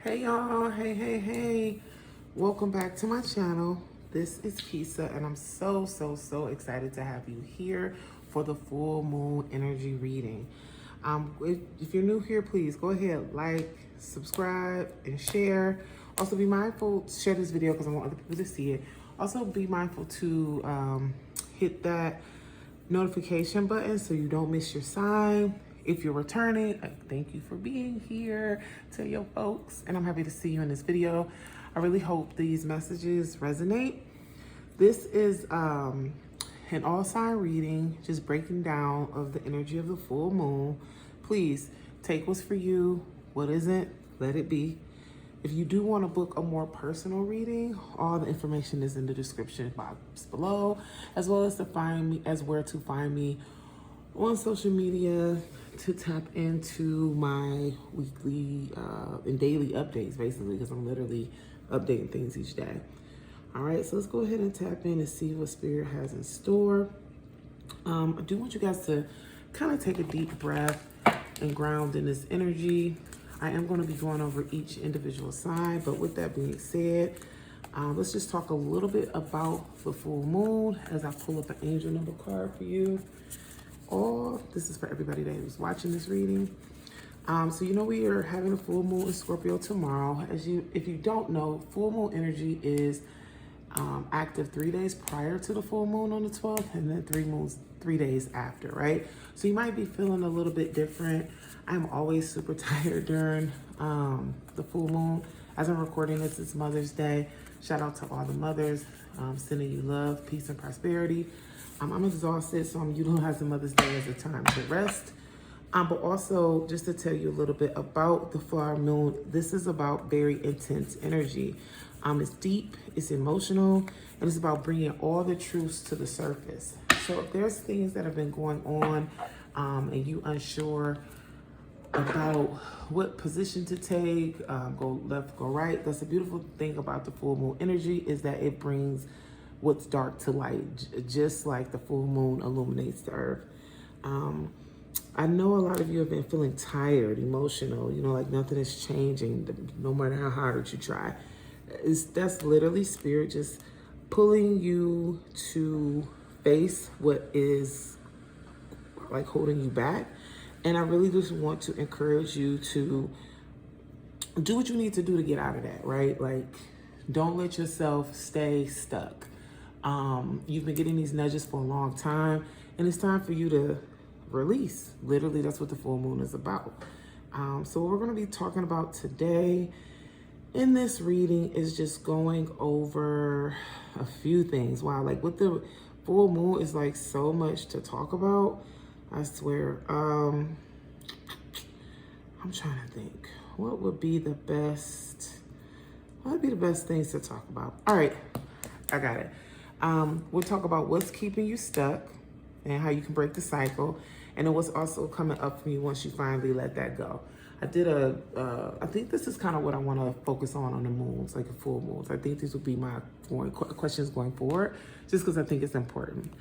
Hey y'all, hey. Welcome back to my channel. This is Kisa and I'm so excited to have you here for the full moon energy reading. If you're new here, please go ahead, like, subscribe, and share. Also be mindful, share this video because I want other people to see it. Also be mindful to hit that notification button so you don't miss your sign. If you're returning, thank you for being here. Tell your folks, and I'm happy to see you in this video. I really hope these messages resonate. This is an all sign reading, just breaking down of the energy of the full moon. Please take what's for you, what isn't, let it be. If you do want to book a more personal reading, all the information is in the description box below, as well as where to find me on social media to tap into my weekly and daily updates, basically, because I'm literally updating things each day. All right, so let's go ahead and tap in and see what Spirit has in store. I do want you guys to kind of take a deep breath and ground in this energy. I am going to be going over each individual sign, but with that being said, let's just talk a little bit about the full moon as I pull up an angel number card for you. This is for everybody that is watching this reading. So you know we are having a full moon in Scorpio tomorrow. If you don't know, full moon energy is active 3 days prior to the full moon on the 12th, and then 3 days after, right? So you might be feeling a little bit different. I'm always super tired during the full moon. As I'm recording this, it's Mother's Day. Shout out to all the mothers. Sending you love, peace, and prosperity. I'm exhausted, so I'm utilizing Mother's Day as a time to rest. But also, just to tell you a little bit about the full moon, this is about very intense energy. It's deep, it's emotional, and it's about bringing all the truths to the surface. So if there's things that have been going on and you unsure about what position to take, go left, go right, that's the beautiful thing about the full moon energy, is that it brings what's dark to light, just like the full moon illuminates the earth. I know a lot of you have been feeling tired, emotional, like nothing is changing, no matter how hard you try. That's literally Spirit just pulling you to face what is like holding you back. And I really just want to encourage you to do what you need to do to get out of that, right? Like, don't let yourself stay stuck. You've been getting these nudges for a long time, and it's time for you to release. Literally, that's what the full moon is about. So what we're going to be talking about today in this reading is just going over a few things. Wow, like with the full moon is like so much to talk about. I swear. I'm trying to think. What would be the best things to talk about? All right, I got it. We'll talk about what's keeping you stuck and how you can break the cycle. And then what's also coming up for you once you finally let that go. I think this is kind of what I want to focus on the moons, like the full moons. I think these will be my questions going forward, just because I think it's important.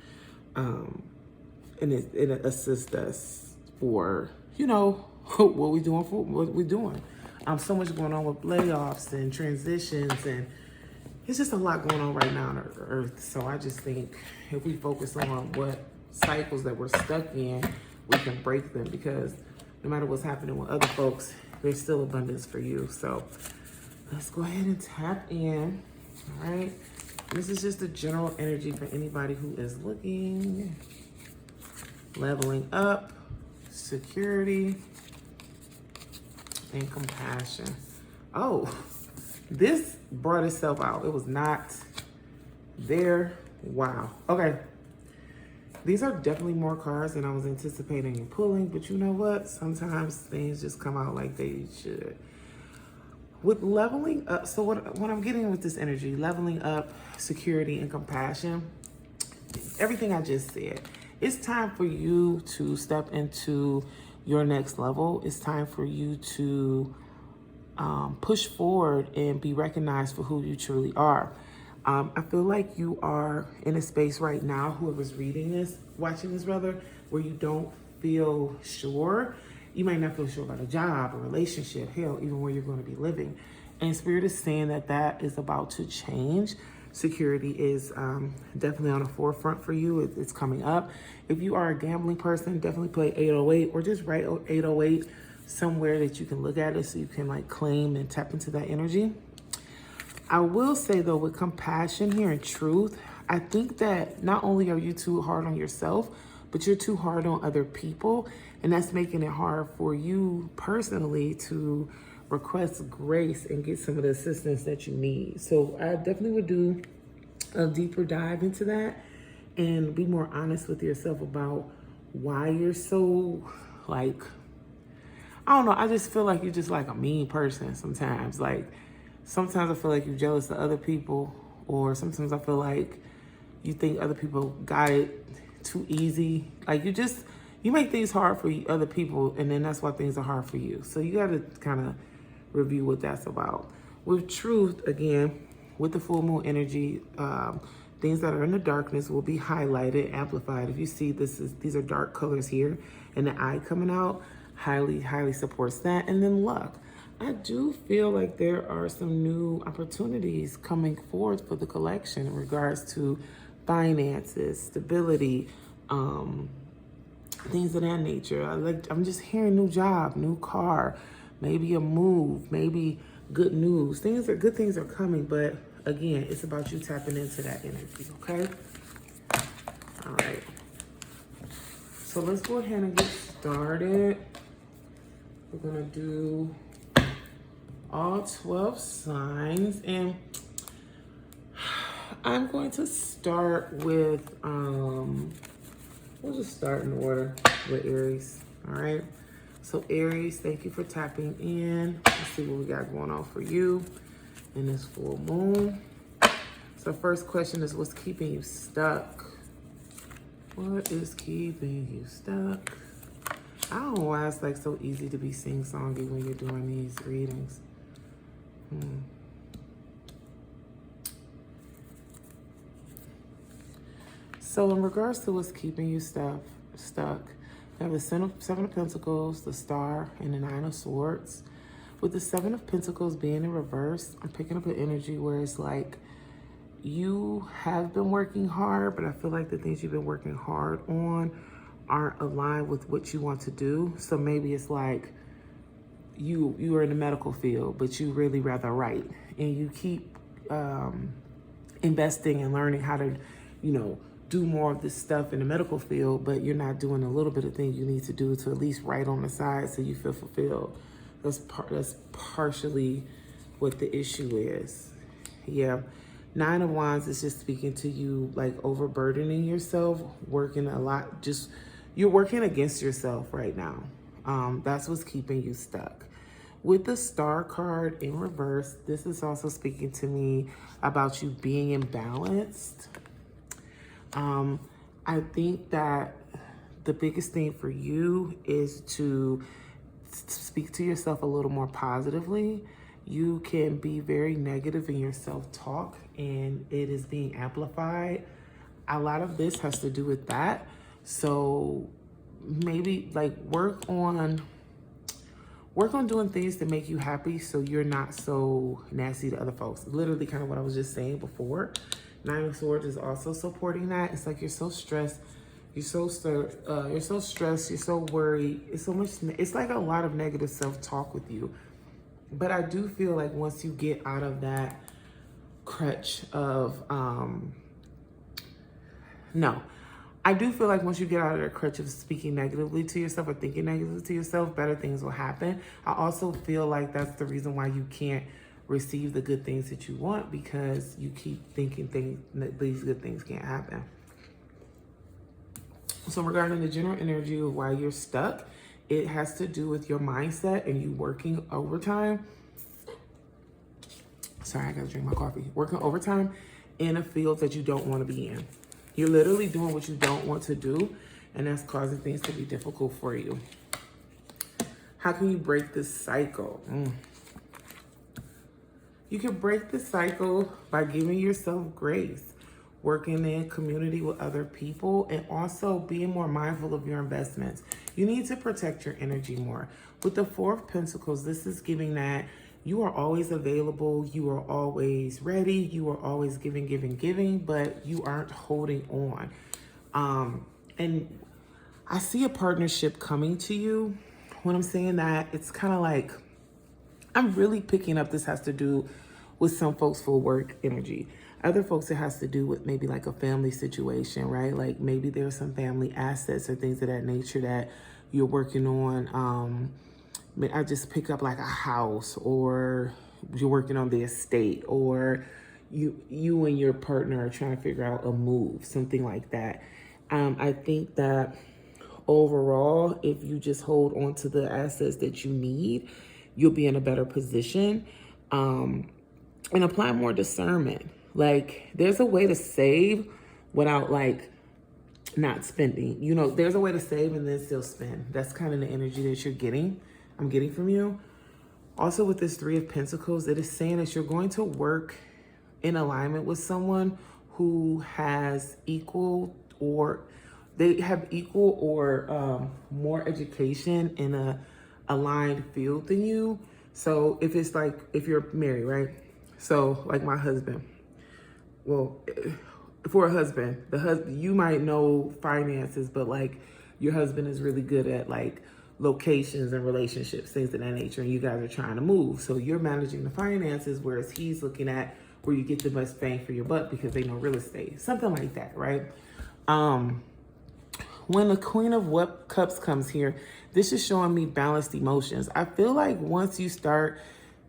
And it assists us for, what we're doing. So much going on with layoffs and transitions, and it's just a lot going on right now on Earth. So I just think if we focus on what cycles that we're stuck in, we can break them, because no matter what's happening with other folks, there's still abundance for you. So let's go ahead and tap in. All right. This is just a general energy for anybody who is looking. Leveling up, security, and compassion. Oh, this brought itself out. It was not there. Wow. Okay. These are definitely more cards than I was anticipating and pulling, but you know what? Sometimes things just come out like they should. With leveling up, so what I'm getting with this energy, leveling up, security, and compassion, everything I just said, it's time for you to step into your next level. It's time for you to push forward and be recognized for who you truly are. I feel like you are in a space right now, whoever's watching this rather, where you don't feel sure You might not feel sure about a job, a relationship, hell, even where you're going to be living. And Spirit is saying that that is about to change. Security is definitely on the forefront for you. It's coming up. If you are a gambling person, definitely play 808 or just write 808 somewhere that you can look at it so you can like claim and tap into that energy. I will say though, with compassion here and truth, I think that not only are you too hard on yourself, but you're too hard on other people. And that's making it hard for you personally to request grace and get some of the assistance that you need. So I definitely would do a deeper dive into that and be more honest with yourself about why you're so like, I don't know, I just feel like you're just like a mean person sometimes. Like sometimes I feel like you're jealous of other people, or sometimes I feel like you think other people got it too easy. Like you make things hard for other people, and then that's why things are hard for you. So you got to kind of review what that's about. With truth, again, with the full moon energy, things that are in the darkness will be highlighted, amplified. If you see these are dark colors here, and the eye coming out, highly supports that. And then luck. I do feel like there are some new opportunities coming forth for the collection in regards to finances, stability, things of that nature. I'm just hearing new job, new car, maybe a move, maybe good news. Good things are coming, but again, it's about you tapping into that energy, okay? All right. So let's go ahead and get started. We're gonna do all 12 signs, and I'm going to start with, we'll just start in order with Aries, all right? So Aries, thank you for tapping in. Let's see what we got going on for you in this full moon. So first question is, what's keeping you stuck? What is keeping you stuck? I don't know why it's like so easy to be sing-songy when you're doing these readings. So in regards to what's keeping you stuck, you have the Seven of Pentacles, the Star, and the Nine of Swords. With the Seven of Pentacles being in reverse, I'm picking up an energy where it's like you have been working hard, but I feel like the things you've been working hard on aren't aligned with what you want to do. So maybe it's like you are in the medical field, but you really rather write, and you keep investing and learning how to, do more of this stuff in the medical field, but you're not doing a little bit of things you need to do to at least write on the side so you feel fulfilled. That's partially what the issue is. Yeah. Nine of Wands is just speaking to you like overburdening yourself, working a lot. You're working against yourself right now. That's what's keeping you stuck. With the Star card in reverse, this is also speaking to me about you being imbalanced. I think that the biggest thing for you is to speak to yourself a little more positively. You can be very negative in your self-talk, and it is being amplified. A lot of this has to do with that. So maybe like work on doing things to make you happy so you're not so nasty to other folks. Literally kind of what I was just saying before. Nine of Swords is also supporting that. It's like you're so stressed. You're so stressed. You're so worried. It's like a lot of negative self-talk with you. But I do feel like once you get out of that crutch of, I do feel like once you get out of the crutch of speaking negatively to yourself or thinking negatively to yourself, better things will happen. I also feel like that's the reason why you can't receive the good things that you want, because you keep thinking these good things can't happen. So regarding the general energy of why you're stuck, it has to do with your mindset and you working overtime. Sorry, I gotta drink my coffee. Working overtime in a field that you don't want to be in. You're literally doing what you don't want to do, and that's causing things to be difficult for you. How can you break this cycle? You can break the cycle by giving yourself grace, working in community with other people, and also being more mindful of your investments. You need to protect your energy more. With the Four of Pentacles, this is giving that you are always available, you are always ready, you are always giving, but you aren't holding on. And I see a partnership coming to you. When I'm saying that, it's kind of like, I'm really picking up this has to do with some folks for work energy. Other folks, it has to do with maybe like a family situation, right? Like maybe there's some family assets or things of that nature that you're working on. I just pick up like a house, or you're working on the estate, or you and your partner are trying to figure out a move, something like that. I think that overall, if you just hold on to the assets that you need, you'll be in a better position. And apply more discernment. Like, there's a way to save without like not spending. You know, there's a way to save and then still spend. That's kind of the energy that I'm getting from you. Also with this Three of Pentacles, it is saying that you're going to work in alignment with someone who has equal or more education in a aligned field than you. So if it's like, if you're married, right? So like my husband, well, for a husband, you might know finances, but like your husband is really good at like locations and relationships, things of that nature, and you guys are trying to move. So you're managing the finances, whereas he's looking at where you get the best bang for your buck because they know real estate, something like that, right? When the Queen of Cups comes here, this is showing me balanced emotions. I feel like once you start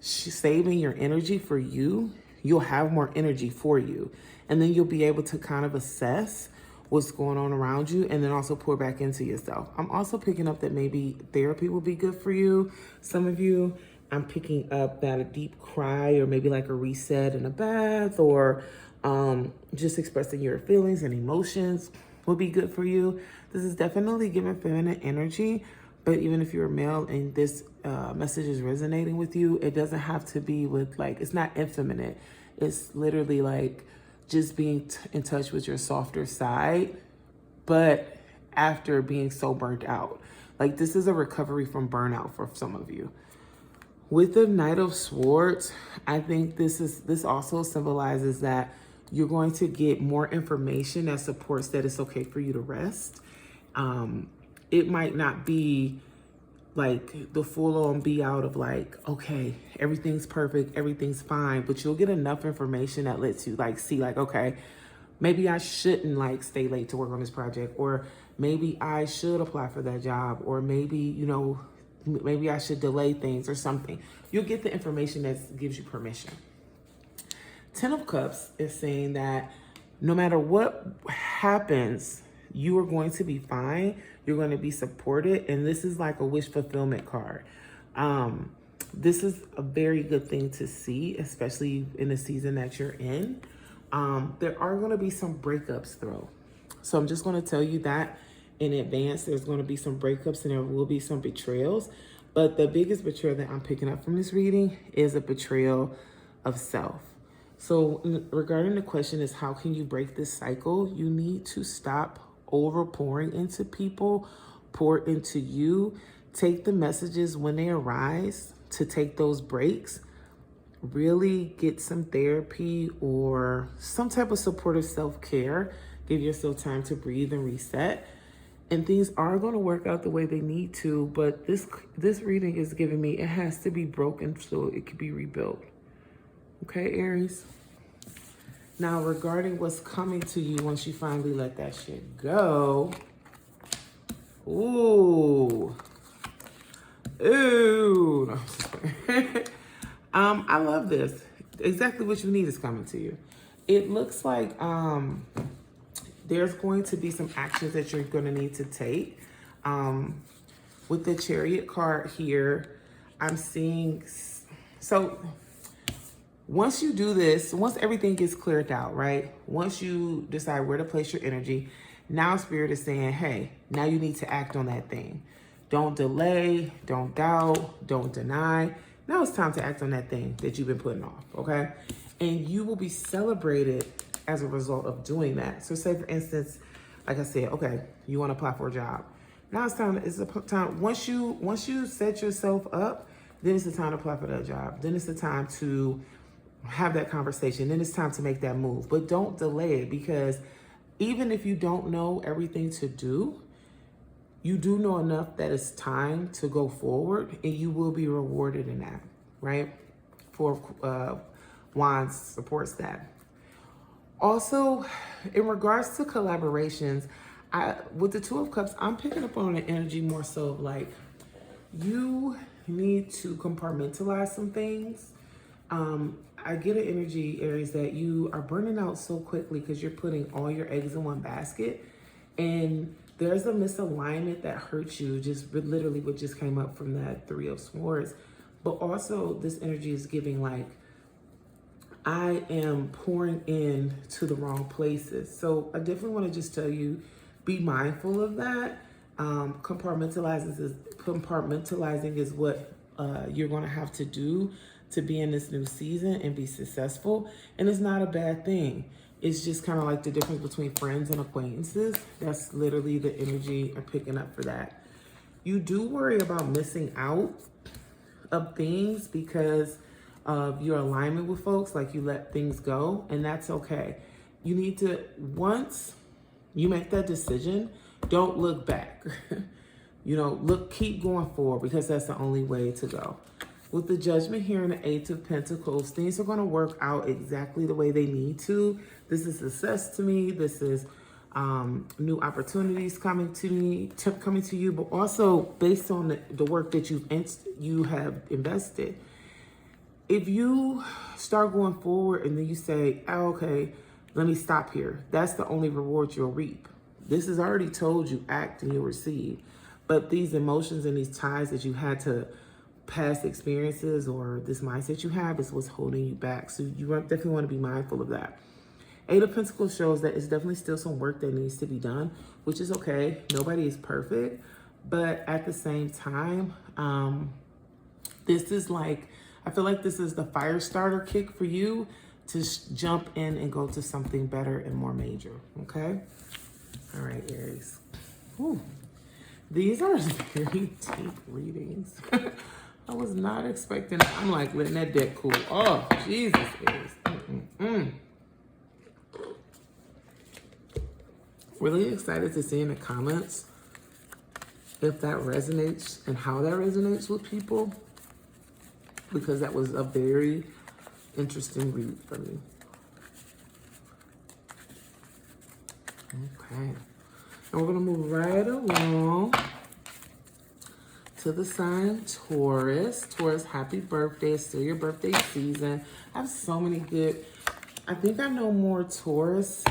saving your energy for you, you'll have more energy for you. And then you'll be able to kind of assess what's going on around you and then also pour back into yourself. I'm also picking up that maybe therapy will be good for you. Some of you, I'm picking up that a deep cry or maybe like a reset in a bath or just expressing your feelings and emotions will be good for you. This is definitely giving feminine energy, but even if you're a male and this message is resonating with you, it doesn't have to be with like, it's not effeminate. It's literally like just being in touch with your softer side, but after being so burnt out. Like this is a recovery from burnout for some of you. With the Knight of Swords, I think this also symbolizes that you're going to get more information that supports that it's okay for you to rest. It might not be like the full on be out of like, okay, everything's perfect, everything's fine, but you'll get enough information that lets you like see like, okay, maybe I shouldn't like stay late to work on this project, or maybe I should apply for that job, or maybe, you know, maybe I should delay things or something. You'll get the information that gives you permission. Ten of Cups is saying that no matter what happens, you are going to be fine. You're going to be supported. And this is like a wish fulfillment card. This is a very good thing to see, especially in the season that you're in. There are going to be some breakups though. So I'm just going to tell you that in advance. There's going to be some breakups and there will be some betrayals. But the biggest betrayal that I'm picking up from this reading is a betrayal of self. So regarding the question is, how can you break this cycle? You need to stop over pouring into people, pour into you, take the messages when they arise to take those breaks, really get some therapy or some type of supportive self-care, give yourself time to breathe and reset. And things are going to work out the way they need to, but this reading is giving me, it has to be broken so it can be rebuilt. Okay, Aries? Now, regarding what's coming to you once you finally let that shit go. Ooh. Ooh. No, I love this. Exactly what you need is coming to you. It looks like there's going to be some actions that you're going to need to take. With the Chariot card here, I'm seeing... So... once you do this, once everything gets cleared out, right? Once you decide where to place your energy, now Spirit is saying, hey, now you need to act on that thing. Don't delay, don't doubt, don't deny. Now it's time to act on that thing that you've been putting off, okay? And you will be celebrated as a result of doing that. So say, for instance, like I said, okay, you want to apply for a job. Now it's time. It's the time. Once you set yourself up, then it's the time to apply for that job. Then it's the time to have that conversation. Then it's time to make that move. But don't delay it, because even if you don't know everything to do, you do know enough that it's time to go forward, and you will be rewarded in that, right? Four Wands supports that. Also, in regards to collaborations, with the Two of Cups, I'm picking up on an energy more so of like, you need to compartmentalize some things. I get an energy, Aries, that you are burning out so quickly because you're putting all your eggs in one basket, and there's a misalignment that hurts you, just literally what just came up from that Three of Swords. But also this energy is giving like, I am pouring in to the wrong places. So I definitely want to just tell you, be mindful of that. Compartmentalizing is what you're going to have to do to be in this new season and be successful. And it's not a bad thing. It's just kind of like the difference between friends and acquaintances. That's literally the energy I'm picking up for that. You do worry about missing out of things because of your alignment with folks, like you let things go, and that's okay. You need to, once you make that decision, don't look back. Keep going forward, because that's the only way to go. With the Judgment here in the Eight of Pentacles, things are going to work out exactly the way they need to. This is success to me. This is new opportunities coming to me, coming to you, but also based on the work that you have invested. If you start going forward and then you say, oh, okay, let me stop here, that's the only reward you'll reap. This is already told you, act and you'll receive. But these emotions and these ties that you had to past experiences or this mindset you have is what's holding you back. So you definitely want to be mindful of that. Eight of Pentacles shows that it's definitely still some work that needs to be done, which is okay. Nobody is perfect. But at the same time, this is like, I feel like this is the fire starter kick for you to jump in and go to something better and more major, okay? All right, Aries. Whew. These are very deep readings. I was not expecting, I'm like letting that deck cool. Oh, Jesus, Aries. Really excited to see in the comments if that resonates and how that resonates with people, because that was a very interesting read for me. Okay. And we're going to move right along to the sign Taurus. Taurus, happy birthday. It's still your birthday season. I have so many good, I think I know more Taurus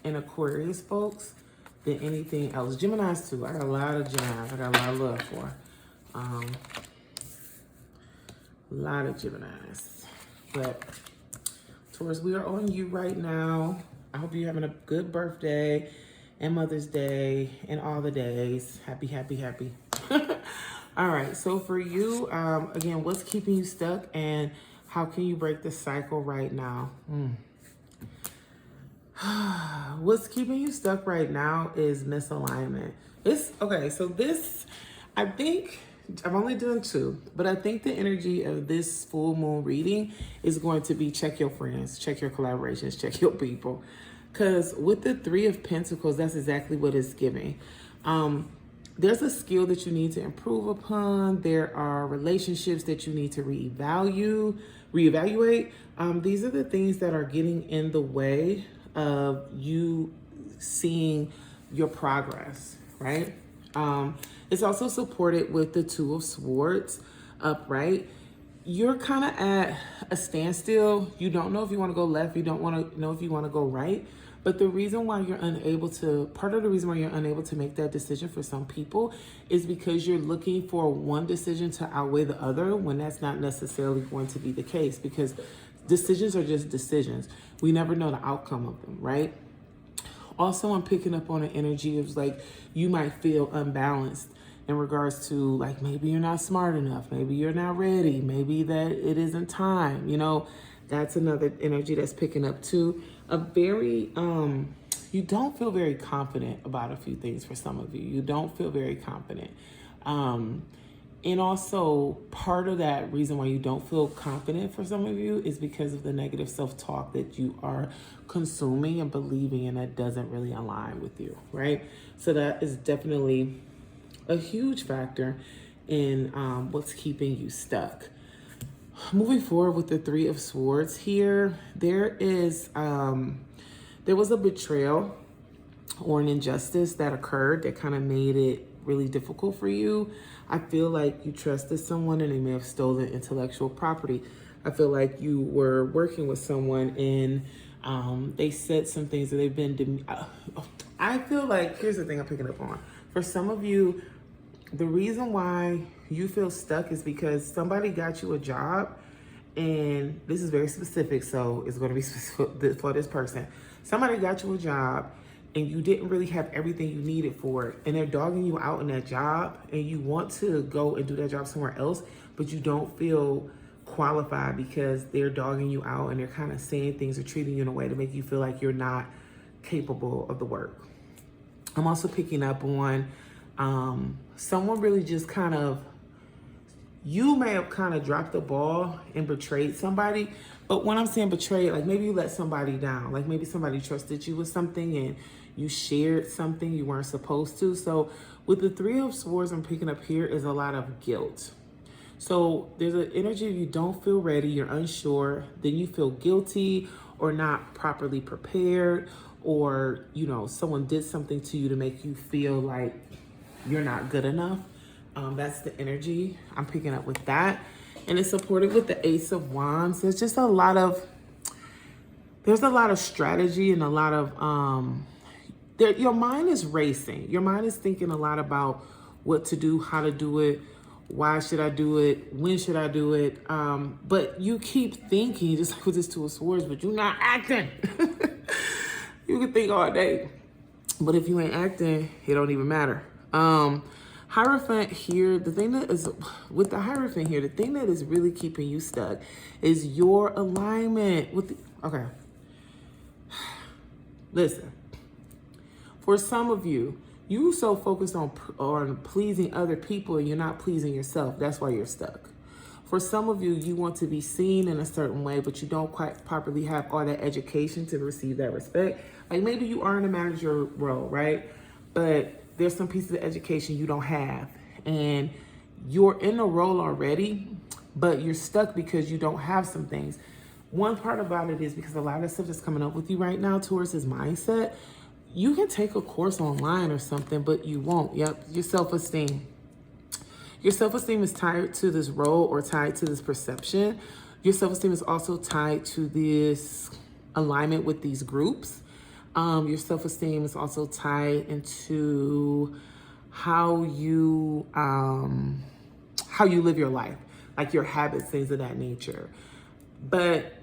and Aquarius folks than anything else. Geminis too. I got a lot of Geminis. I got a lot of love for. A lot of Geminis. But Taurus, we are on you right now. I hope you're having a good birthday and Mother's Day and all the days. Happy, happy, happy. All right, so for you, again, what's keeping you stuck and how can you break the cycle right now? What's keeping you stuck right now is misalignment. Okay, so this, I think, I've only done two, but I think the energy of this full moon reading is going to be check your friends, check your collaborations, check your people. Because with the Three of Pentacles, that's exactly what it's giving. There's a skill that you need to improve upon. There are relationships that you need to reevaluate. These are the things that are getting in the way of you seeing your progress, right? It's also supported with the Two of Swords upright. You're kind of at a standstill. You don't know if you want to go left. You don't want to know if you want to go right. But the reason why you're unable to, part of the reason why you're unable to make that decision for some people is because you're looking for one decision to outweigh the other when that's not necessarily going to be the case, because decisions are just decisions. We never know the outcome of them, right? Also, I'm picking up on an energy of like, you might feel unbalanced in regards to like, maybe you're not smart enough. Maybe you're not ready. Maybe that it isn't time. You know, that's another energy that's picking up too. A very you don't feel very confident about a few things for some of you. You don't feel very confident. And also part of that reason why you don't feel confident for some of you is because of the negative self-talk that you are consuming and believing, and that doesn't really align with you, right? So that is definitely a huge factor in what's keeping you stuck. Moving forward with the Three of Swords here, there was a betrayal or an injustice that occurred that kind of made it really difficult for you. I feel like you trusted someone and they may have stolen intellectual property. I feel like you were working with someone and they said some things that they've been, I feel like, here's the thing I'm picking up on. For some of you, the reason why you feel stuck is because somebody got you a job, and this is very specific, so it's going to be specific for this person. Somebody got you a job and you didn't really have everything you needed for it, and they're dogging you out in that job, and you want to go and do that job somewhere else, but you don't feel qualified because they're dogging you out and they're kind of saying things or treating you in a way to make you feel like you're not capable of the work. I'm also picking up on someone really just kind of, you may have kind of dropped the ball and betrayed somebody. But when I'm saying betrayed, like maybe you let somebody down. Like maybe somebody trusted you with something and you shared something you weren't supposed to. So with the Three of Swords I'm picking up here is a lot of guilt. So there's an energy of you don't feel ready, you're unsure, then you feel guilty or not properly prepared, or, you know, someone did something to you to make you feel like you're not good enough. That's the energy I'm picking up with that. And it's supported with the Ace of Wands. There's just a lot of strategy and a lot of, your mind is racing. Your mind is thinking a lot about what to do, how to do it, why should I do it, when should I do it. But you keep thinking, just like with this Two of Swords, but you're not acting. You can think all day, but if you ain't acting, it don't even matter. Hierophant here, the thing that is, with the Hierophant here, the thing that is really keeping you stuck is your alignment with the, okay. Listen, for some of you, you so focused on pleasing other people and you're not pleasing yourself. That's why you're stuck. For some of you, you want to be seen in a certain way, but you don't quite properly have all that education to receive that respect. Like maybe you are in a manager role, right? But there's some pieces of education you don't have, and you're in a role already, but you're stuck because you don't have some things. One part about it is because a lot of stuff that's coming up with you right now towards his mindset, you can take a course online or something, but you won't. Yep, your self-esteem. Your self-esteem is tied to this role or tied to this perception. Your self-esteem is also tied to this alignment with these groups. Your self-esteem is also tied into how you live your life, like your habits, things of that nature. But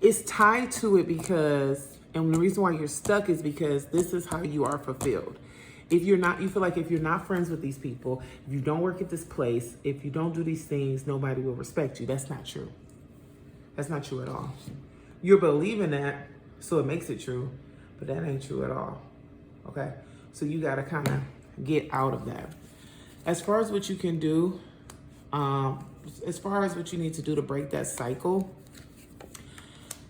it's tied to it because, and the reason why you're stuck is because this is how you are fulfilled. If you're not, you feel like if you're not friends with these people, if you don't work at this place, if you don't do these things, nobody will respect you. That's not true. That's not true at all. You're believing that, so it makes it true, but that ain't true at all, okay? So you gotta kind of get out of that. As far as what you can do, as far as what you need to do to break that cycle,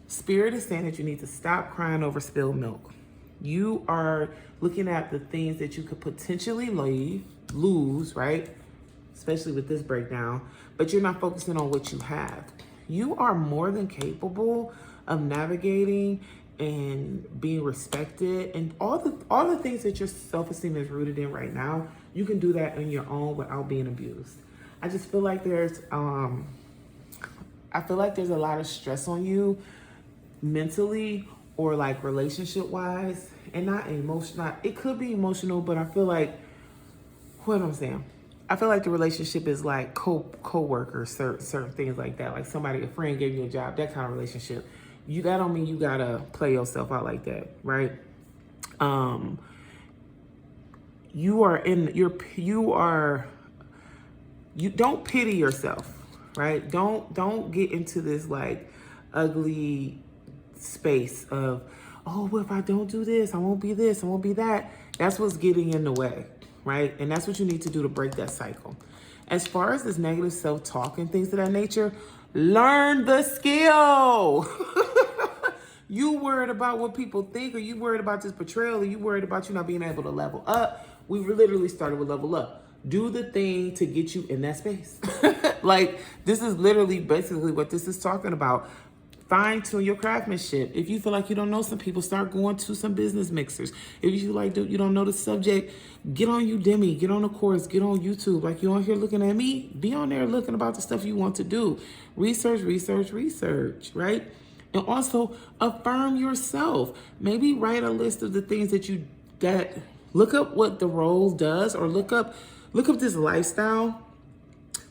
Spirit is saying that you need to stop crying over spilled milk. You are looking at the things that you could potentially lose, right? Especially with this breakdown, but you're not focusing on what you have. You are more than capable of navigating and being respected, and all the things that your self-esteem is rooted in right now. You can do that on your own without being abused. I just feel like there's a lot of stress on you mentally or like relationship wise, and not emotional. It could be emotional, but I feel like, what I'm saying, I feel like the relationship is like co-workers, certain things like that. Like somebody, a friend gave you a job, that kind of relationship. That don't mean you gotta play yourself out like that, right? You don't pity yourself, right? Don't get into this like ugly space of, oh, well, if I don't do this, I won't be this, I won't be that. That's what's getting in the way, right? And that's what you need to do to break that cycle. As far as this negative self-talk and things of that nature, learn the skill. You worried about what people think, or you worried about this portrayal, or you worried about you not being able to level up. We literally started with level up. Do the thing to get you in that space. Like, this is literally basically what this is talking about. Fine tune your craftsmanship. If you feel like you don't know some people, start going to some business mixers. If you feel like you don't know the subject, get on Udemy, get on a course, get on YouTube. Like, you on here looking at me, be on there looking about the stuff you want to do. Research, right? And also affirm yourself. Maybe write a list of the things that look up what the role does, or look up this lifestyle,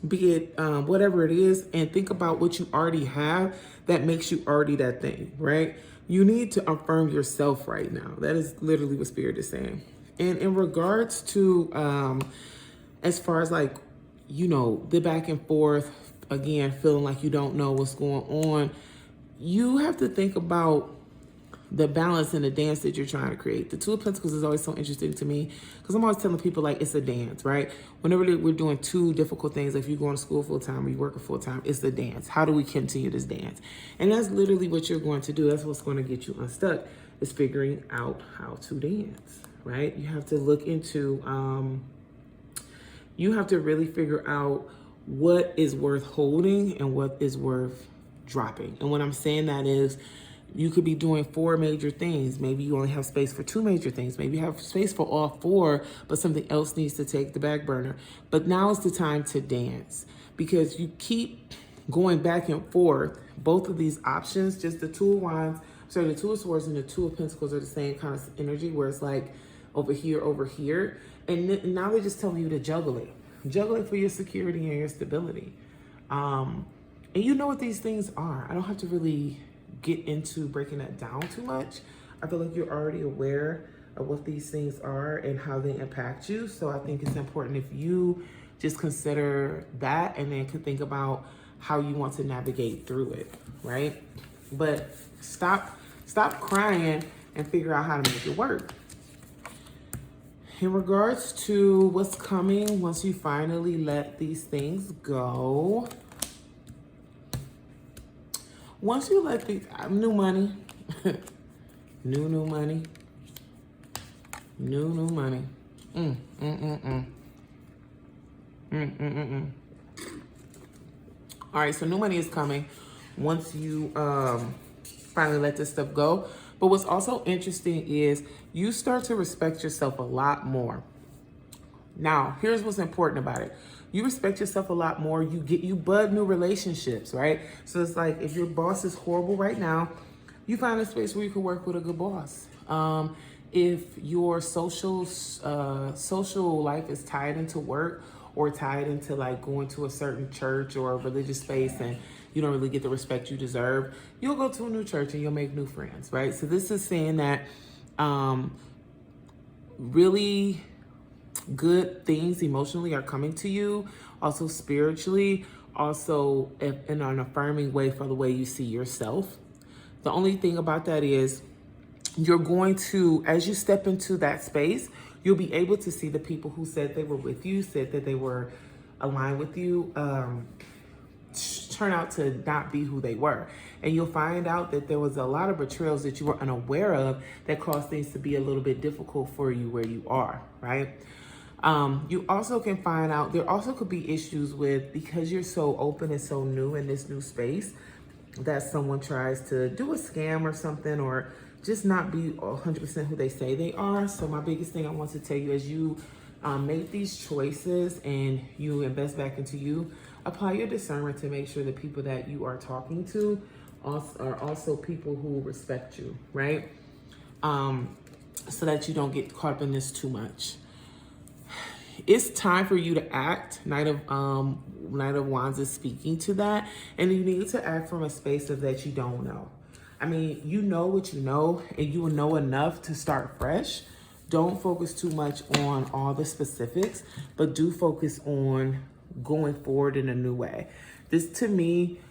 be it whatever it is, and think about what you already have that makes you already that thing, right? You need to affirm yourself right now. That is literally what Spirit is saying. And in regards to, as far as like, you know, the back and forth, again, feeling like you don't know what's going on, you have to think about the balance and the dance that you're trying to create. The Two of Pentacles is always so interesting to me, because I'm always telling people, like, it's a dance, right? Whenever we're doing two difficult things, if you're going to school full time or you're working full time, it's the dance. How do we continue this dance? And that's literally what you're going to do. That's what's going to get you unstuck, is figuring out how to dance, right? You have to look into, you have to really figure out what is worth holding and what is worth dropping. And what I'm saying that is, you could be doing 4 major things. Maybe you only have space for 2 major things. Maybe you have space for all 4, but something else needs to take the back burner. But now is the time to dance, because you keep going back and forth. Both of these options, just the Two of Wands, sorry, the Two of Swords and the Two of Pentacles are the same kind of energy, where it's like over here. And now they're just telling you to juggle it. Juggle it for your security and your stability. And you know what these things are. I don't have to really get into breaking that down too much. I feel like you're already aware of what these things are and how they impact you. So I think it's important if you just consider that, and then can think about how you want to navigate through it, right? But stop crying and figure out how to make it work. In regards to what's coming once you finally let these things go, once you let these, new money, new money, new money. All right, so new money is coming once you finally let this stuff go. But what's also interesting is you start to respect yourself a lot more. Now, here's what's important about it. You respect yourself a lot more. You bud new relationships, right? So it's like, if your boss is horrible right now, you find a space where you can work with a good boss. If your social life is tied into work, or tied into like going to a certain church or a religious space, and you don't really get the respect you deserve, you'll go to a new church and you'll make new friends, right? So this is saying that really good things emotionally are coming to you, also spiritually, also in an affirming way for the way you see yourself. The only thing about that is, you're going to, as you step into that space, you'll be able to see the people who said they were with you, said that they were aligned with you, turn out to not be who they were. And you'll find out that there was a lot of betrayals that you were unaware of that caused things to be a little bit difficult for you where you are, right? You also can find out, there also could be issues with, because you're so open and so new in this new space, that someone tries to do a scam or something, or just not be 100% who they say they are. So my biggest thing I want to tell you, as you make these choices and you invest back into you, apply your discernment to make sure the people that you are talking to are also people who respect you, right? So that you don't get caught up in this too much. It's time for you to act. Knight of Wands is speaking to that. And you need to act from a space of that you don't know. I mean, you know what you know, and you will know enough to start fresh. Don't focus too much on all the specifics, but do focus on going forward in a new way. This, to me,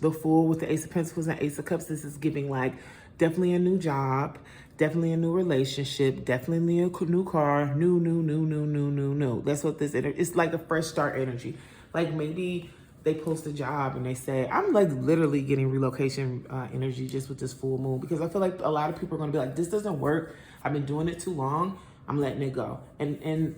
The Fool with the Ace of Pentacles and Ace of Cups, this is giving like definitely a new job, definitely a new relationship, definitely a new car, new. That's what this energy, it's like a fresh start energy. Like maybe they post a job and they say, I'm like literally getting relocation energy just with this full moon, because I feel like a lot of people are going to be like, this doesn't work. I've been doing it too long. I'm letting it go. And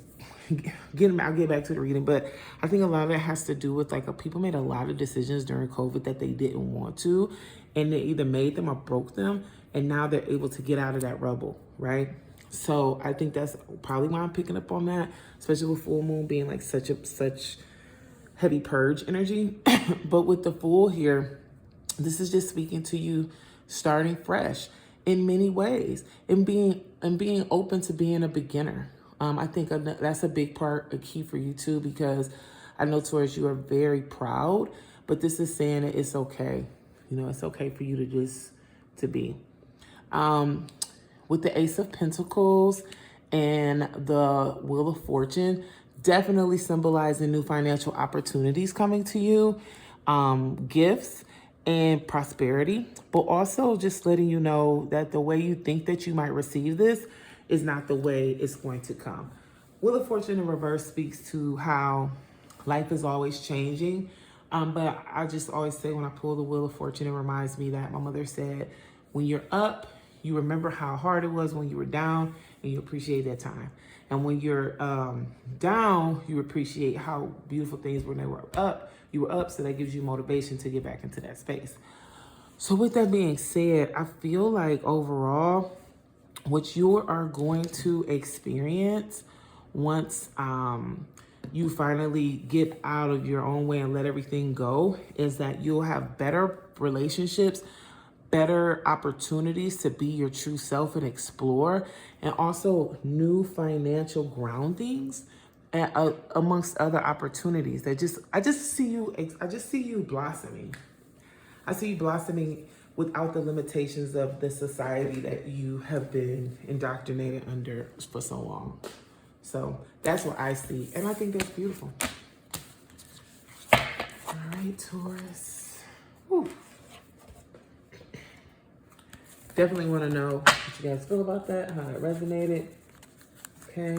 I'll get back to the reading, but I think a lot of that has to do with like people made a lot of decisions during COVID that they didn't want to, and they either made them or broke them, and now they're able to get out of that rubble, right? So I think that's probably why I'm picking up on that, especially with full moon being like such heavy purge energy. But with the Fool here, this is just speaking to you starting fresh in many ways, and being open to being a beginner. I think that's a big part, a key for you too, because I know Taurus, you are very proud, but this is saying that it's okay. You know, it's okay for you to just to be. With the Ace of Pentacles and the Wheel of Fortune, definitely symbolizing new financial opportunities coming to you, gifts and prosperity, but also just letting you know that the way you think that you might receive this is not the way it's going to come. Wheel of Fortune in reverse speaks to how life is always changing. But I just always say when I pull the Wheel of Fortune, it reminds me that my mother said, when you're up, you remember how hard it was when you were down, and you appreciate that time. And when you're down, you appreciate how beautiful things were when they were up. You were up, so that gives you motivation to get back into that space. So with that being said, I feel like overall, what you are going to experience once you finally get out of your own way and let everything go is that you'll have better relationships, better opportunities to be your true self and explore, and also new financial groundings amongst other opportunities that I just see you blossoming. I see you blossoming without the limitations of the society that you have been indoctrinated under for so long. So that's what I see, and I think that's beautiful. All right, Taurus. Woo. Definitely want to know what you guys feel about that, how it resonated. Okay.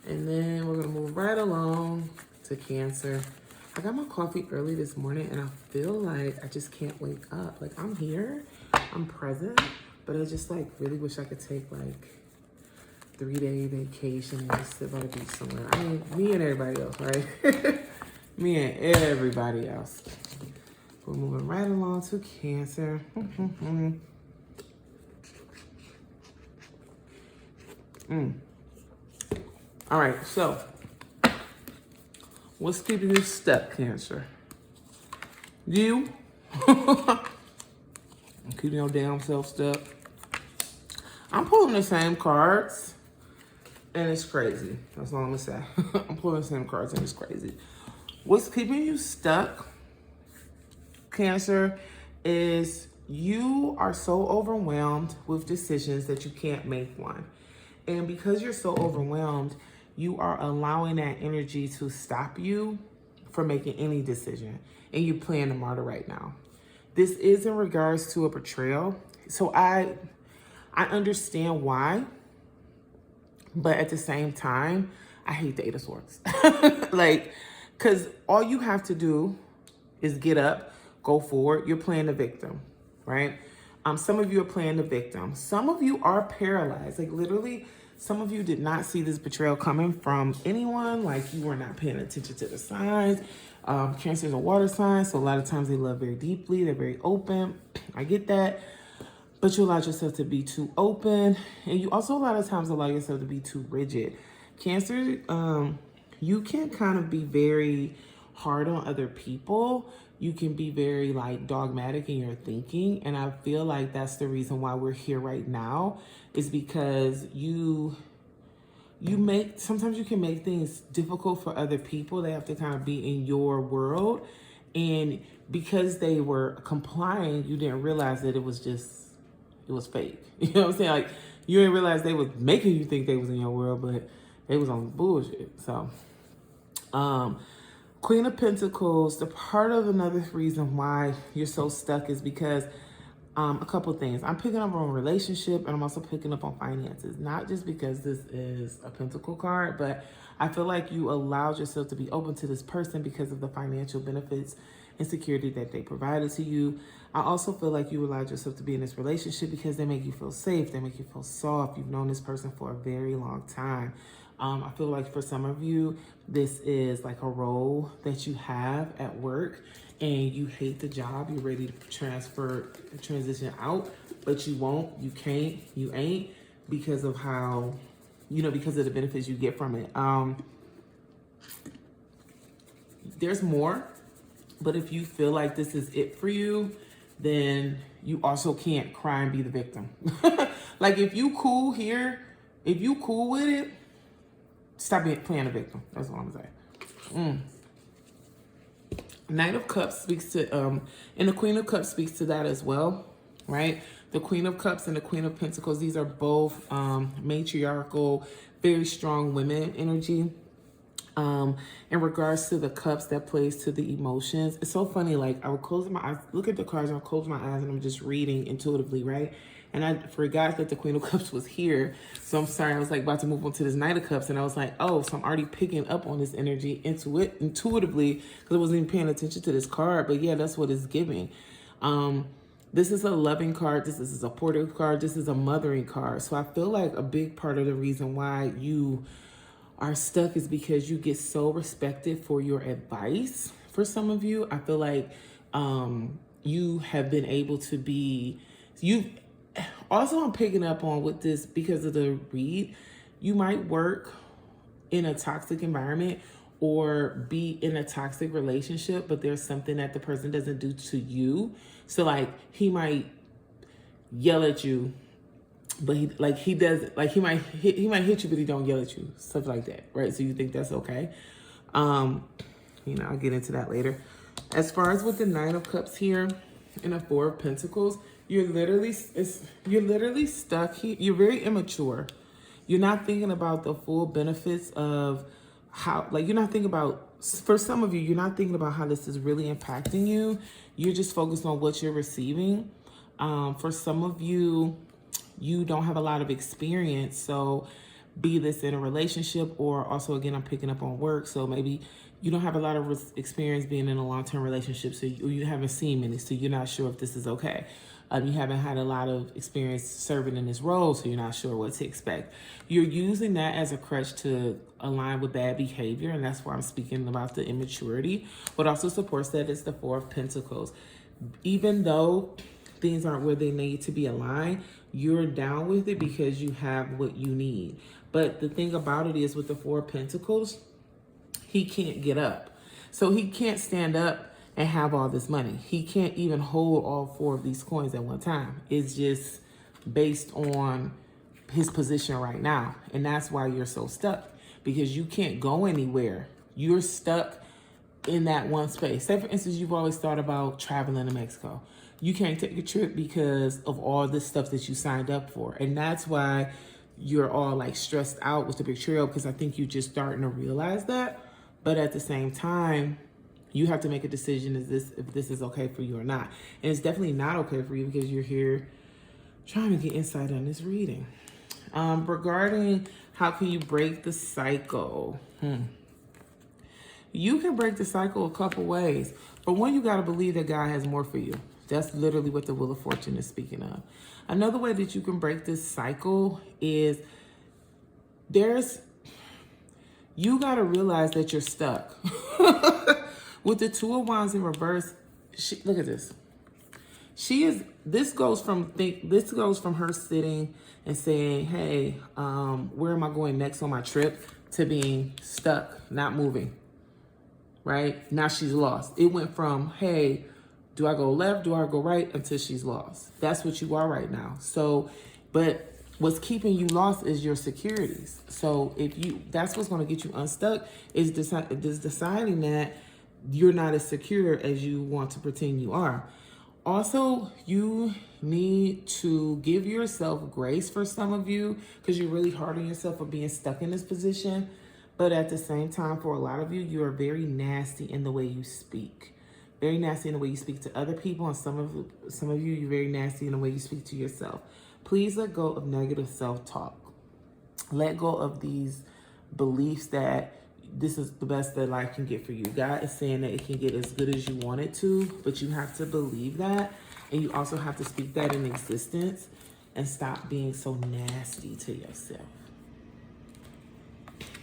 And then we're going to move right along to Cancer. I got my coffee early this morning, and I feel like I just can't wake up. Like, I'm here, I'm present, but I just like really wish I could take like 3-day vacation and just sit by the beach somewhere. I mean, me and everybody else, right? Me and everybody else. We're moving right along to Cancer. All right, so what's keeping you stuck, Cancer? You? Keeping your damn self stuck. I'm pulling the same cards, and it's crazy. That's all I'm gonna say. I'm pulling the same cards, and it's crazy. What's keeping you stuck, Cancer, is you are so overwhelmed with decisions that you can't make one. And because you're so overwhelmed, you are allowing that energy to stop you from making any decision. And you're playing the martyr right now. This is in regards to a betrayal. So I understand why, but at the same time, I hate the Eight of Swords. Like, because all you have to do is get up, go forward. You're playing the victim, right? Some of you are playing the victim. Some of you are paralyzed. Like, literally, some of you did not see this betrayal coming from anyone. Like, you were not paying attention to the signs. Cancer is a water sign, so a lot of times they love very deeply. They're very open. I get that. But you allow yourself to be too open. And you also a lot of times allow yourself to be too rigid. Cancer, you can kind of be very hard on other people. You can be very like dogmatic in your thinking. And I feel like that's the reason why we're here right now, is because sometimes you can make things difficult for other people. They have to kind of be in your world. And because they were complying, you didn't realize that it was fake. You know what I'm saying? Like, you didn't realize they was making you think they was in your world, but they was on bullshit. So, Queen of Pentacles, the part of another reason why you're so stuck is because a couple things. I'm picking up on relationship, and I'm also picking up on finances. Not just because this is a Pentacle card, but I feel like you allowed yourself to be open to this person because of the financial benefits and security that they provided to you. I also feel like you allowed yourself to be in this relationship because they make you feel safe. They make you feel soft. You've known this person for a very long time. I feel like for some of you, this is like a role that you have at work and you hate the job. You're ready to transition out, but you won't, you can't, you ain't, because of how, because of the benefits you get from it. There's more, but if you feel like this is it for you, then you also can't cry and be the victim. Like if you cool here, if you cool with it, stop playing the victim. That's what I'm saying. Knight of Cups speaks to, and the Queen of Cups speaks to that as well, right? The Queen of Cups and the Queen of Pentacles, these are both matriarchal, very strong women energy. In regards to the cups, that plays to the emotions. It's so funny, like I would close my eyes, look at the cards, and I'll close my eyes and I'm just reading intuitively, right? And I forgot that the Queen of Cups was here. So I'm sorry, I was like about to move on to this Knight of Cups, and I was like, oh, so I'm already picking up on this energy intuitively because I wasn't even paying attention to this card. But yeah, that's what it's giving. This is a loving card. This is a supportive card. This is a mothering card. So I feel like a big part of the reason why you are stuck is because you get so respected for your advice. For some of you, I feel like you have been able to be, also I'm picking up on with this because of the read, you might work in a toxic environment or be in a toxic relationship, but there's something that the person doesn't do to you. So like he might yell at you, but he might hit you, but he don't yell at you, stuff like that, right? So you think that's okay. I'll get into that later. As far as with the Nine of Cups here and the Four of Pentacles, you're literally stuck here. You're very immature. You're not thinking about the full benefits of how, you're not thinking about, for some of you, you're not thinking about how this is really impacting you. You're just focused on what you're receiving. For some of you, you don't have a lot of experience. So be this in a relationship, or also, again, I'm picking up on work. So maybe you don't have a lot of experience being in a long-term relationship. So you haven't seen many. So you're not sure if this is okay. You haven't had a lot of experience serving in this role, so you're not sure what to expect. You're using that as a crutch to align with bad behavior, and that's why I'm speaking about the immaturity. What also supports that is the Four of Pentacles. Even though things aren't where they need to be aligned, you're down with it because you have what you need. But the thing about it is, with the Four of Pentacles, he can't get up. So he can't stand up and have all this money. He can't even hold all four of these coins at one time. It's just based on his position right now. And that's why you're so stuck, because you can't go anywhere. You're stuck in that one space. Say, for instance, you've always thought about traveling to Mexico. You can't take a trip because of all this stuff that you signed up for. And that's why you're all like stressed out with the betrayal, because I think you're just starting to realize that. But at the same time, you have to make a decision, if this is okay for you or not. And it's definitely not okay for you because you're here trying to get insight on this reading. Regarding how can you break the cycle? You can break the cycle a couple ways. But one, you got to believe that God has more for you. That's literally what the Wheel of Fortune is speaking of. Another way that you can break this cycle is you got to realize that you're stuck. With the Two of Wands in reverse, look at this. This goes from her sitting and saying, hey, where am I going next on my trip, to being stuck, not moving, right? Now she's lost. It went from, hey, do I go left, do I go right, until she's lost. That's what you are right now. So, but what's keeping you lost is your securities. So that's what's going to get you unstuck, is deciding that you're not as secure as you want to pretend you are. Also, you need to give yourself grace, for some of you, because you're really hard on yourself for being stuck in this position. But at the same time, for a lot of you, you are very nasty in the way you speak. Very nasty in the way you speak to other people, and some of you, you're very nasty in the way you speak to yourself. Please let go of negative self-talk. Let go of these beliefs that this is the best that life can get for you. God is saying that it can get as good as you want it to, but you have to believe that, and you also have to speak that in existence and stop being so nasty to yourself.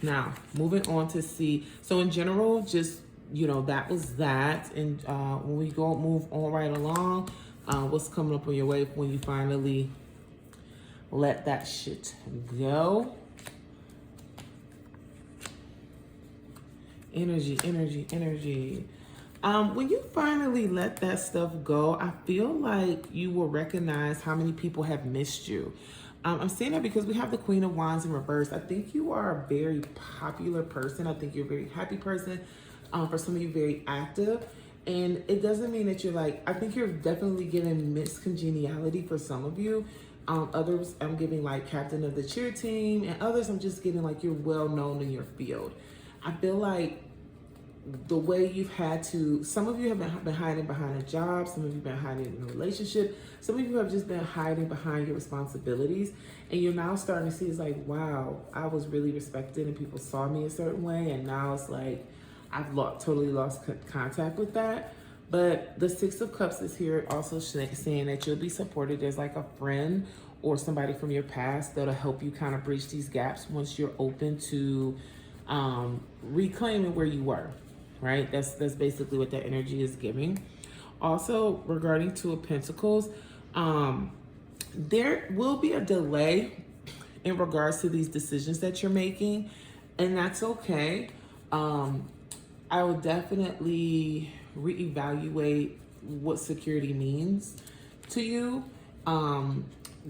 Now, moving on to see. So in general, just, that was that. And when we move on right along, what's coming up on your way when you finally let that shit go? Energy. When you finally let that stuff go, I feel like you will recognize how many people have missed you. I'm saying that because we have the Queen of Wands in reverse. I think you are a very popular person. I think you're a very happy person. For some of you, very active. And it doesn't mean that you're I think you're definitely giving miscongeniality for some of you. Others, I'm giving captain of the cheer team. And others, I'm just getting you're well known in your field. I feel like the way you've had to, some of you have been hiding behind a job, some of you have been hiding in a relationship, some of you have just been hiding behind your responsibilities, and you're now starting to see it's wow, I was really respected and people saw me a certain way, and now it's I've totally lost contact with that. But the Six of Cups is here also saying that you'll be supported. There's a friend or somebody from your past that'll help you kind of bridge these gaps once you're open to reclaiming where you were. Right? That's basically what that energy is giving. Also, regarding Two of Pentacles, there will be a delay in regards to these decisions that you're making, and that's okay. I would definitely reevaluate what security means to you,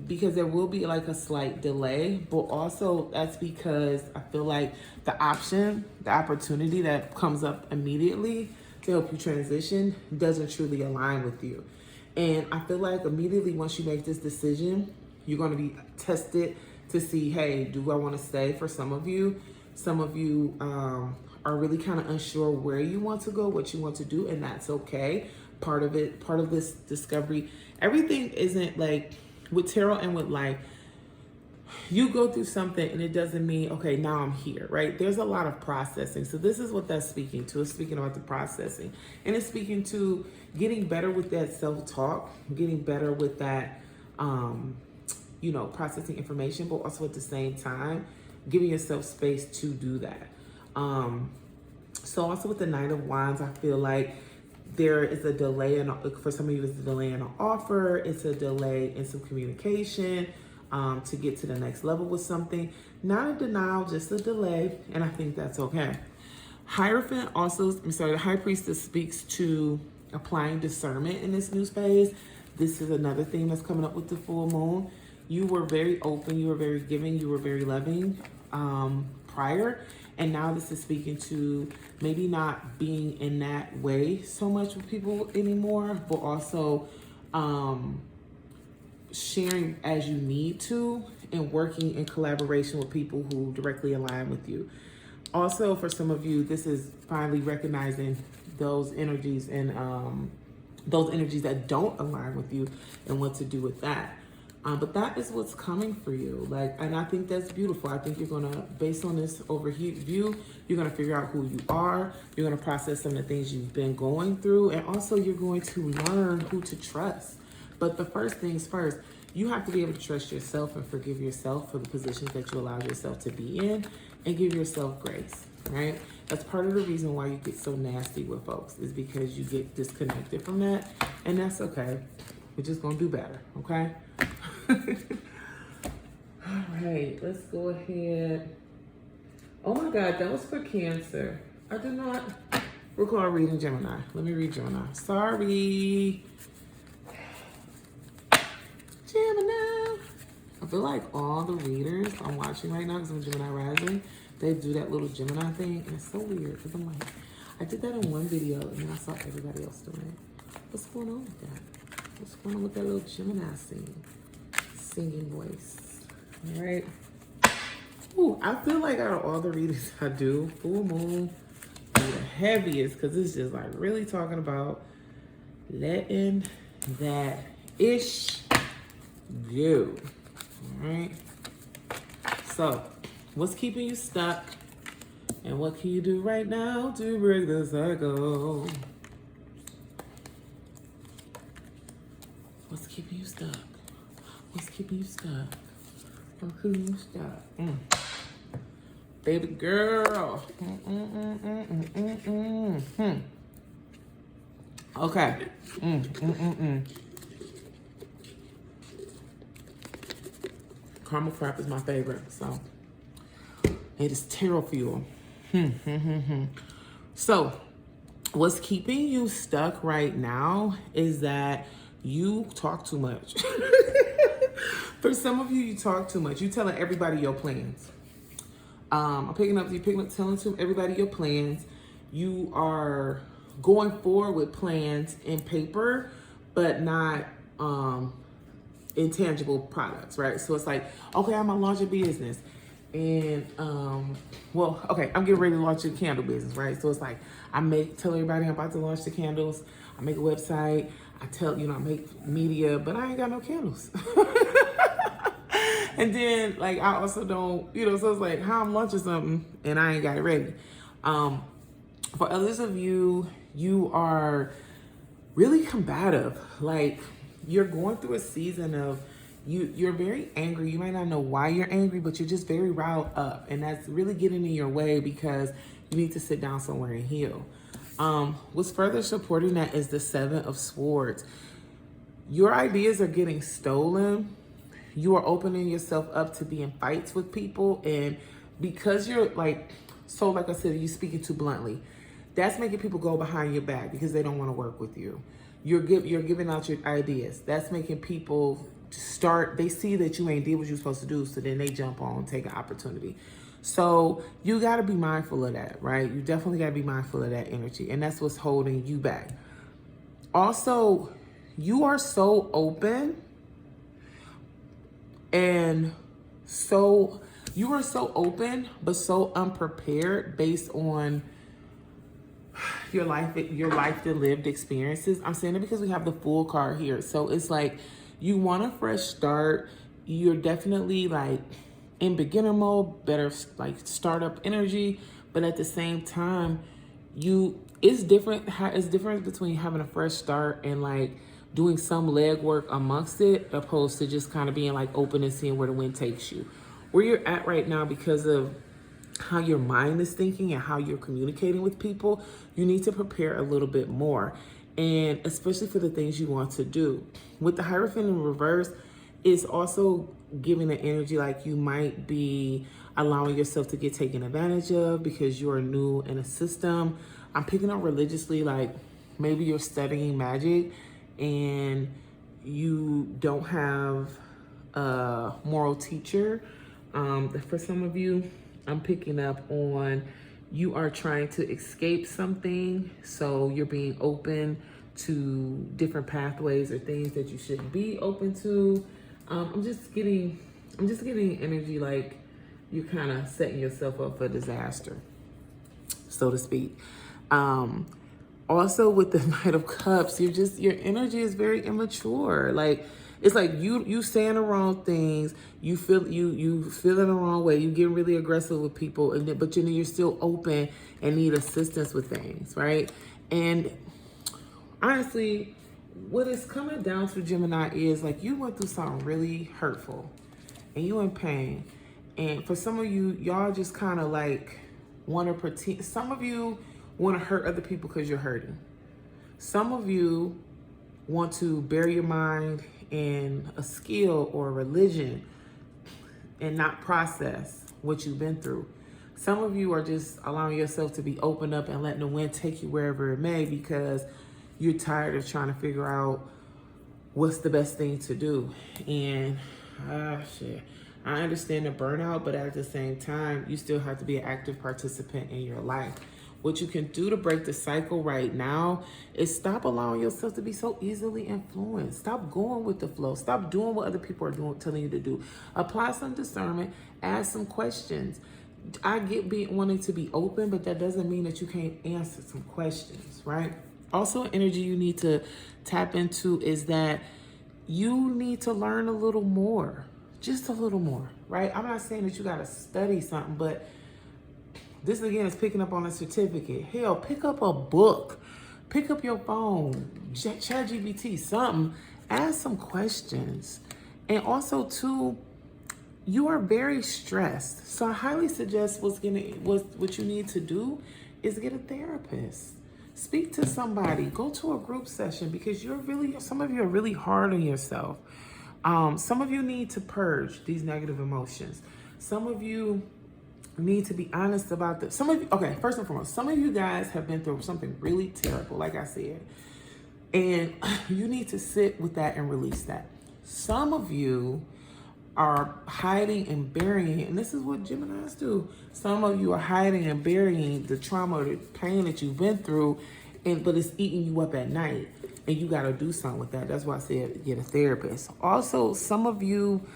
because there will be a slight delay, but also that's because I feel like the opportunity that comes up immediately to help you transition doesn't truly align with you. And I feel like immediately once you make this decision, you're going to be tested to see, hey, do I want to stay? For some of you are really kind of unsure where you want to go, what you want to do, and that's okay. Part of this discovery, everything isn't with tarot and with life, you go through something and it doesn't mean, okay, now I'm here, right? There's a lot of processing. So this is what that's speaking to. It's speaking about the processing. And it's speaking to getting better with that self-talk, getting better with that, processing information, but also at the same time, giving yourself space to do that. So also with the Knight of Wands, I feel like there is a delay, for some of you, it's a delay in an offer. It's a delay in some communication to get to the next level with something. Not a denial, just a delay, and I think that's okay. Hierophant the High Priestess speaks to applying discernment in this new phase. This is another theme that's coming up with the full moon. You were very open, you were very giving, you were very loving prior. And now this is speaking to maybe not being in that way so much with people anymore, but also sharing as you need to and working in collaboration with people who directly align with you. Also, for some of you, this is finally recognizing those energies and those energies that don't align with you and what to do with that. But that is what's coming for you. And I think that's beautiful. I think you're gonna, based on this overview, you're gonna figure out who you are. You're gonna process some of the things you've been going through, and also you're going to learn who to trust. But the first things first, you have to be able to trust yourself and forgive yourself for the positions that you allow yourself to be in, and give yourself grace, right? That's part of the reason why you get so nasty with folks, is because you get disconnected from that, and that's okay. We're just gonna do better, okay? All right, let's go ahead. Oh my God, that was for Cancer. I did not recall reading Gemini. Let me read Gemini. Sorry. Gemini. I feel like all the readers I'm watching right now, because I'm Gemini rising, they do that little Gemini thing, and it's so weird, because I'm like, I did that in one video, and then I saw everybody else doing it. What's going on with that? What's going on with that little Gemini singing voice? All right. Ooh, I feel like out of all the readings I do, full moon is the heaviest because it's just like really talking about letting that ish go. All right. So, what's keeping you stuck? And what can you do right now to break the cycle? What's keeping you stuck? What's keeping you stuck? What's keeping you stuck? Baby girl. Okay. Caramel frap is my favorite, so it is tarot fuel. So, what's keeping you stuck right now is that you talk too much. For some of you, you talk too much. You telling everybody your plans. I'm picking up, telling to everybody your plans. You are going forward with plans in paper, but not intangible products, right? So it's like, okay, I'm gonna launch a business. And well, okay, I'm getting ready to launch a candle business, right? So it's like tell everybody I'm about to launch the candles. I make a website. I tell I make media, but I ain't got no candles. And then like I also don't, so it's like how I'm launching something and I ain't got it ready. For others of you, you are really combative. Like you're going through a season of you're very angry. You might not know why you're angry, but you're just very riled up. And that's really getting in your way because you need to sit down somewhere and heal. What's further supporting that is the Seven of Swords. Your ideas are getting stolen. You are opening yourself up to be in fights with people. And because you're like I said, you're speaking too bluntly. That's making people go behind your back because they don't want to work with you. You're giving out your ideas. That's making people they see that you ain't did what you're supposed to do, so then they jump on, take an opportunity. So you got to be mindful of that, right? You definitely got to be mindful of that energy, and that's what's holding you back. Also, you are so open but so unprepared based on your life lived experiences. I'm saying it because we have the Fool card here. So it's like you want a fresh start. You're definitely like in beginner mode, better like startup energy, but at the same time, it's different between having a fresh start and like doing some legwork amongst it, opposed to just kind of being like open and seeing where the wind takes you. Where you're at right now, because of how your mind is thinking and how you're communicating with people, you need to prepare a little bit more. And especially for the things you want to do. With the Hierophant in reverse, it's also giving the energy like you might be allowing yourself to get taken advantage of because you're new in a system. I'm picking up religiously, like maybe you're studying magic and you don't have a moral teacher. For some of you, I'm picking up on you are trying to escape something, so you're being open to different pathways or things that you shouldn't be open to. I'm just getting energy like you're kind of setting yourself up for disaster, so to speak. Also with the Knight of Cups, your energy is very immature. Like it's like you saying the wrong things, you feel in the wrong way, you get really aggressive with people, but you're still open and need assistance with things, right? And honestly, what it's coming down to, Gemini, is like you went through something really hurtful and you in pain. And for some of you, y'all just kind of like want to pretend. Some of you want to hurt other people because you're hurting. Some of you want to bury your mind in a skill or a religion and not process what you've been through. Some of you are just allowing yourself to be open up and letting the wind take you wherever it may because you're tired of trying to figure out what's the best thing to do. And shit, I understand the burnout, but at the same time, you still have to be an active participant in your life. What you can do to break the cycle right now is stop allowing yourself to be so easily influenced. Stop going with the flow. Stop doing what other people are doing, telling you to do. Apply some discernment. Ask some questions. I get wanting to be open, but that doesn't mean that you can't answer some questions, right? Also, energy you need to tap into is that you need to learn a little more, just a little more, right? I'm not saying that you got to study something, but this again is picking up on a certificate. Hell, pick up a book, pick up your phone, ChatGPT, something, ask some questions. And also too, you are very stressed. So I highly suggest what you need to do is get a therapist. Speak to somebody, go to a group session, because some of you are really hard on yourself. Some of you need to purge these negative emotions. Some of you need to be honest about this. Okay, first and foremost, some of you guys have been through something really terrible, like I said, and you need to sit with that and release that. Some of you are hiding and burying, and this is what Geminis do. Some of you are hiding and burying the trauma or the pain that you've been through, but it's eating you up at night, and you got to do something with that. That's why I said get a therapist. Also, some of you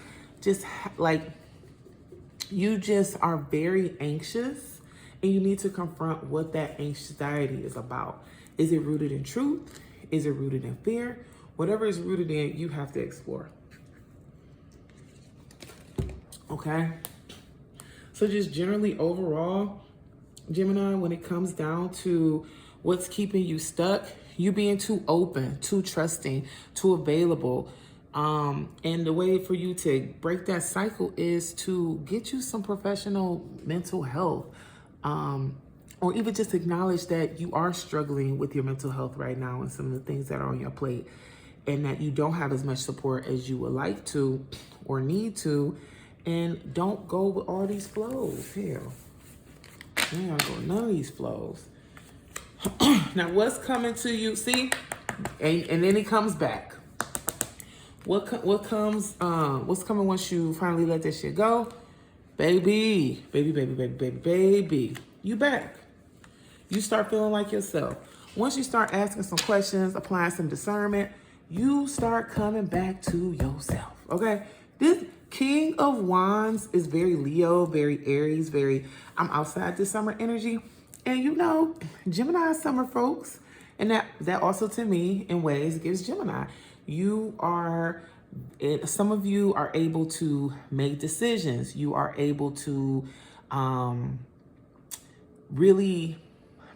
you just are very anxious, and you need to confront what that anxiety is about. Is it rooted in truth? Is it rooted in fear? Whatever is rooted in, you have to explore. Okay? So just generally overall, Gemini, when it comes down to what's keeping you stuck, you being too open, too trusting, too available. And the way for you to break that cycle is to get you some professional mental health, or even just acknowledge that you are struggling with your mental health right now and some of the things that are on your plate, and that you don't have as much support as you would like to or need to. And don't go with all these flows. Hell, you ain't gotta go with none of these flows. Now, what's coming to you? See, and then it comes back. What's coming once you finally let that shit go? Baby, you back. You start feeling like yourself. Once you start asking some questions, applying some discernment, you start coming back to yourself, okay? This King of Wands is very Leo, very Aries, I'm outside this summer energy. And Gemini summer folks, and that also to me in ways gives Gemini. Some of you are able to make decisions. You are able to really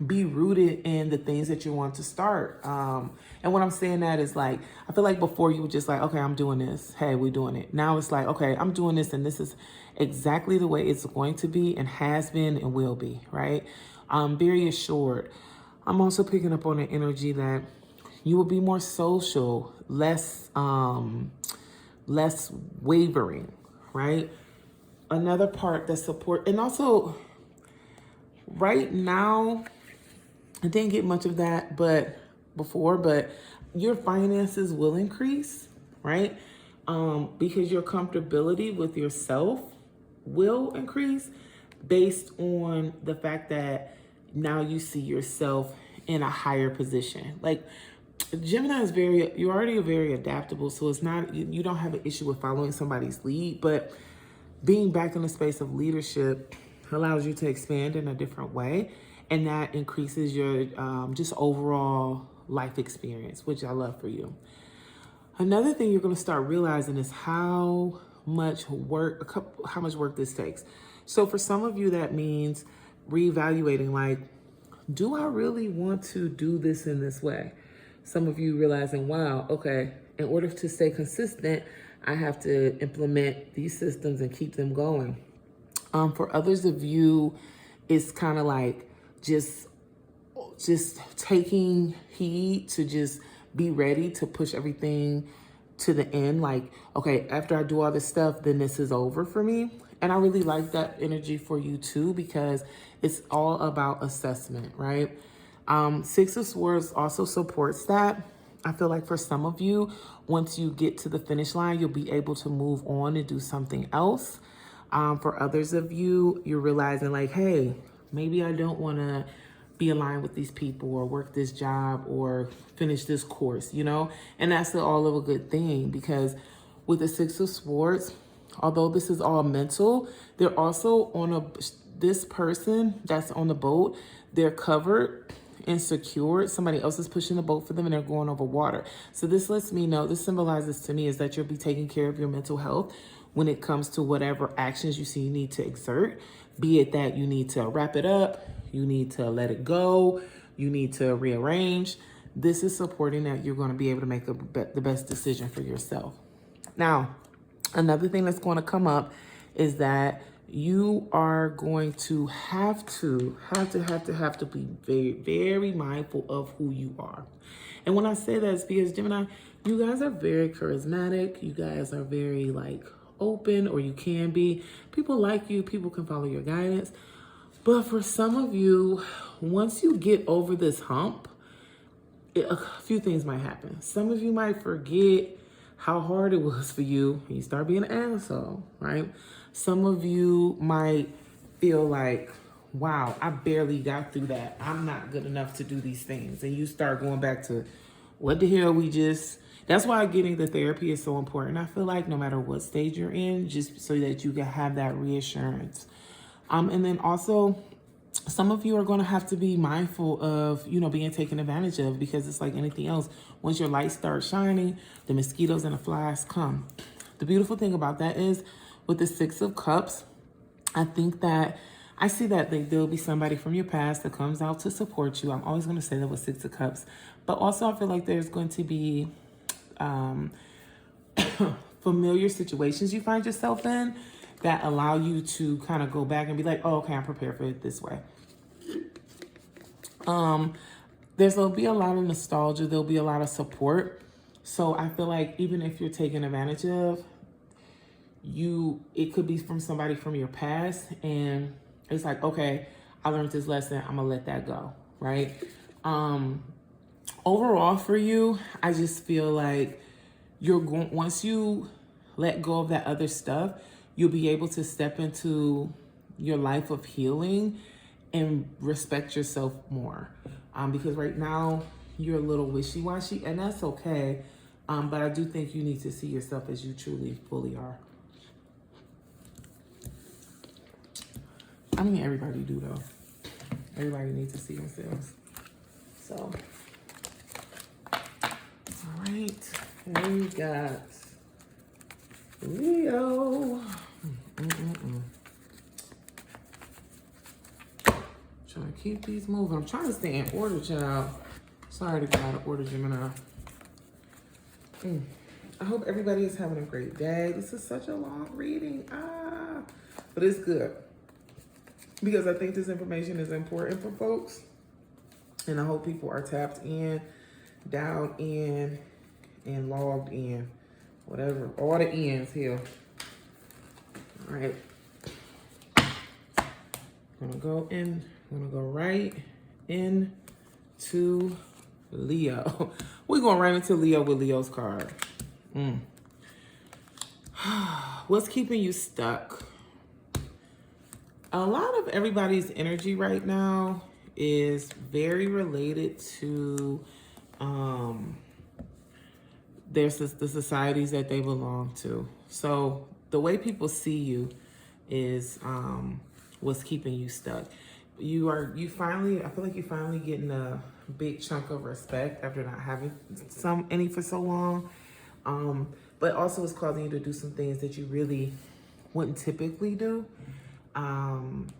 be rooted in the things that you want to start. And what I'm saying that is I feel like before you were just like, okay, I'm doing this. Hey, we're doing it. Now it's like, okay, I'm doing this, and this is exactly the way it's going to be and has been and will be, right? Very assured. I'm also picking up on the energy that you will be more social, less wavering, right? Another part that support, and also right now, I didn't get much of that, but your finances will increase, right? Because your comfortability with yourself will increase based on the fact that now you see yourself in a higher position. Gemini is you're already very adaptable, so it's not, you don't have an issue with following somebody's lead, but being back in the space of leadership allows you to expand in a different way, and that increases your just overall life experience, which I love for you. Another thing you're going to start realizing is how much work this takes. So for some of you, that means reevaluating, do I really want to do this in this way? Some of you realizing, wow, okay, in order to stay consistent, I have to implement these systems and keep them going. For others of you, it's kind of just taking heed to just be ready to push everything to the end. Okay, after I do all this stuff, then this is over for me. And I really like that energy for you too, because it's all about assessment, right? Six of Swords also supports that. I feel like for some of you, once you get to the finish line, you'll be able to move on and do something else. For others of you, you're realizing hey, maybe I don't want to be aligned with these people or work this job or finish this course, you know? And that's all of a good thing, because with the Six of Swords, although this is all mental, they're also on this person that's on the boat, they're covered and secured. Somebody else is pushing the boat for them and they're going over water. So this lets me know, this symbolizes to me is that you'll be taking care of your mental health when it comes to whatever actions you see you need to exert, be it that you need to wrap it up, you need to let it go, you need to rearrange. This is supporting that you're going to be able to make the best decision for yourself. Now, another thing that's going to come up is that you are going to have to be very, very mindful of who you are. And when I say that, it's because Gemini, you guys are very charismatic. You guys are very like open, or you can be. People like you, people can follow your guidance. But for some of you, once you get over this hump, a few things might happen. Some of you might forget how hard it was for you. You start being an asshole, right? Some of you might feel like, wow, I barely got through that. I'm not good enough to do these things. And you start going back to, what the hell that's why getting the therapy is so important. I feel like no matter what stage you're in, just so that you can have that reassurance. And then also, some of you are going to have to be mindful of, being taken advantage of, because it's like anything else. Once your light starts shining, the mosquitoes and the flies come. The beautiful thing about that is, with the Six of Cups, I think that I see that there'll be somebody from your past that comes out to support you. I'm always going to say that with Six of Cups. But also I feel like there's going to be familiar situations you find yourself in that allow you to kind of go back and be like, oh, okay, I'm prepared for it this way. There'll be a lot of nostalgia. There'll be a lot of support. So I feel like even if you're taken advantage of, it could be from somebody from your past, and it's like, okay, I learned this lesson, I'm gonna let that go, right? Overall for you, I just feel like once you let go of that other stuff, you'll be able to step into your life of healing and respect yourself more. Because right now you're a little wishy-washy, and that's okay. But I do think you need to see yourself as you truly, fully are. I mean, everybody do though. Everybody needs to see themselves. So, all right, we got Leo. Trying to keep these moving. I'm trying to stay in order, child. Sorry to get out of order, Gemini. I hope everybody is having a great day. This is such a long reading. But it's good, because I think this information is important for folks. And I hope people are tapped in, down in, and logged in. Whatever, all the ends here. All right. I'm gonna go right into Leo. We're going right into Leo with Leo's card. What's keeping you stuck? A lot of everybody's energy right now is very related to the societies that they belong to. So the way people see you is what's keeping you stuck. I feel like you're finally getting a big chunk of respect after not having any for so long. But also it's causing you to do some things that you really wouldn't typically do. And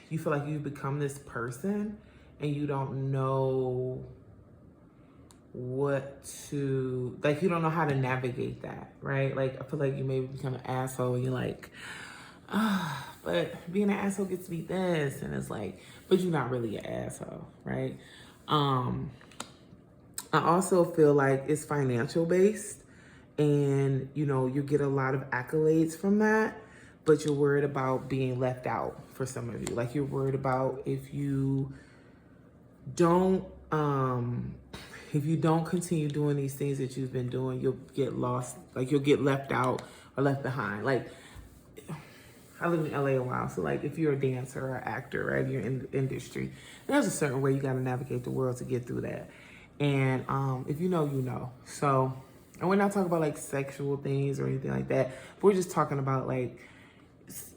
you feel like you've become this person and you don't know you don't know how to navigate that, right? Like, I feel like you maybe become an asshole and you're like, but being an asshole gets me this, and it's like, but you're not really an asshole, right? I also feel like it's financial based, and you get a lot of accolades from that, but you're worried about being left out for some of you. Like, you're worried about if you don't continue doing these things that you've been doing, you'll get lost, like you'll get left out or left behind. Like, I lived in LA a while, so like if you're a dancer or actor, right, you're in the industry, there's a certain way you got to navigate the world to get through that. And if you know, you know. So, and we're not talking about like sexual things or anything like that. We're just talking about like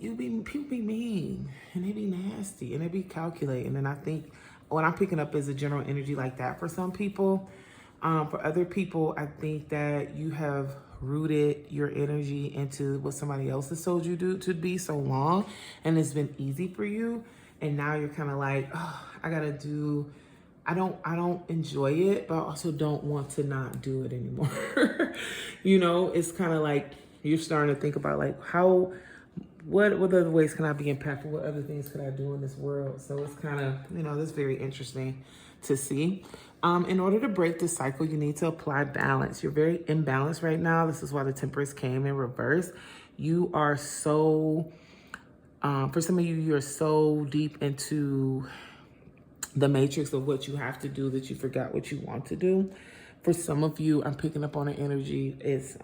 people be mean and they be nasty and they be calculating. And I think what I'm picking up is a general energy like that for some people. For other people, I think that you have rooted your energy into what somebody else has told you to be so long, and it's been easy for you. And now you're kind of like, oh, I don't enjoy it, but I also don't want to not do it anymore. You know, it's kind of like you're starting to think about like what other ways can I be impactful? What other things could I do in this world? So it's kind of, you know, that's very interesting to see. In order to break this cycle, you need to apply balance. You're very imbalanced right now. This is why the Temperance came in reverse. You are so, for some of you, you're so deep into the matrix of what you have to do that you forgot what you want to do. For some of you, I'm picking up on an energy is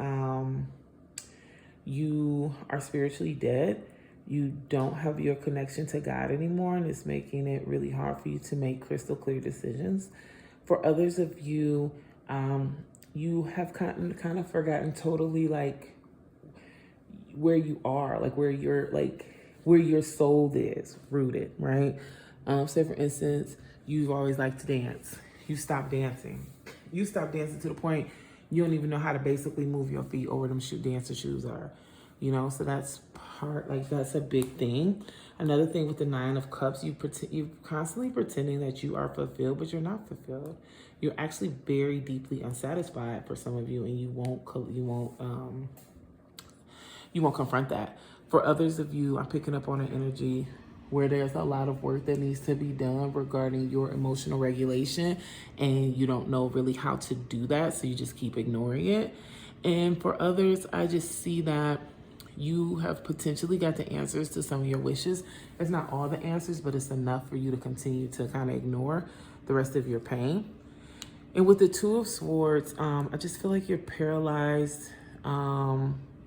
you are spiritually dead. You don't have your connection to God anymore, and it's making it really hard for you to make crystal clear decisions. For others of you, you have kind of forgotten totally like where you are, like where your soul is rooted, right? Say for instance, you've always liked to dance. You stopped dancing. You stopped dancing to the point you don't even know how to basically move your feet or where them dancer shoes are. You know, so that's that's a big thing. Another thing with the Nine of Cups, you're constantly pretending that you are fulfilled, but you're not fulfilled. You're actually very deeply unsatisfied for some of you, and you won't confront that. For others of you, I'm picking up on an energy where there's a lot of work that needs to be done regarding your emotional regulation, and you don't know really how to do that, so you just keep ignoring it. And for others, I just see that you have potentially got the answers to some of your wishes. It's not all the answers, but it's enough for you to continue to kind of ignore the rest of your pain. And with the Two of Swords, I just feel like you're paralyzed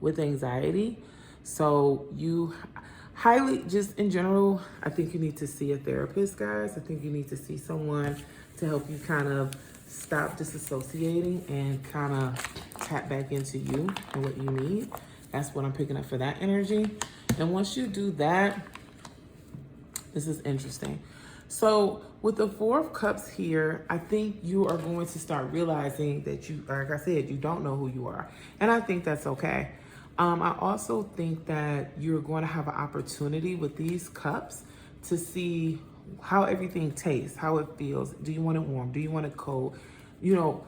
with anxiety. So you highly, just in general, I think you need to see a therapist, guys. I think you need to see someone to help you kind of stop disassociating and kind of tap back into you and what you need. That's what I'm picking up for that energy. And once you do that, this is interesting. So with the Four of Cups here, I think you are going to start realizing that you, like I said, you don't know who you are. And I think that's okay. I also think that you're going to have an opportunity with these cups to see how everything tastes, how it feels. Do you want it warm? Do you want it cold? You know,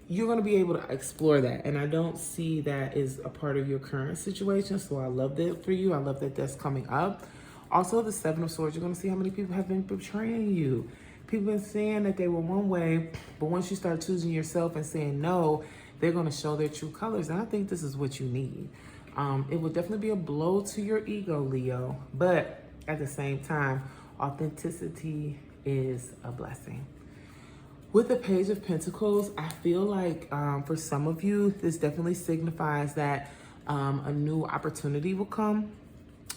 you're going to be able to explore that. And I don't see that as a part of your current situation. So I love that for you. I love that that's coming up. Also, the Seven of Swords, you're going to see how many people have been betraying you. People have been saying that they were one way, but once you start choosing yourself and saying no, they're going to show their true colors. And I think this is what you need. It will definitely be a blow to your ego, Leo. But at the same time, authenticity is a blessing. With the Page of Pentacles, I feel like for some of you, this definitely signifies that a new opportunity will come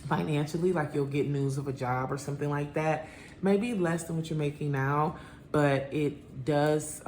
financially, like you'll get news of a job or something like that. Maybe less than what you're making now, but it does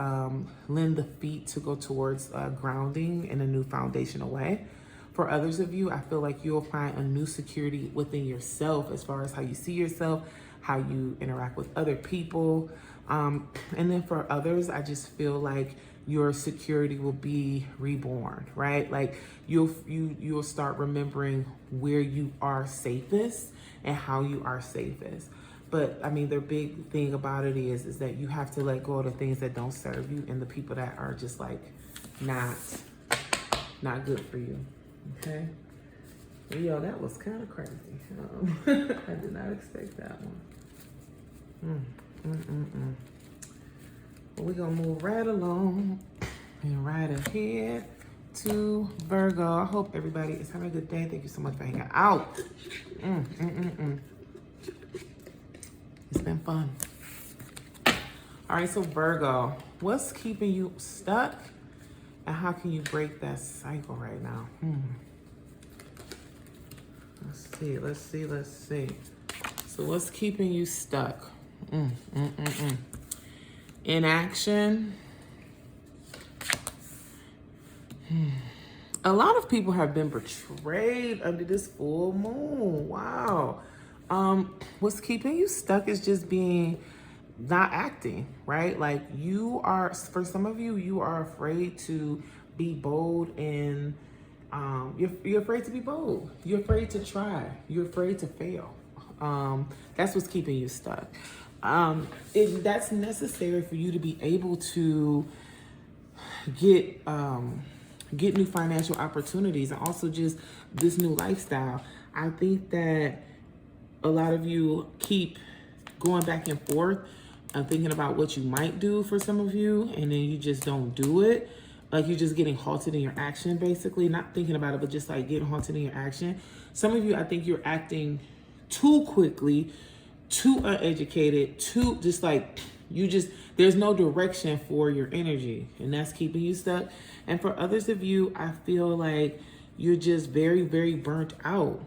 lend the feet to go towards grounding in a new foundational way. For others of you, I feel like you'll find a new security within yourself as far as how you see yourself, how you interact with other people. And then for others, I just feel like your security will be reborn, right? Like you'll start remembering where you are safest and how you are safest. But I mean, the big thing about it is that you have to let go of the things that don't serve you and the people that are just like not good for you. Okay. Yo, that was kind of crazy. I did not expect that one. But we're gonna move right along and right ahead to Virgo. I hope everybody is having a good day. Thank you so much for hanging out. It's been fun. All right, so Virgo, what's keeping you stuck and how can you break that cycle right now? Let's see. So what's keeping you stuck? Inaction. A lot of people have been betrayed under this full moon. Wow. What's keeping you stuck is just being not acting, right? Like you are, for some of you, you are afraid to be bold and you're afraid to be bold. You're afraid to try. You're afraid to fail. That's what's keeping you stuck. That's necessary for you to be able to get new financial opportunities and also just this new lifestyle. I think that a lot of you keep going back and forth and thinking about what you might do for some of you, and then you just don't do it. Like you're just getting halted in your action, basically. Not thinking about it, but just like getting halted in your action. Some of you, I think you're acting too quickly, too uneducated, too just like there's no direction for your energy, and that's keeping you stuck. And for others of you, I feel like you're just very, very burnt out.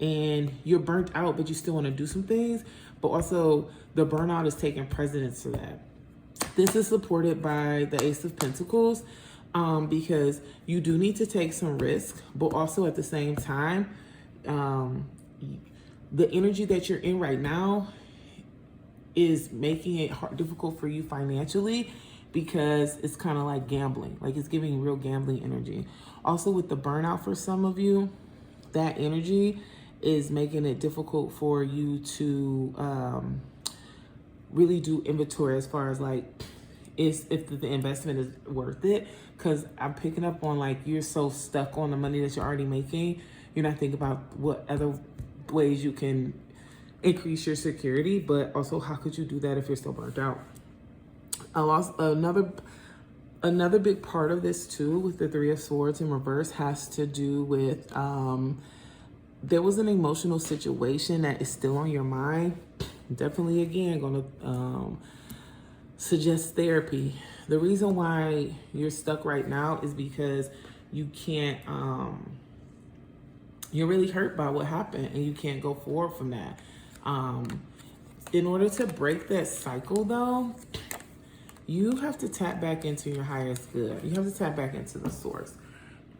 And you're burnt out, but you still want to do some things. But also the burnout is taking precedence to that. This is supported by the Ace of Pentacles because you do need to take some risk, but also at the same time, the energy that you're in right now is making it difficult for you financially because it's kind of like gambling. Like it's giving real gambling energy. Also with the burnout for some of you, that energy is making it difficult for you to really do inventory as far as like if the investment is worth it. Because I'm picking up on like you're so stuck on the money that you're already making. You're not thinking about what other ways you can increase your security, but also how could you do that if you're still burnt out? Another big part of this too with the Three of Swords in reverse has to do with there was an emotional situation that is still on your mind. Definitely, again, going to suggest therapy. The reason why you're stuck right now is because you can't, you're really hurt by what happened and you can't go forward from that. In order to break that cycle though, you have to tap back into your highest good. You have to tap back into the source.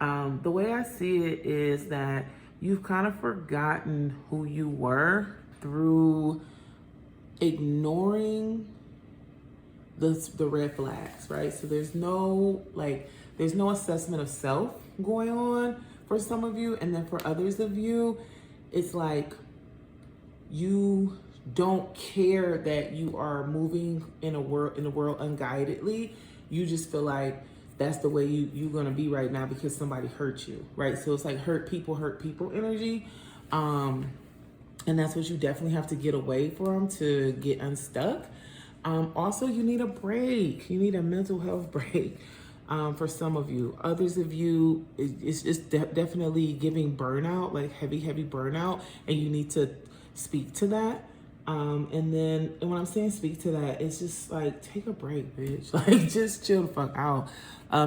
The way I see it is that you've kind of forgotten who you were through ignoring the red flags, right? So there's no assessment of self going on for some of you. And then for others of you, it's like you don't care that you are moving in a world unguidedly. You just feel like that's the way you're gonna be right now because somebody hurt you, right? So it's like hurt people energy. And that's what you definitely have to get away from to get unstuck. Also, you need a break. You need a mental health break for some of you. Others of you, it's just definitely giving burnout, like heavy burnout, and you need to speak to that. And when I'm saying speak to that, it's just like, take a break, bitch. Like, just chill the fuck out.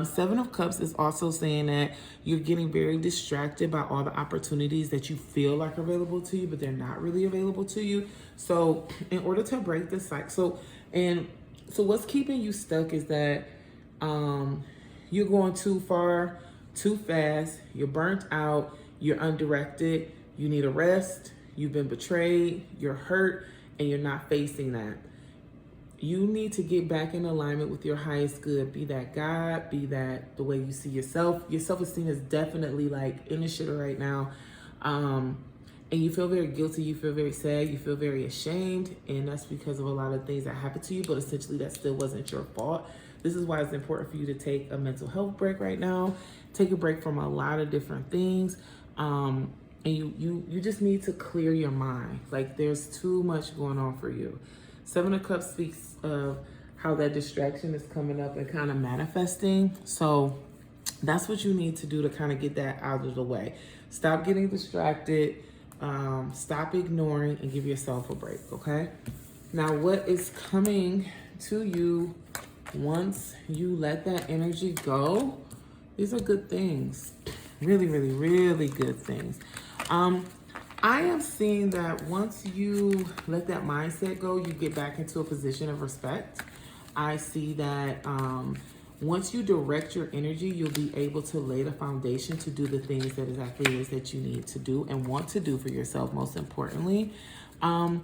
Seven of Cups is also saying that you're getting very distracted by all the opportunities that you feel like are available to you, but they're not really available to you. So in order to break this cycle, so what's keeping you stuck is that you're going too far, too fast, you're burnt out, you're undirected, you need a rest, you've been betrayed, you're hurt, and you're not facing that. You need to get back in alignment with your highest good. Be that God, be that the way you see yourself. Your self-esteem is definitely like in the shitter right now. And you feel very guilty, you feel very sad, you feel very ashamed, and that's because of a lot of things that happened to you, but essentially that still wasn't your fault. This is why it's important for you to take a mental health break right now. Take a break from a lot of different things. And you just need to clear your mind. Like, there's too much going on for you. Seven of Cups speaks of how that distraction is coming up and kind of manifesting. So that's what you need to do to kind of get that out of the way. Stop getting distracted. Stop ignoring and give yourself a break, okay? Now, what is coming to you once you let that energy go? These are good things. Really, really, really good things. I am seeing that once you let that mindset go, you get back into a position of respect. I see that once you direct your energy, you'll be able to lay the foundation to do the things that exactly is that you need to do and want to do for yourself, most importantly. And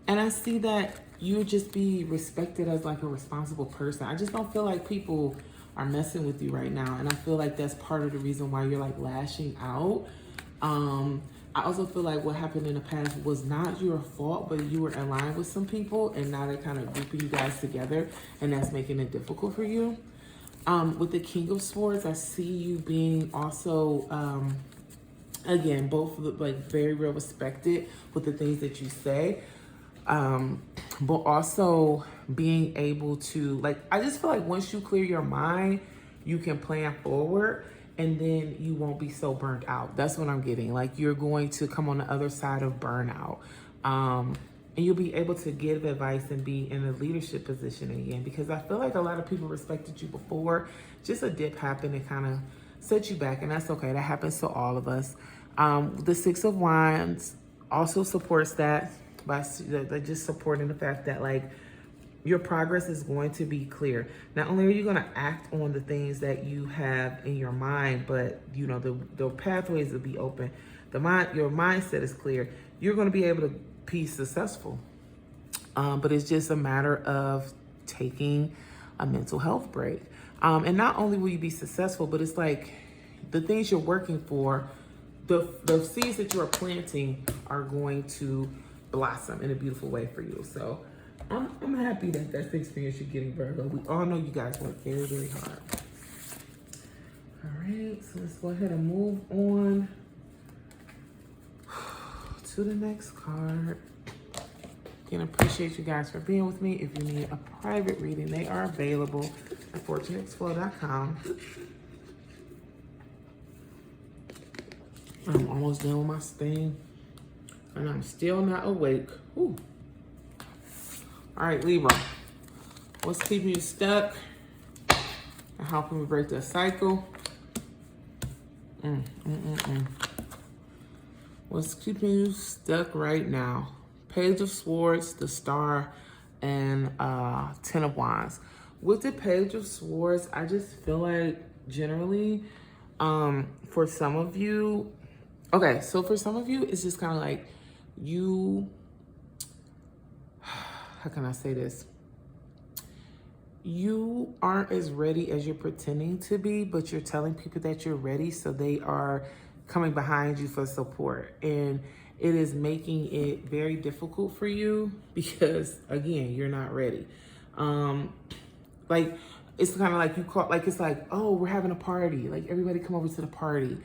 I see that you'll just be respected as like a responsible person. I just don't feel like people are messing with you right now. And I feel like that's part of the reason why you're like lashing out. I also feel like what happened in the past was not your fault, but you were aligned with some people and now they're kind of grouping you guys together and that's making it difficult for you. With the King of Swords, I see you being also, again, both like very real respected with the things that you say. But also being able to, like, I just feel like once you clear your mind, you can plan forward and then you won't be so burnt out. That's what I'm getting. Like, you're going to come on the other side of burnout. And you'll be able to give advice and be in a leadership position again, because I feel like a lot of people respected you before. Just a dip happened and kind of set you back, and that's okay. That happens to all of us. The Six of Wands also supports that by just supporting the fact that, like, your progress is going to be clear. Not only are you going to act on the things that you have in your mind, but you know the pathways will be open. Your mindset is clear. You're going to be able to be successful. But it's just a matter of taking a mental health break. And not only will you be successful, but it's like the things you're working for, the seeds that you are planting are going to blossom in a beautiful way for you. So I'm happy that that's the experience you're getting, Virgo. We all know you guys work very, very hard. All right, so let's go ahead and move on to the next card. Again, appreciate you guys for being with me. If you need a private reading, they are available at fortuneexplorer.com. I'm almost done with my stain, and I'm still not awake. Ooh. All right, Libra. What's keeping you stuck and helping me break the cycle? What's keeping you stuck right now? Page of Swords, the Star, and Ten of Wands. With the Page of Swords, I just feel like generally, for some of you, okay, so for some of you, it's just kind of like you, how can I say this? You aren't as ready as you're pretending to be, but you're telling people that you're ready, so they are coming behind you for support. And it is making it very difficult for you because, again, you're not ready. Like, it's kind of like you call, like, it's like, oh, we're having a party. Like, everybody come over to the party.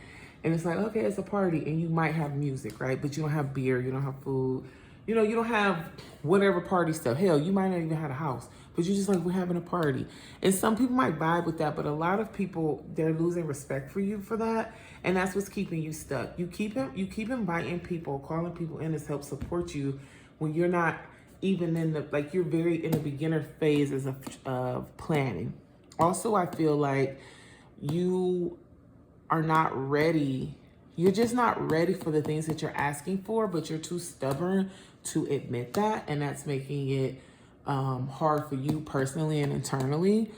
And it's like, okay, it's a party. And you might have music, right? But you don't have beer. You don't have food. You know, you don't have whatever party stuff. Hell, you might not even have a house. But you're just like, we're having a party. And some people might vibe with that. But a lot of people, they're losing respect for you for that. And that's what's keeping you stuck. You keep inviting people, calling people in to help support you when you're not even in the, like, you're very in the beginner phases of planning. Also, I feel like you are not ready. You're just not ready for the things that you're asking for, but you're too stubborn to admit that. And that's making it hard for you personally and internally.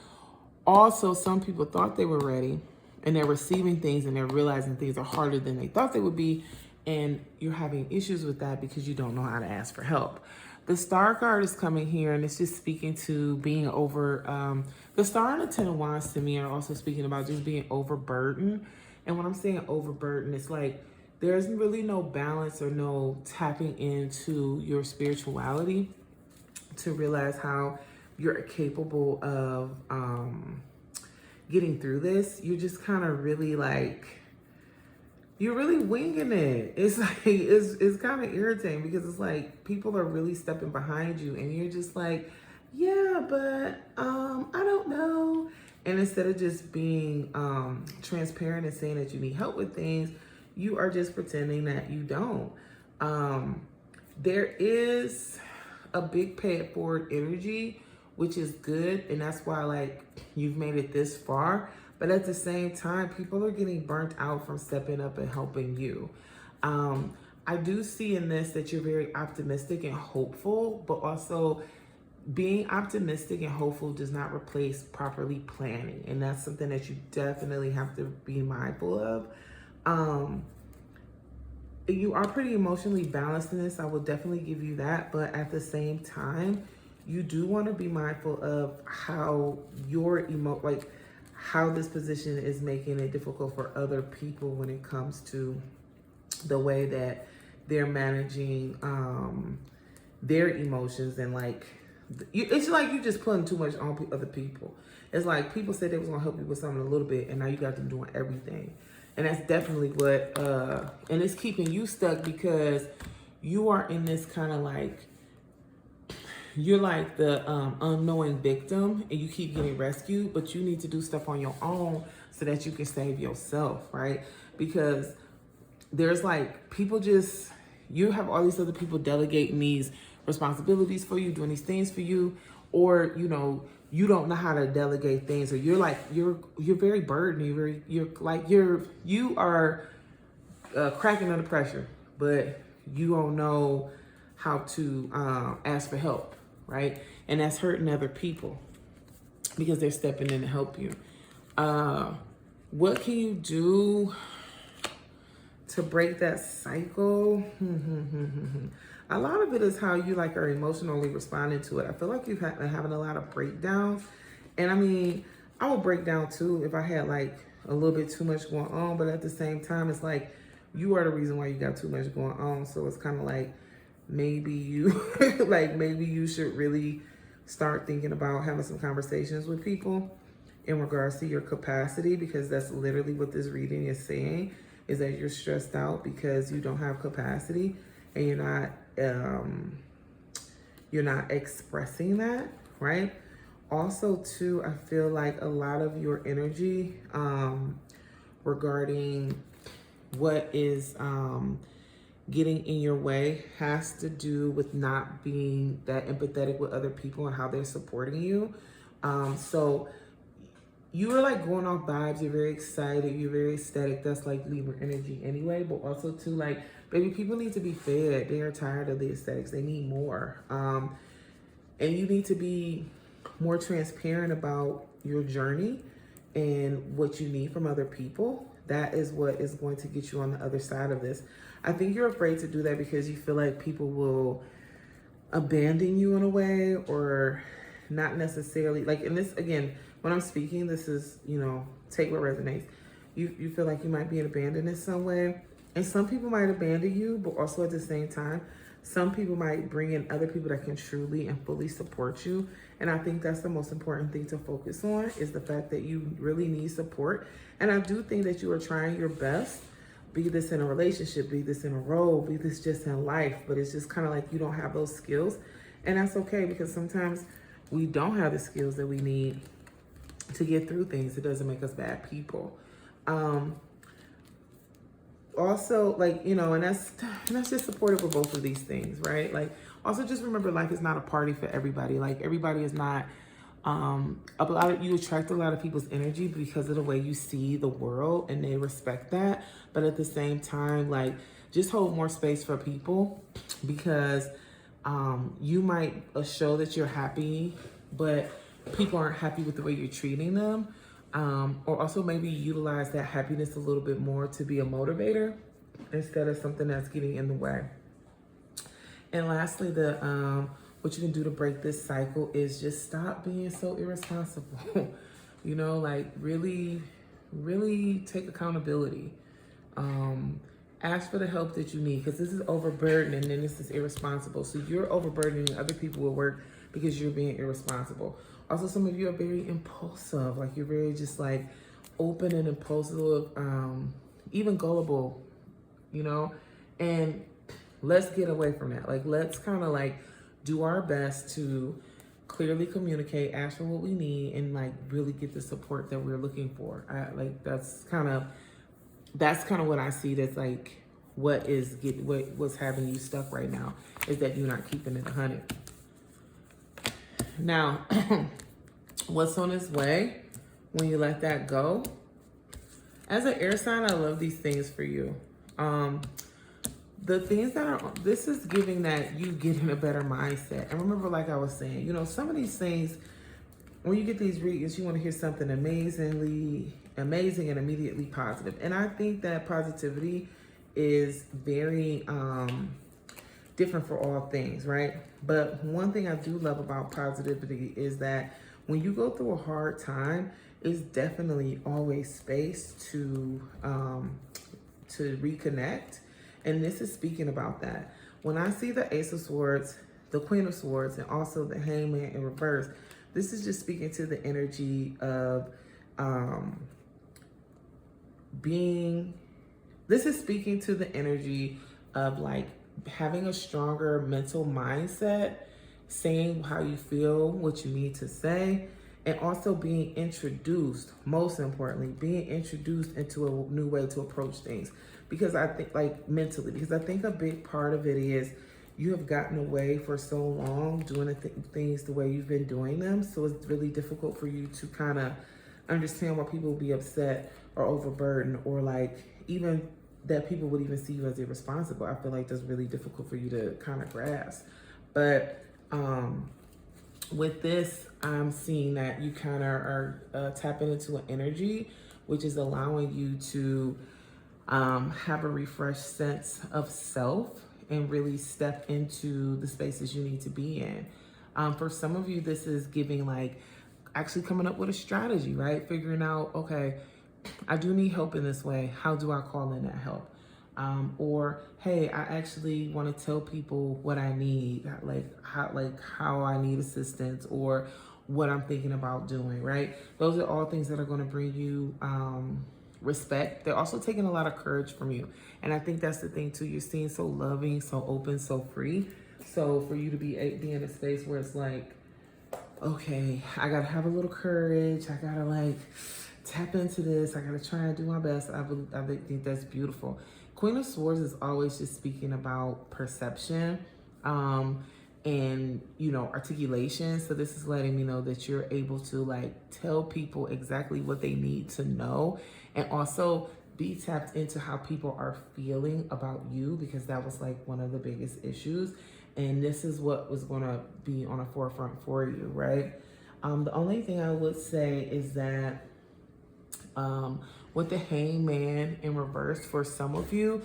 Also, some people thought they were ready and they're receiving things and they're realizing things are harder than they thought they would be. And you're having issues with that because you don't know how to ask for help. The Star card is coming here and it's just speaking to being over, the Star and the Ten of Wands to me are also speaking about just being overburdened. And when I'm saying overburdened, it's like there's really no balance or no tapping into your spirituality to realize how you're capable of getting through this. You're just kind of really like, you're really winging it. It's like, it's kind of irritating because it's like people are really stepping behind you and you're just like, yeah, but I don't know. And instead of just being transparent and saying that you need help with things, you are just pretending that you don't. There is a big pay it forward energy, which is good. And that's why, like, you've made it this far. But at the same time, people are getting burnt out from stepping up and helping you. I do see in this that you're very optimistic and hopeful, but also being optimistic and hopeful does not replace properly planning. And that's something that you definitely have to be mindful of. You are pretty emotionally balanced in this. I will definitely give you that. But at the same time, you do want to be mindful of how your how this position is making it difficult for other people when it comes to the way that they're managing their emotions. And like, it's like you just putting too much on other people. It's like people said they was gonna help you with something a little bit, and now you got them doing everything. And that's definitely what, and it's keeping you stuck because you are in this kind of like, you're like the unknowing victim, and you keep getting rescued, but you need to do stuff on your own so that you can save yourself, right? Because there's like, people just, you have all these other people delegating these responsibilities for you, doing these things for you, or, you know, you don't know how to delegate things, or you're like, you're very burdened, you are cracking under pressure, but you don't know how to ask for help, right? And that's hurting other people because they're stepping in to help you. What can you do to break that cycle? A lot of it is how you like are emotionally responding to it. I feel like you've been having a lot of breakdowns. And I mean, I would break down too if I had like a little bit too much going on, but at the same time, it's like you are the reason why you got too much going on. So it's kind of like maybe you maybe you should really start thinking about having some conversations with people in regards to your capacity, because that's literally what this reading is saying, is that you're stressed out because you don't have capacity and you're not expressing that, right? Also too, I feel like a lot of your energy regarding what is getting in your way has to do with not being that empathetic with other people and how they're supporting you. So you are like going off vibes, you're very excited, you're very ecstatic. That's like Libra energy anyway, but also too, like, baby, people need to be fed. They are tired of the aesthetics. They need more. And you need to be more transparent about your journey and what you need from other people. That is what is going to get you on the other side of this. I think you're afraid to do that because you feel like people will abandon you in a way, or not necessarily. Like, in this, again, when I'm speaking, this is, you know, take what resonates. You feel like you might be abandoned in some way. And some people might abandon you, but also at the same time, some people might bring in other people that can truly and fully support you. And I think that's the most important thing to focus on, is the fact that you really need support. And I do think that you are trying your best, be this in a relationship, be this in a role, be this just in life, but it's just kind of like you don't have those skills. And that's okay, because sometimes we don't have the skills that we need to get through things. It doesn't make us bad people. Also, like, you know, and that's just supportive of both of these things, right? Like, also just remember, life is not a party for everybody. Like, everybody is not, you attract a lot of people's energy because of the way you see the world, and they respect that. But at the same time, like, just hold more space for people, because you might show that you're happy, but people aren't happy with the way you're treating them. Or also maybe utilize that happiness a little bit more to be a motivator instead of something that's getting in the way. And lastly, what you can do to break this cycle is just stop being so irresponsible. You know, like, really, really take accountability. Ask for the help that you need, because this is overburdened and then this is irresponsible. So you're overburdening other people with work because you're being irresponsible. Also, some of you are very impulsive. Like, you're very just like open and impulsive, even gullible, you know? And let's get away from that. Like, let's kind of like do our best to clearly communicate, ask for what we need, and like really get the support that we're looking for. That's kind of what I see. That's like what's having you stuck right now, is that you're not keeping it 100. Now, what's on its way when you let that go? As an air sign, I love these things for you. the things that are, this is giving that you get in a better mindset. And remember, like I was saying, you know, some of these things, when you get these readings, you want to hear something amazing and immediately positive. And I think that positivity is very different for all things, right? But one thing I do love about positivity is that when you go through a hard time, it's definitely always space to reconnect. And this is speaking about that. When I see the Ace of Swords, the Queen of Swords, and also the Hangman in reverse, this is just speaking to the energy of this is speaking to the energy of like having a stronger mental mindset, saying how you feel, what you need to say, and also being introduced, most importantly, being introduced into a new way to approach things. Because I think, like, mentally, because I think a big part of it is you have gotten away for so long doing things the way you've been doing them. So it's really difficult for you to kind of understand why people will be upset or overburdened, or like even that people would even see you as irresponsible. I feel like that's really difficult for you to kind of grasp. But with this, I'm seeing that you kind of are tapping into an energy, which is allowing you to have a refreshed sense of self and really step into the spaces you need to be in. For some of you, this is giving like actually coming up with a strategy, right? Figuring out, okay, I do need help in this way. How do I call in that help? Or, hey, I actually want to tell people what I need, like how I need assistance, or what I'm thinking about doing, right? Those are all things that are going to bring you respect. They're also taking a lot of courage from you. And I think that's the thing too. You're seeing so loving, so open, so free. So for you to be in a space where it's like, okay, I gotta have a little courage. I gotta like tap into this. I gotta try and do my best. I think that's beautiful. Queen of Swords is always just speaking about perception and, you know, articulation. So this is letting me know that you're able to like tell people exactly what they need to know, and also be tapped into how people are feeling about you, because that was like one of the biggest issues. And this is what was going to be on a forefront for you, right? The only thing I would say is that with the Hangman in reverse, for some of you,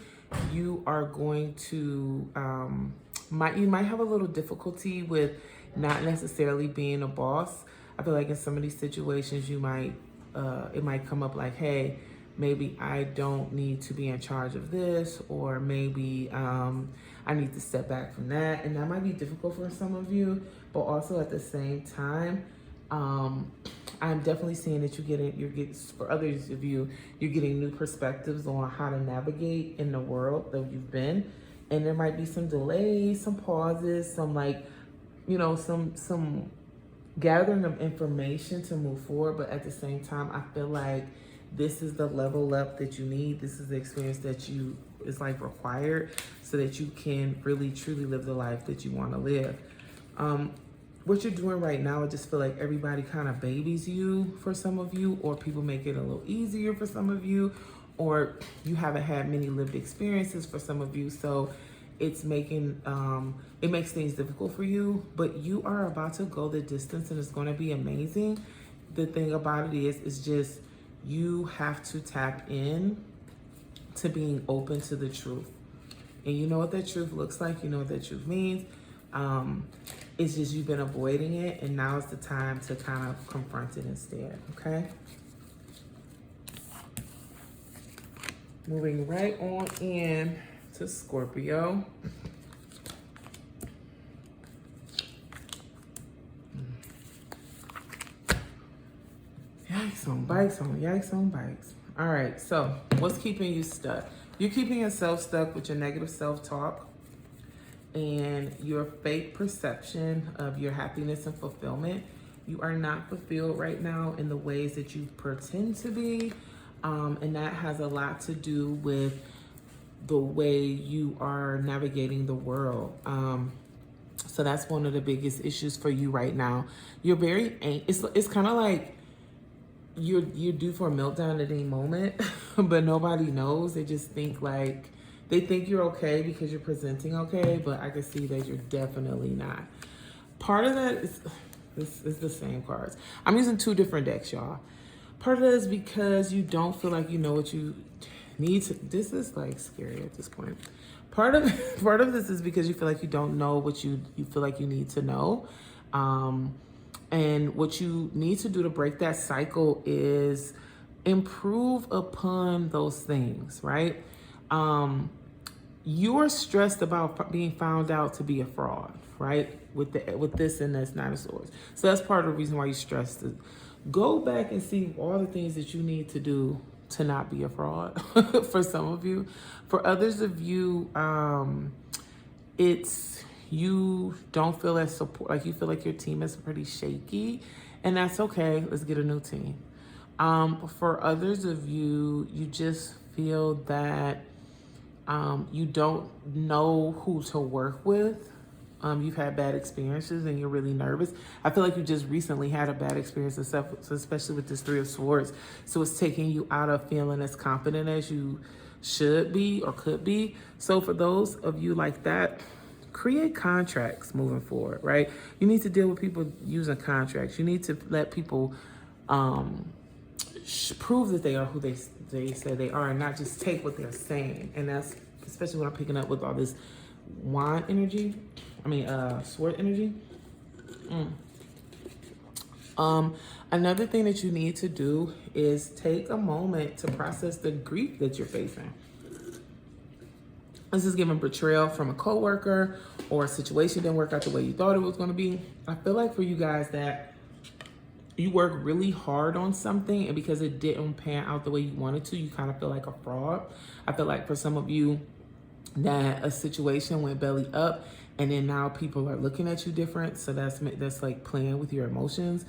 you are going to, you might have a little difficulty with not necessarily being a boss. I feel like in some of these situations, you might, it might come up like, hey, maybe I don't need to be in charge of this, or maybe I need to step back from that. And that might be difficult for some of you, but also at the same time, I'm definitely seeing that you're getting, for others of you, you're getting new perspectives on how to navigate in the world that you've been. And there might be some delays, some pauses, some like, you know, some gathering of information to move forward. But at the same time, I feel like this is the level up that you need. This is the experience that is like required so that you can really truly live the life that you want to live. What you're doing right now, I just feel like everybody kind of babies you for some of you, or people make it a little easier for some of you, or you haven't had many lived experiences for some of you. So it's making, it makes things difficult for you, but you are about to go the distance and it's going to be amazing. The thing about it is just, you have to tap in to being open to the truth. And you know what that truth looks like. You know what that truth means. It's just you've been avoiding it, and now is the time to kind of confront it instead, okay? Moving right on in to Scorpio. Yikes on bikes on yikes on bikes. All right, so what's keeping you stuck? You're keeping yourself stuck with your negative self-talk and your fake perception of your happiness and fulfillment. You are not fulfilled right now in the ways that you pretend to be. And that has a lot to do with the way you are navigating the world. So that's one of the biggest issues for you right now. You're very, it's kind of like you're due for a meltdown at any moment, but nobody knows. They just think like They think you're okay because you're presenting okay, but I can see that you're definitely not. Part of that is, this is the same cards. I'm using 2 different decks, y'all. Part of that is because you don't feel like you know what you need to. This is like scary at this point. Part of this is because you feel like you don't know what you feel like you need to know. And what you need to do to break that cycle is improve upon those things, right? You're stressed about being found out to be a fraud, right? With this and that's 9 of Swords. So that's part of the reason why you're stressed. Go back and see all the things that you need to do to not be a fraud for some of you. For others of you, it's you don't feel as support, like you feel like your team is pretty shaky, and that's okay. Let's get a new team. For others of you, you just feel that you don't know who to work with. You've had bad experiences and you're really nervous. I feel like you just recently had a bad experience, especially with this 3 of Swords. So it's taking you out of feeling as confident as you should be or could be. So for those of you like that, create contracts moving forward, right? You need to deal with people using contracts. You need to let people prove that they are who they say they are, and not just take what they're saying. And that's especially when I'm picking up with all this wand energy. Sword energy. Another thing that you need to do is take a moment to process the grief that you're facing. This is giving betrayal from a coworker, or a situation didn't work out the way you thought it was going to be. I feel like for you guys that you work really hard on something, and because it didn't pan out the way you wanted to, you kind of feel like a fraud. I feel like for some of you that a situation went belly up, and then now people are looking at you different. So that's like playing with your emotions.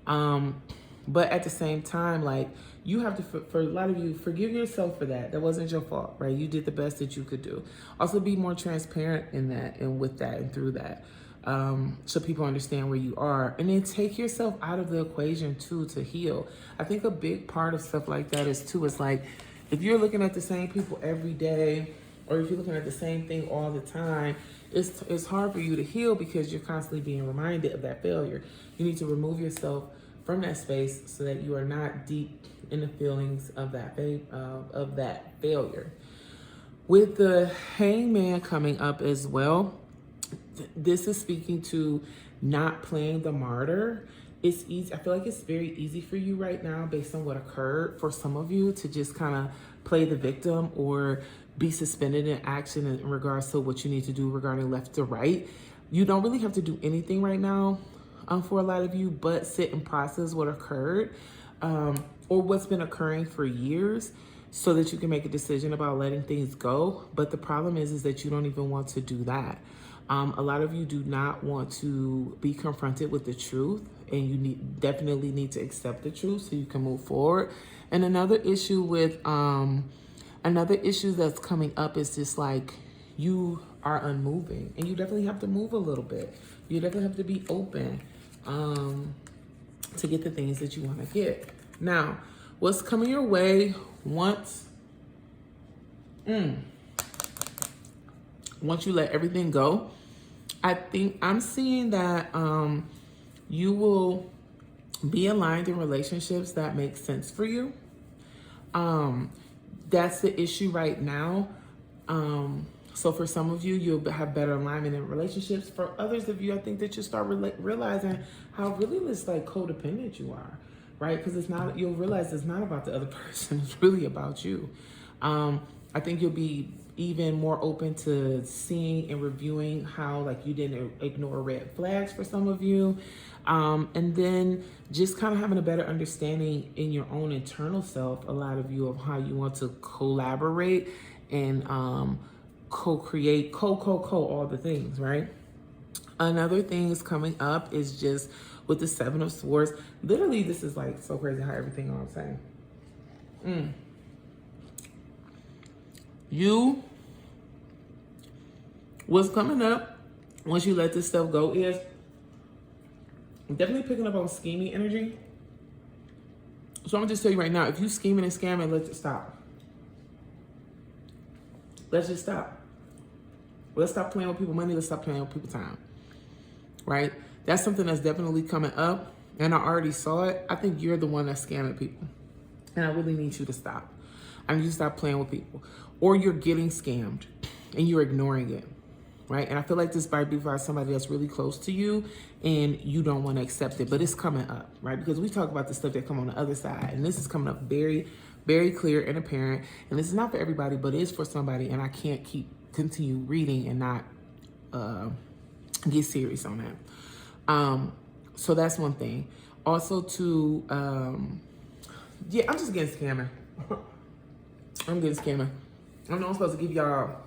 But at the same time, like, you have to, for a lot of you, forgive yourself for that. That wasn't your fault, right? You did the best that you could do. Also be more transparent in that and with that and through that. So people understand where you are. And then take yourself out of the equation too to heal. I think a big part of stuff like that is like, if you're looking at the same people every day, or if you're looking at the same thing all the time, it's hard for you to heal because you're constantly being reminded of that failure. You need to remove yourself from that space so that you are not deep in the feelings of that failure. With the Hangman coming up as well, this is speaking to not playing the martyr. It's easy. I feel like it's very easy for you right now, based on what occurred, for some of you to just kind of play the victim or be suspended in action in regards to what you need to do regarding left to right. You don't really have to do anything right now for a lot of you, but sit and process what occurred or what's been occurring for years, so that you can make a decision about letting things go. But the problem is that you don't even want to do that. A lot of you do not want to be confronted with the truth, and you definitely need to accept the truth so you can move forward. And another issue that's coming up is just like, you are unmoving, and you definitely have to move a little bit. You definitely have to be open to get the things that you want to get. Now, what's coming your way once you let everything go, I think I'm seeing that you will be aligned in relationships that make sense for you. That's the issue right now. So for some of you, you'll have better alignment in relationships. For others of you, I think that you'll start realizing how really like codependent you are, right? Because you'll realize it's not about the other person. It's really about you. I think you'll be even more open to seeing and reviewing how, like, you didn't ignore red flags for some of you. And then just kind of having a better understanding in your own internal self, a lot of you, of how you want to collaborate and co-create, all the things, right? Another thing is coming up is just with the 7 of Swords. Literally, this is like so crazy how everything I'm saying. What's coming up once you let this stuff go is definitely picking up on scheming energy. So I'm gonna just tell you right now, if you scheming and scamming, let it stop. Let's just stop. Let's stop playing with people's money. Let's stop playing with people's time. Right? That's something that's definitely coming up. And I already saw it. I think you're the one that's scamming people. And I really need you to stop. I need you to stop playing with people. Or you're getting scammed and you're ignoring it. Right? And I feel like this might be by somebody that's really close to you and you don't want to accept it. But it's coming up. Right? Because we talk about the stuff that come on the other side. And this is coming up very, very clear and apparent. And this is not for everybody, but it is for somebody. And I can't continue reading and not get serious on that. So that's one thing. Also to, yeah, I'm just getting scamming. I'm getting scamming. I know I'm supposed to give y'all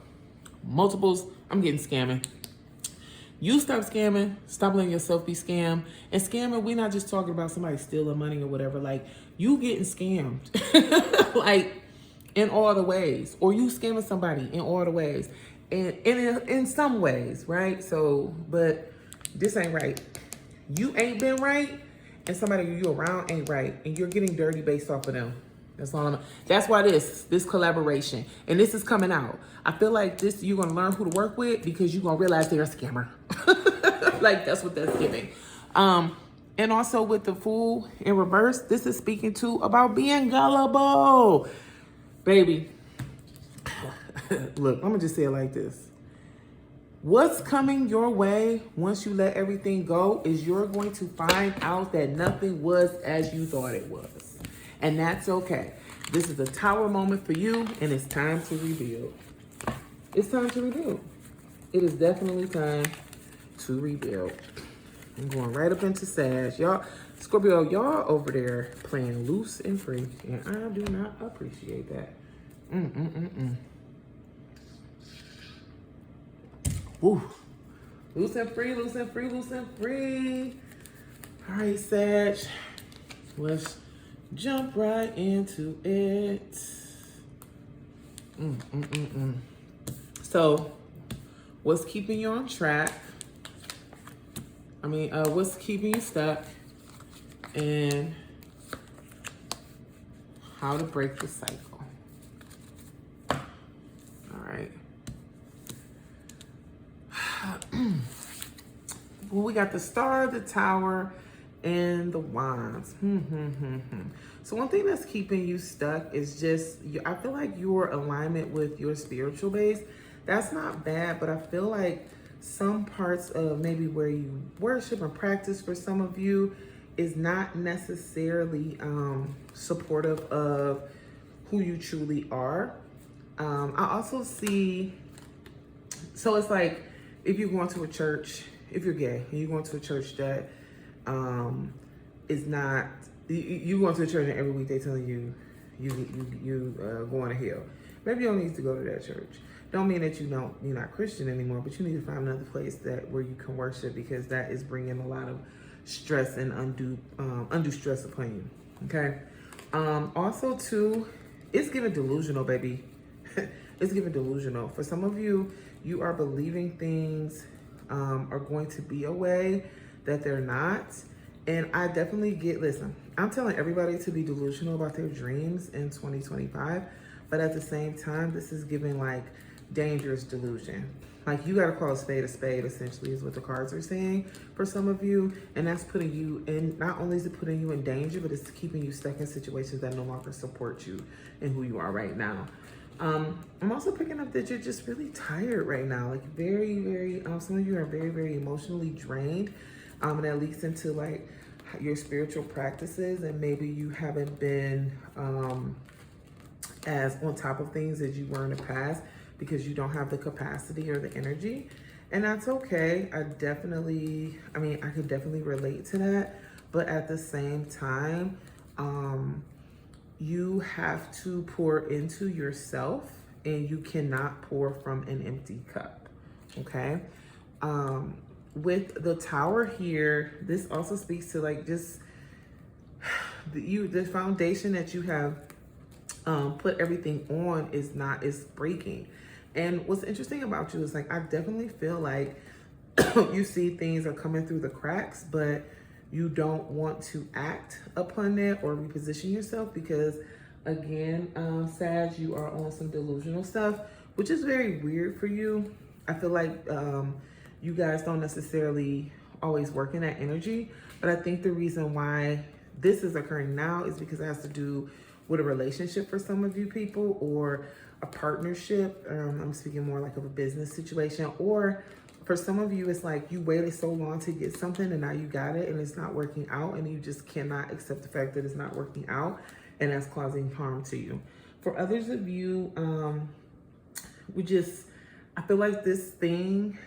multiples. I'm getting scamming. You stop scamming, stop letting yourself be scammed. And scamming, we're not just talking about somebody stealing money or whatever. Like, you getting scammed. Like, in all the ways. Or you scamming somebody in all the ways. And in some ways, right? So, but this ain't right. You ain't been right, and somebody you around ain't right, and you're getting dirty based off of them. That's why this collaboration, and this is coming out. I feel like this, you're gonna learn who to work with because you're gonna realize they're a scammer. Like, that's what that's giving. And also with the Fool in reverse, this is speaking to about being gullible. Baby, look, I'm gonna just say it like this. What's coming your way once you let everything go is you're going to find out that nothing was as you thought it was. And that's okay. This is a Tower moment for you, and it's time to rebuild. It's time to rebuild. It is definitely time to rebuild. I'm going right up into Sag. Y'all, Scorpio, y'all over there playing loose and free, and I do not appreciate that. Woo. Loose and free, loose and free, loose and free. All right, Sag. Let's jump right into it. So, what's keeping you on track? What's keeping you stuck? And how to break the cycle. All right. Well, we got the Star, the Tower, and the Wands. So one thing that's keeping you stuck is just, I feel like your alignment with your spiritual base, that's not bad, but I feel like some parts of maybe where you worship and practice for some of you is not necessarily supportive of who you truly are. I also see, so it's like, if you're going to a church, if you're gay, and you're going to a church that is not, you going to a church and every week they telling you going to hell. Maybe you don't need to go to that church. Don't mean that you're not Christian anymore, but you need to find another place where you can worship, because that is bringing a lot of stress and undue stress upon you. Okay. Also too, it's giving delusional, baby. It's giving delusional. For some of you, you are believing things are going to be a way that they're not. And I definitely listen, I'm telling everybody to be delusional about their dreams in 2025. But at the same time, this is giving like dangerous delusion. Like, you got to call a spade, essentially, is what the cards are saying for some of you. And that's putting you in, not only is it putting you in danger, but it's keeping you stuck in situations that no longer support you and who you are right now. I'm also picking up that you're just really tired right now. Like, very, very, some of you are very, very emotionally drained. And that leaks into like your spiritual practices, and maybe you haven't been as on top of things as you were in the past because you don't have the capacity or the energy. And that's okay. I could definitely relate to that. But at the same time, you have to pour into yourself, and you cannot pour from an empty cup, okay? With the Tower here, this also speaks to like just the foundation that you have put everything on is breaking. And what's interesting about you is like, I definitely feel like you see things are coming through the cracks, but you don't want to act upon that or reposition yourself because, again, Sag, you are on some delusional stuff which is very weird for you. I feel like you guys don't necessarily always work in that energy, but I think the reason why this is occurring now is because it has to do with a relationship for some of you people, or a partnership. I'm speaking more like of a business situation, or for some of you, it's like you waited so long to get something and now you got it and it's not working out, and you just cannot accept the fact that it's not working out, and that's causing harm to you. For others of you, I feel like this thing,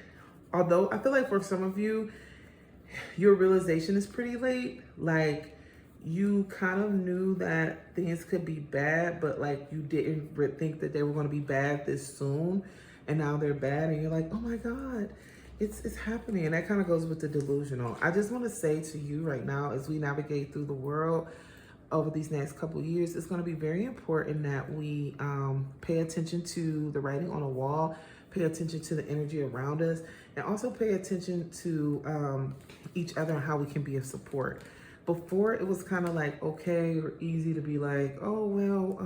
although I feel like for some of you, your realization is pretty late. Like, you kind of knew that things could be bad, but like you didn't think that they were going to be bad this soon, and now they're bad, and you're like, oh my God, it's happening. And that kind of goes with the delusional. I just want to say to you right now, as we navigate through the world over these next couple of years, it's going to be very important that we pay attention to the writing on the wall, pay attention to the energy around us, and also pay attention to each other and how we can be of support. Before, it was kind of like okay or easy to be like, oh, well,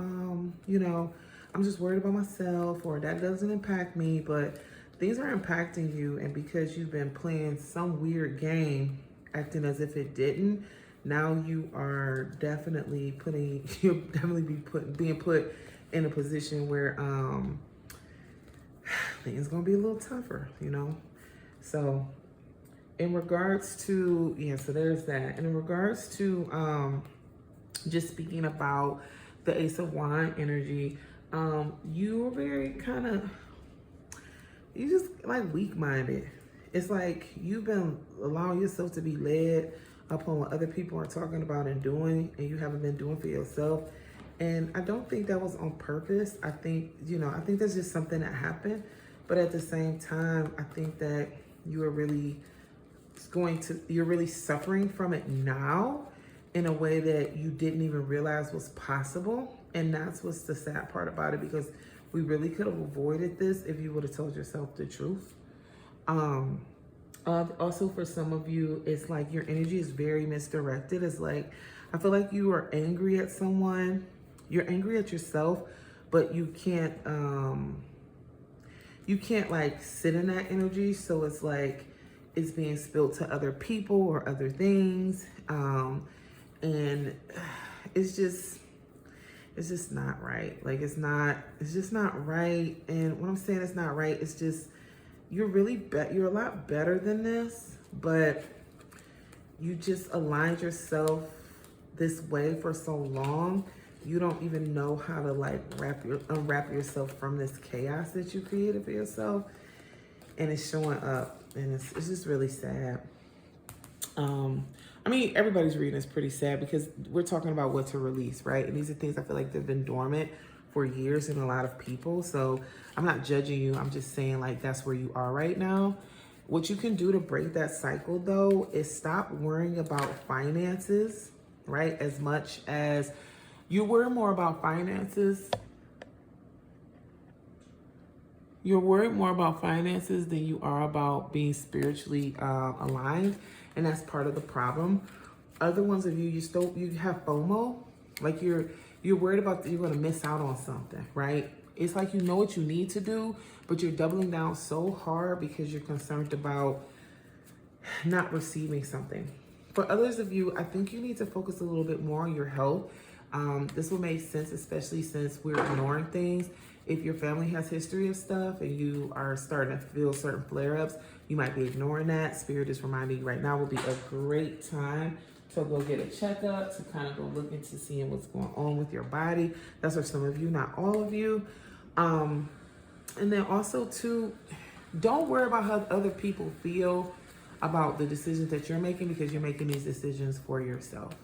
you know, I'm just worried about myself, or that doesn't impact me. But things are impacting you, and because you've been playing some weird game, acting as if it didn't, now you are definitely being put in a position where things gonna be a little tougher, you know. So in regards to, yeah, so there's that. And in regards to just speaking about the Ace of Wands energy, you're very kind of, you just like weak-minded. It's like you've been allowing yourself to be led upon what other people are talking about and doing, and you haven't been doing for yourself. And I don't think that was on purpose. I think, you know, I think that's just something that happened. But at the same time, I think that you are really you're really suffering from it now in a way that you didn't even realize was possible. And that's what's the sad part about it, because we really could have avoided this if you would have told yourself the truth. Also, for some of you, it's like your energy is very misdirected. It's like, I feel like you are angry at someone. You're angry at yourself, but you can't like sit in that energy. So it's like it's being spilled to other people or other things. And it's just not right. Like, it's just not right. And when I'm saying it's not right, it's just, you're a lot better than this, but you just aligned yourself this way for so long. You don't even know how to like unwrap yourself from this chaos that you created for yourself. And it's showing up, and it's just really sad. I mean, everybody's reading is pretty sad because we're talking about what to release, right? And these are things I feel like they've been dormant for years in a lot of people. So I'm not judging you. I'm just saying, like, that's where you are right now. What you can do to break that cycle, though, is stop worrying about finances, right? As much as you worry more about finances. You're worried more about finances than you are about being spiritually aligned. And that's part of the problem. Other ones of you, you have FOMO. Like you're worried about that you're going to miss out on something, right? It's like you know what you need to do, but you're doubling down so hard because you're concerned about not receiving something. For others of you, I think you need to focus a little bit more on your health. This will make sense, especially since we're ignoring things. If your family has history of stuff and you are starting to feel certain flare-ups, you might be ignoring that. Spirit is reminding you right now will be a great time to go get a checkup, to kind of go look into seeing what's going on with your body. That's for some of you, not all of you. And then also too, don't worry about how other people feel about the decisions that you're making, because you're making these decisions for yourself.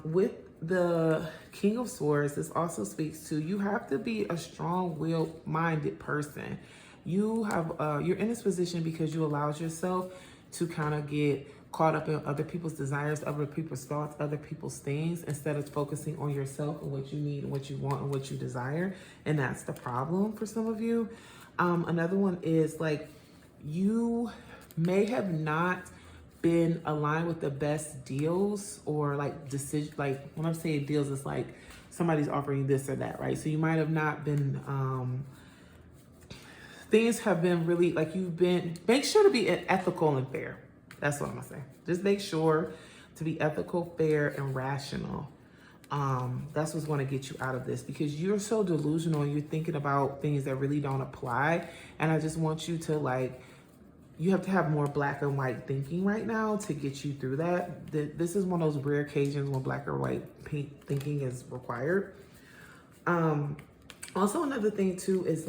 With the King of Swords, this also speaks to you have to be a strong-willed minded person. You're in this position because you allowed yourself to kind of get caught up in other people's desires, other people's thoughts, other people's things, instead of focusing on yourself and what you need and what you want and what you desire. And that's the problem for some of you. Another one is like you may have not been aligned with the best deals or like decision. Like when I'm saying deals, it's like somebody's offering you this or that, right? So you might have not been things have been really like make sure to be ethical and fair. That's what I'm gonna say. Just make sure to be ethical, fair, and rational. That's what's going to get you out of this, because you're so delusional and you're thinking about things that really don't apply. And I just want you to you have to have more black and white thinking right now to get you through that. This is one of those rare occasions when black or white thinking is required. Also, another thing too is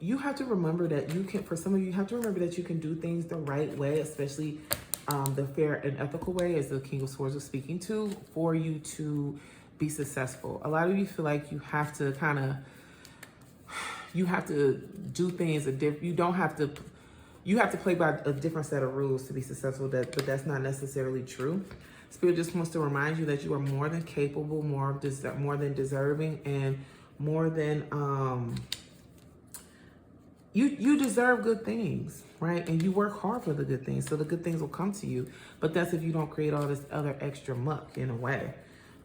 you have to remember that for some of you have to remember that you can do things the right way, especially the fair and ethical way, as the King of Swords was speaking to, for you to be successful. A lot of you feel like you have to do things you have to play by a different set of rules to be successful, but that's not necessarily true. Spirit just wants to remind you that you are more than capable, more than deserving, and more than you deserve good things, right? And you work hard for the good things, so the good things will come to you. But that's if you don't create all this other extra muck in a way.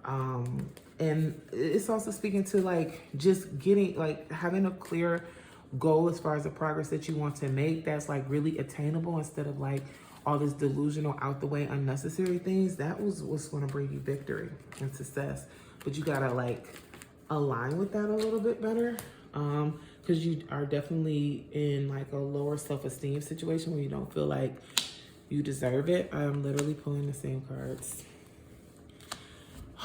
And it's also speaking to just getting having a clear goal as far as the progress that you want to make that's really attainable, instead of all this delusional, out the way, unnecessary things. That was what's going to bring you victory and success. But you gotta align with that a little bit better. Because you are definitely in a lower self-esteem situation where you don't feel like you deserve it. I'm literally pulling the same cards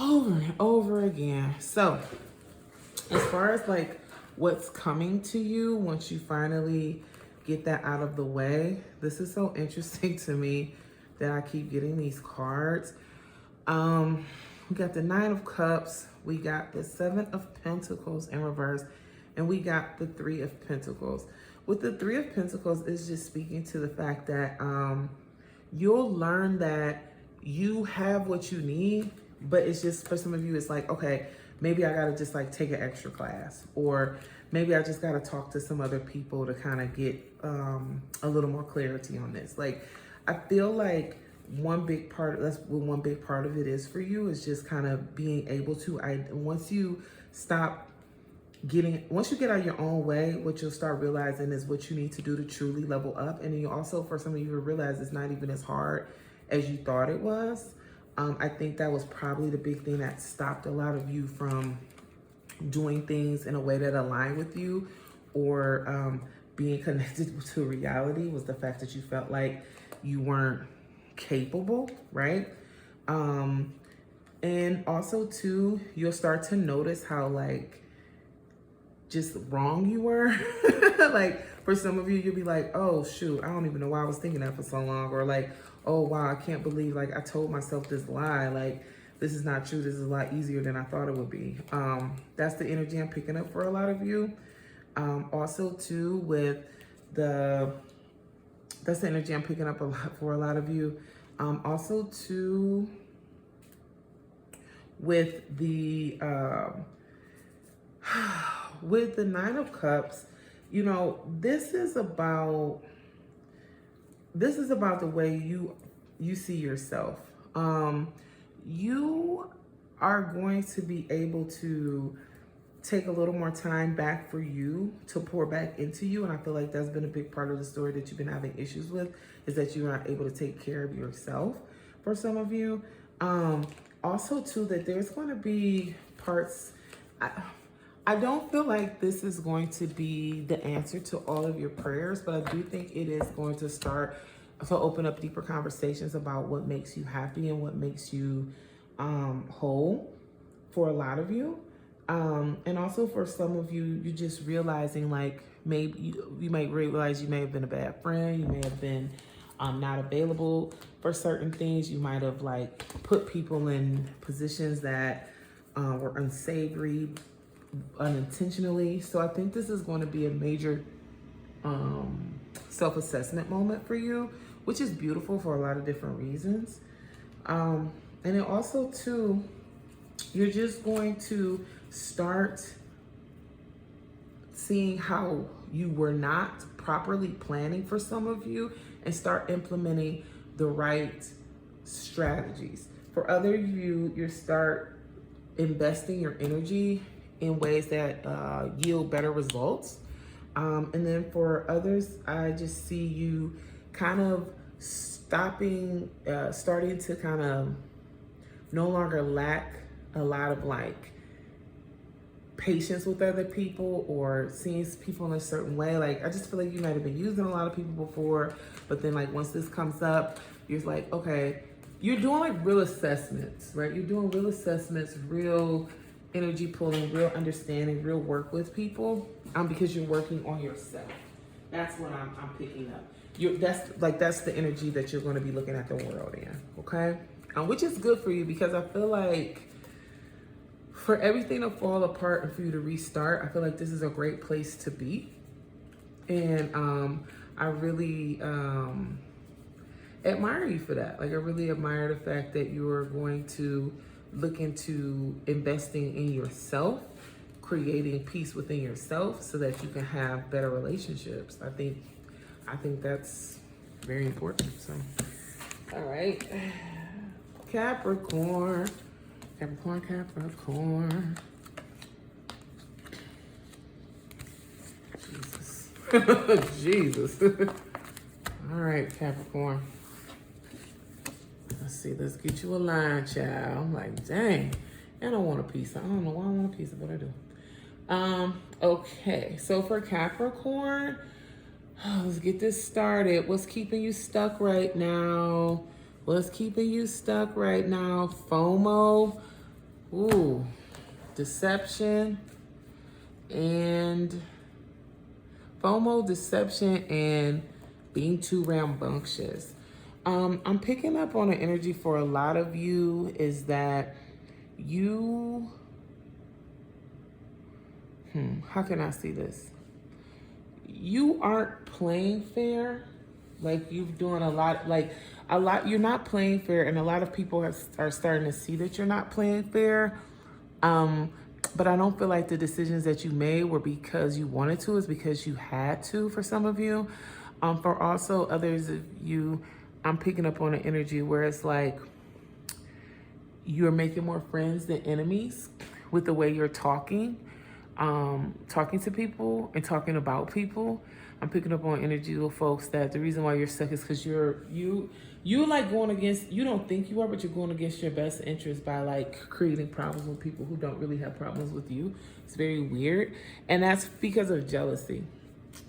over and over again. So as far as what's coming to you once you finally get that out of the way, this is so interesting to me that I keep getting these cards. We got the Nine of Cups, we got the Seven of Pentacles in reverse, and we got the Three of Pentacles. With the Three of Pentacles, it's just speaking to the fact that you'll learn that you have what you need, but it's just, for some of you, it's okay, maybe I gotta just take an extra class, or maybe I just gotta talk to some other people to kind of get a little more clarity on this. I feel one big part of it is for you is just kind of being able to, once you get out of your own way, what you'll start realizing is what you need to do to truly level up. And then you also, for some of you, realize it's not even as hard as you thought it was. I think that was probably the big thing that stopped a lot of you from doing things in a way that aligned with you, or being connected to reality, was the fact that you felt like you weren't capable, right? And also too, you'll start to notice how just wrong you were. For some of you, you'll be oh shoot, I don't even know why I was thinking that for so long, or oh wow, I can't believe I told myself this lie, this is not true, this is a lot easier than I thought it would be. That's the energy I'm picking up for a lot of you. Also too, with that's the energy I'm picking up a lot for a lot of you. Also too, with the with the Nine of Cups, this is about the way you see yourself. You are going to be able to take a little more time back for you to pour back into you. And I feel like that's been a big part of the story that you've been having issues with, is that you're not able to take care of yourself for some of you. Also too, that there's going to be parts, I don't feel like this is going to be the answer to all of your prayers, but I do think it is going to start to open up deeper conversations about what makes you happy and what makes you whole for a lot of you. And also for some of you, you're just realizing maybe you might realize you may have been a bad friend. You may have been not available for certain things. You might have put people in positions that were unsavory unintentionally. So I think this is going to be a major self-assessment moment for you, which is beautiful for a lot of different reasons. And then also too, you're just going to start seeing how you were not properly planning for some of you, and start implementing the right strategies. For other of you, you start investing your energy in ways that yield better results. And then for others, I just see you kind of starting to kind of no longer lack a lot of like patience with other people or seeing people in a certain way. Like, I just feel like you might have been using a lot of people before, but then like once this comes up, you're like, okay, you're doing like real assessments, right? You're doing real assessments, real energy pulling, real understanding, real work with people, because you're working on yourself. That's what I'm picking up. That's the energy that you're going to be looking at the world in, okay? Which is good for you, because I feel like for everything to fall apart and for you to restart, I feel like this is a great place to be. And I really admire you for that. Like, I really admire the fact that you're going to look into investing in yourself, creating peace within yourself so that you can have better relationships. I think that's very important. So, all right, Capricorn. Jesus. Jesus. All right, Capricorn. Let's see, let's get you a line, child. I'm like, dang, I don't want a piece. I don't know why I want a piece of what I do. Okay, so for Capricorn, let's get this started. What's keeping you stuck right now? What's keeping you stuck right now? FOMO, deception, and being too rambunctious. I'm picking up on an energy for a lot of you is that you, how can I see this? You aren't playing fair. Like, you're doing a lot, you're not playing fair, and a lot of people are starting to see that you're not playing fair. But I don't feel like the decisions that you made were because you wanted to, it's because you had to for some of you. For also others of you, I'm picking up on an energy where it's like you're making more friends than enemies with the way you're talking to people and talking about people. I'm picking up on energy with folks that the reason why you're stuck is because you like going against, you don't think you are, but you're going against your best interest by like creating problems with people who don't really have problems with you. It's very weird. And that's because of jealousy.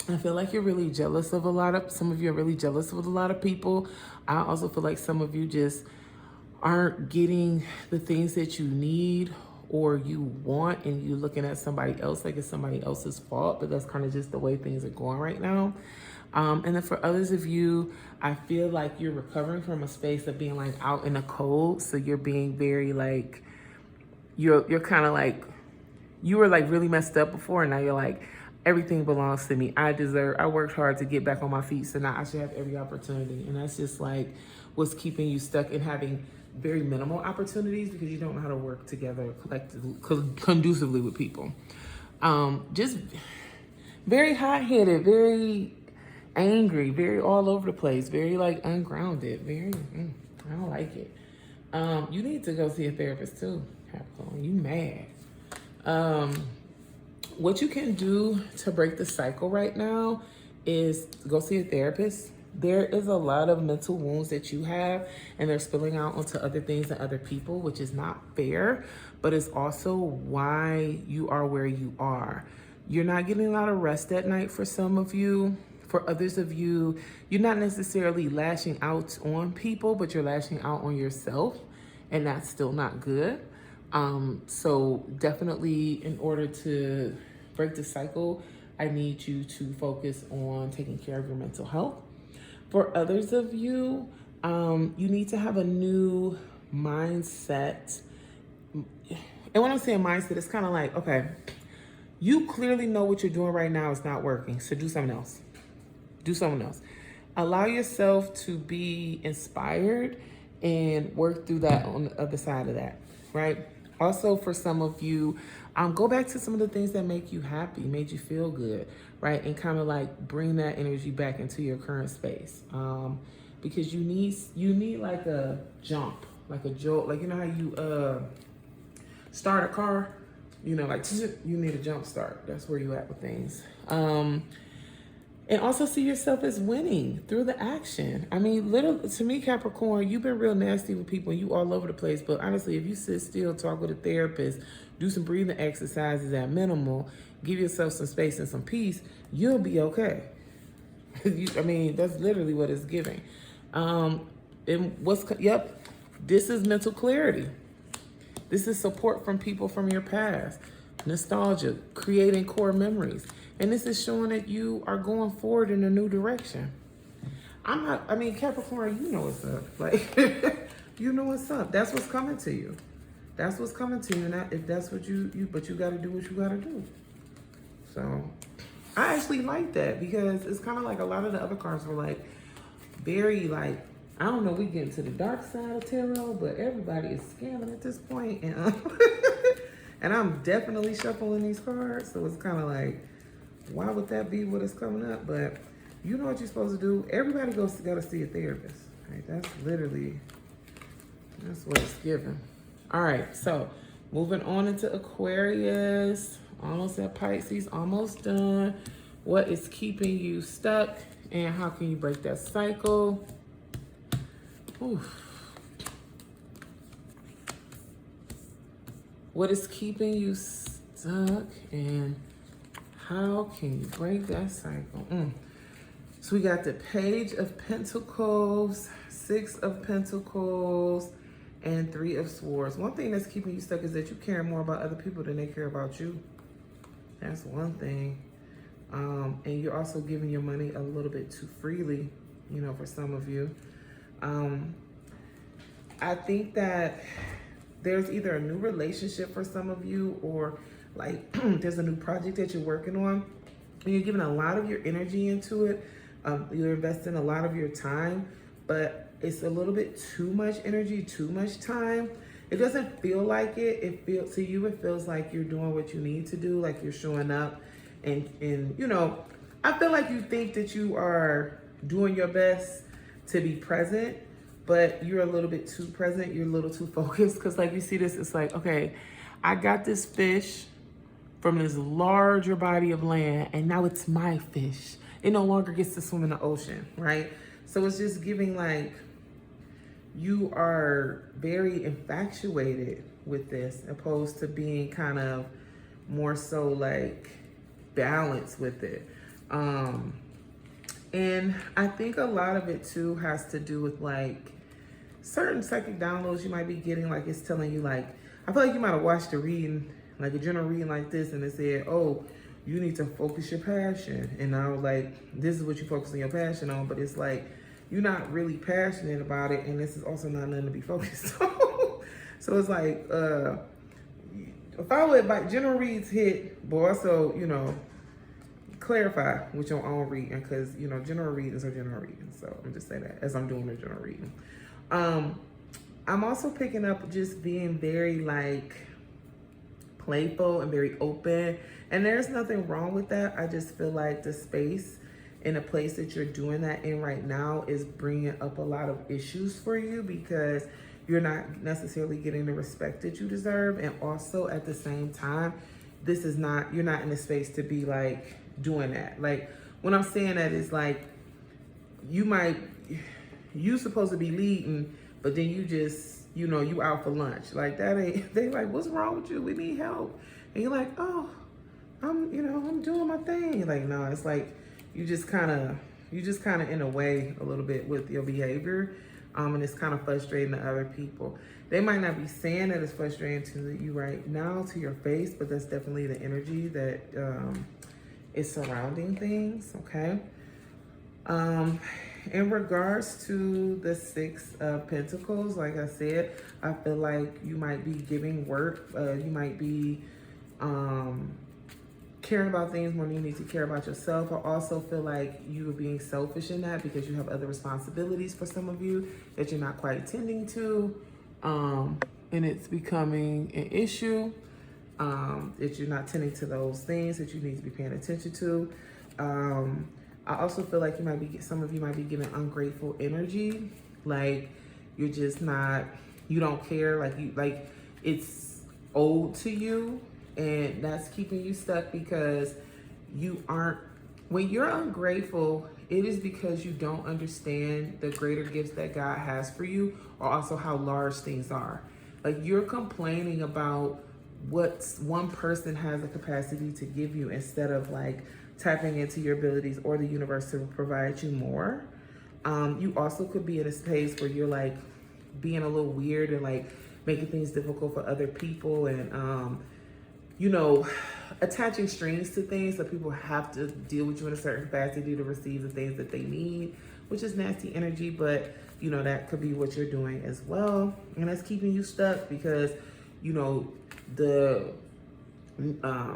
I feel like you're really jealous of some of you are really jealous of a lot of people. I also feel like some of you just aren't getting the things that you need or you want, and you looking at somebody else like it's somebody else's fault, but that's kind of just the way things are going right now. And then for others of you, I feel like you're recovering from a space of being like out in the cold. So you're being very like, you're kind of like, you were like really messed up before, and now you're like, everything belongs to me. I worked hard to get back on my feet, so now I should have every opportunity. And that's just like what's keeping you stuck in having very minimal opportunities, because you don't know how to work together collectively, conducively with people. Just very hot-headed, very angry, very all over the place, very like ungrounded, very, I don't like it. You need to go see a therapist too, Capricorn. You mad. What you can do to break the cycle right now is go see a therapist. There is a lot of mental wounds that you have, and they're spilling out onto other things and other people, which is not fair, but it's also why you are where you are. You're not getting a lot of rest at night for some of you. For others of you, you're not necessarily lashing out on people, but you're lashing out on yourself, and that's still not good. So definitely, in order to break the cycle, I need you to focus on taking care of your mental health. For others of you, you need to have a new mindset. And when I'm saying mindset, it's kind of like, okay, you clearly know what you're doing right now is not working, so do something else. Do something else. Allow yourself to be inspired and work through that on the other side of that, right? Also, for some of you, go back to some of the things that make you happy, made you feel good, right? And kind of like bring that energy back into your current space. Because you need like a jump, like a jolt, like you know how you start a car, You know, like you need a jump start. That's where you at with things. And also see yourself as winning through the action. I mean, to me, Capricorn, you've been real nasty with people. You all over the place. But honestly, if you sit still, talk with a therapist, do some breathing exercises at minimal, give yourself some space and some peace, you'll be okay. I mean, that's literally what it's giving. This is mental clarity. This is support from people from your past. Nostalgia, creating core memories. And this is showing that you are going forward in a new direction. Capricorn, you know what's up. Like, you know what's up. That's what's coming to you. That's what's coming to you. And if that's what but you got to do what you got to do. So, I actually like that because it's kind of like a lot of the other cards were like, very like, I don't know, we get into the dark side of tarot, but everybody is scamming at this point. And I'm definitely shuffling these cards. So it's kind of like, why would that be what is coming up? But you know what you're supposed to do. Everybody got to see a therapist. Right? That's what it's given. All right, so moving on into Aquarius. Almost at Pisces, almost done. What is keeping you stuck and how can you break that cycle? Oof. What is keeping you stuck and how can you break that cycle? So we got the Page of Pentacles, Six of Pentacles, and Three of Swords. One thing that's keeping you stuck is that you care more about other people than they care about you. That's one thing. And you're also giving your money a little bit too freely, you know, for some of you. I think that there's either a new relationship for some of you or like there's a new project that you're working on and you're giving a lot of your energy into it. You're investing a lot of your time, but it's a little bit too much energy, too much time. It doesn't feel like it. To you, it feels like you're doing what you need to do, like you're showing up and you know, I feel like you think that you are doing your best to be present, but you're a little bit too present. You're a little too focused because like you see this, it's like, okay, I got this fish from this larger body of land and now it's my fish. It no longer gets to swim in the ocean, right? So it's just giving like, you are very infatuated with this opposed to being kind of more so like balanced with it. And I think a lot of it too has to do with like certain psychic downloads you might be getting. Like it's telling you like, I feel like you might have watched a reading, like a general reading like this, and it said, oh, you need to focus your passion. And I was like, this is what you focusing your passion on, but it's like, you're not really passionate about it, and this is also not nothing to be focused on. So it's like, if I would, like, general reads hit, but also, you know, clarify with your own reading, because, you know, general readings are general readings. So I'm just saying that as I'm doing a general reading. I'm also picking up just being very, like, playful and very open. And there's nothing wrong with that. I just feel like the space in a place that you're doing that in right now is bringing up a lot of issues for you because you're not necessarily getting the respect that you deserve. And also at the same time, you're not in a space to be like doing that. Like when I'm saying that is like, you supposed to be leading, but then you just, you know, you out for lunch. Like that ain't, they like, what's wrong with you? We need help. And you're like, oh, I'm doing my thing. Like, no, it's like, you just kind of in a way a little bit with your behavior. And it's kind of frustrating to other people. They might not be saying that it's frustrating to you right now to your face, but that's definitely the energy that is surrounding things, okay? In regards to the Six of Pentacles, like I said, I feel like you might be giving work. You might be caring about things more than you need to care about yourself. I also feel like you are being selfish in that because you have other responsibilities for some of you that you're not quite tending to. And it's becoming an issue that you're not tending to those things that you need to be paying attention to. I also feel like some of you might be giving ungrateful energy. Like you're just not, you don't care, like it's owed to you. And that's keeping you stuck because you aren't, when you're ungrateful, it is because you don't understand the greater gifts that God has for you, or also how large things are. Like, you're complaining about what one person has the capacity to give you instead of like tapping into your abilities or the universe to provide you more. You also could be in a space where you're like being a little weird and like making things difficult for other people, and you know, attaching strings to things so people have to deal with you in a certain capacity to receive the things that they need, which is nasty energy. But you know, that could be what you're doing as well, and that's keeping you stuck because you know the I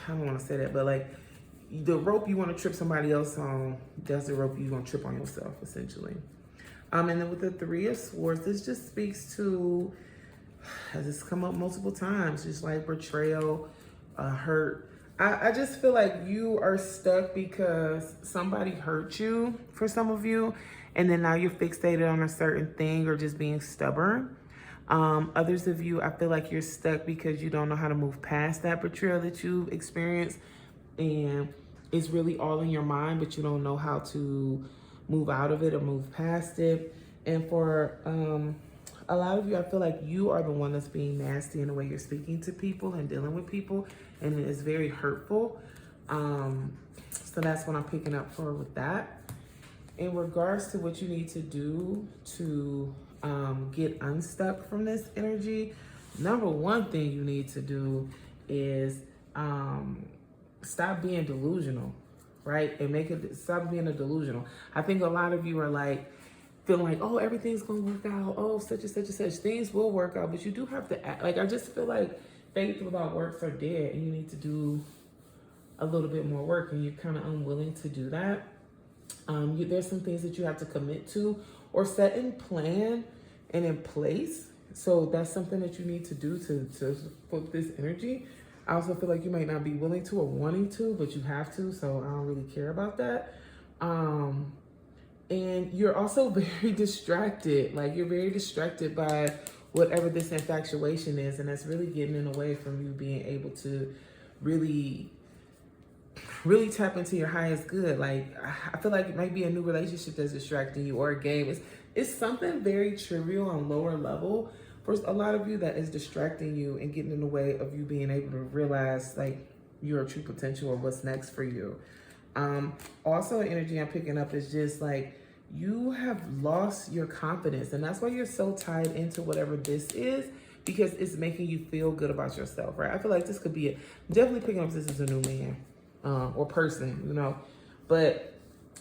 don't want to say that, but like the rope you want to trip somebody else on, that's the rope you're going to trip on yourself, essentially. And then with the Three of Swords, this just speaks to, has this come up multiple times, just like betrayal, hurt. I just feel like you are stuck because somebody hurt you, for some of you, and then now you're fixated on a certain thing or just being stubborn. Others of you, I feel like you're stuck because you don't know how to move past that betrayal that you've experienced, and it's really all in your mind, but you don't know how to move out of it or move past it. And for a lot of you, I feel like you are the one that's being nasty in the way you're speaking to people and dealing with people, and it is very hurtful. So that's what I'm picking up for with that. In regards to what you need to do to get unstuck from this energy, number one thing you need to do is stop being delusional, right? And stop being a delusional. I think a lot of you are like feeling like, oh, everything's gonna work out. Oh, such and such and such. Things will work out, but you do have to act. Like, I just feel like faith without works are dead, and you need to do a little bit more work, and you're kind of unwilling to do that. There's some things that you have to commit to or set in plan and in place. So that's something that you need to do to put this energy. I also feel like you might not be willing to or wanting to, but you have to. So I don't really care about that. And you're also very distracted. Like, you're very distracted by whatever this infatuation is. And that's really getting in the way from you being able to really tap into your highest good. Like, I feel like it might be a new relationship that's distracting you, or a game. It's something very trivial on lower level for a lot of you that is distracting you and getting in the way of you being able to realize like your true potential or what's next for you. Also, energy I'm picking up is just like you have lost your confidence, and that's why you're so tied into whatever this is, because it's making you feel good about yourself, right? I feel like this could be definitely picking up this is a new man or person, you know, but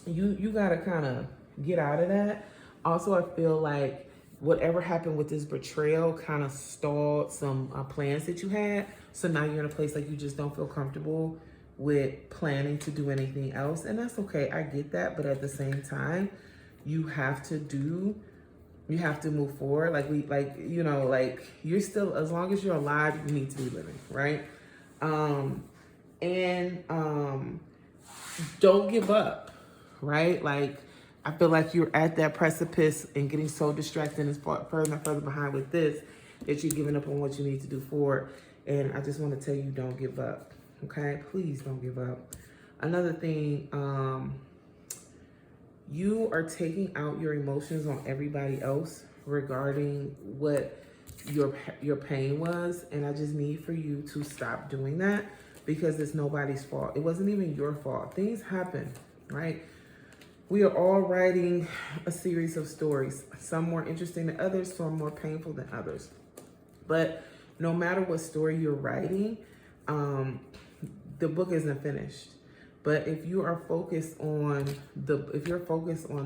you gotta kind of get out of that. Also, I feel like whatever happened with this betrayal kind of stalled some plans that you had. So now you're in a place like you just don't feel comfortable with planning to do anything else. And that's okay. I get that. But at the same time, you have to move forward. Like you're still, as long as you're alive, you need to be living, right? Don't give up, right? Like, I feel like you're at that precipice and getting so distracted and further and further behind with this that you're giving up on what you need to do forward. And I just want to tell you, don't give up, okay? Please don't give up. Another thing, you are taking out your emotions on everybody else regarding what your pain was. And I just need for you to stop doing that, because it's nobody's fault. It wasn't even your fault. Things happen, right? We are all writing a series of stories, some more interesting than others, some more painful than others. But no matter what story you're writing, the book isn't finished. But if you are focused on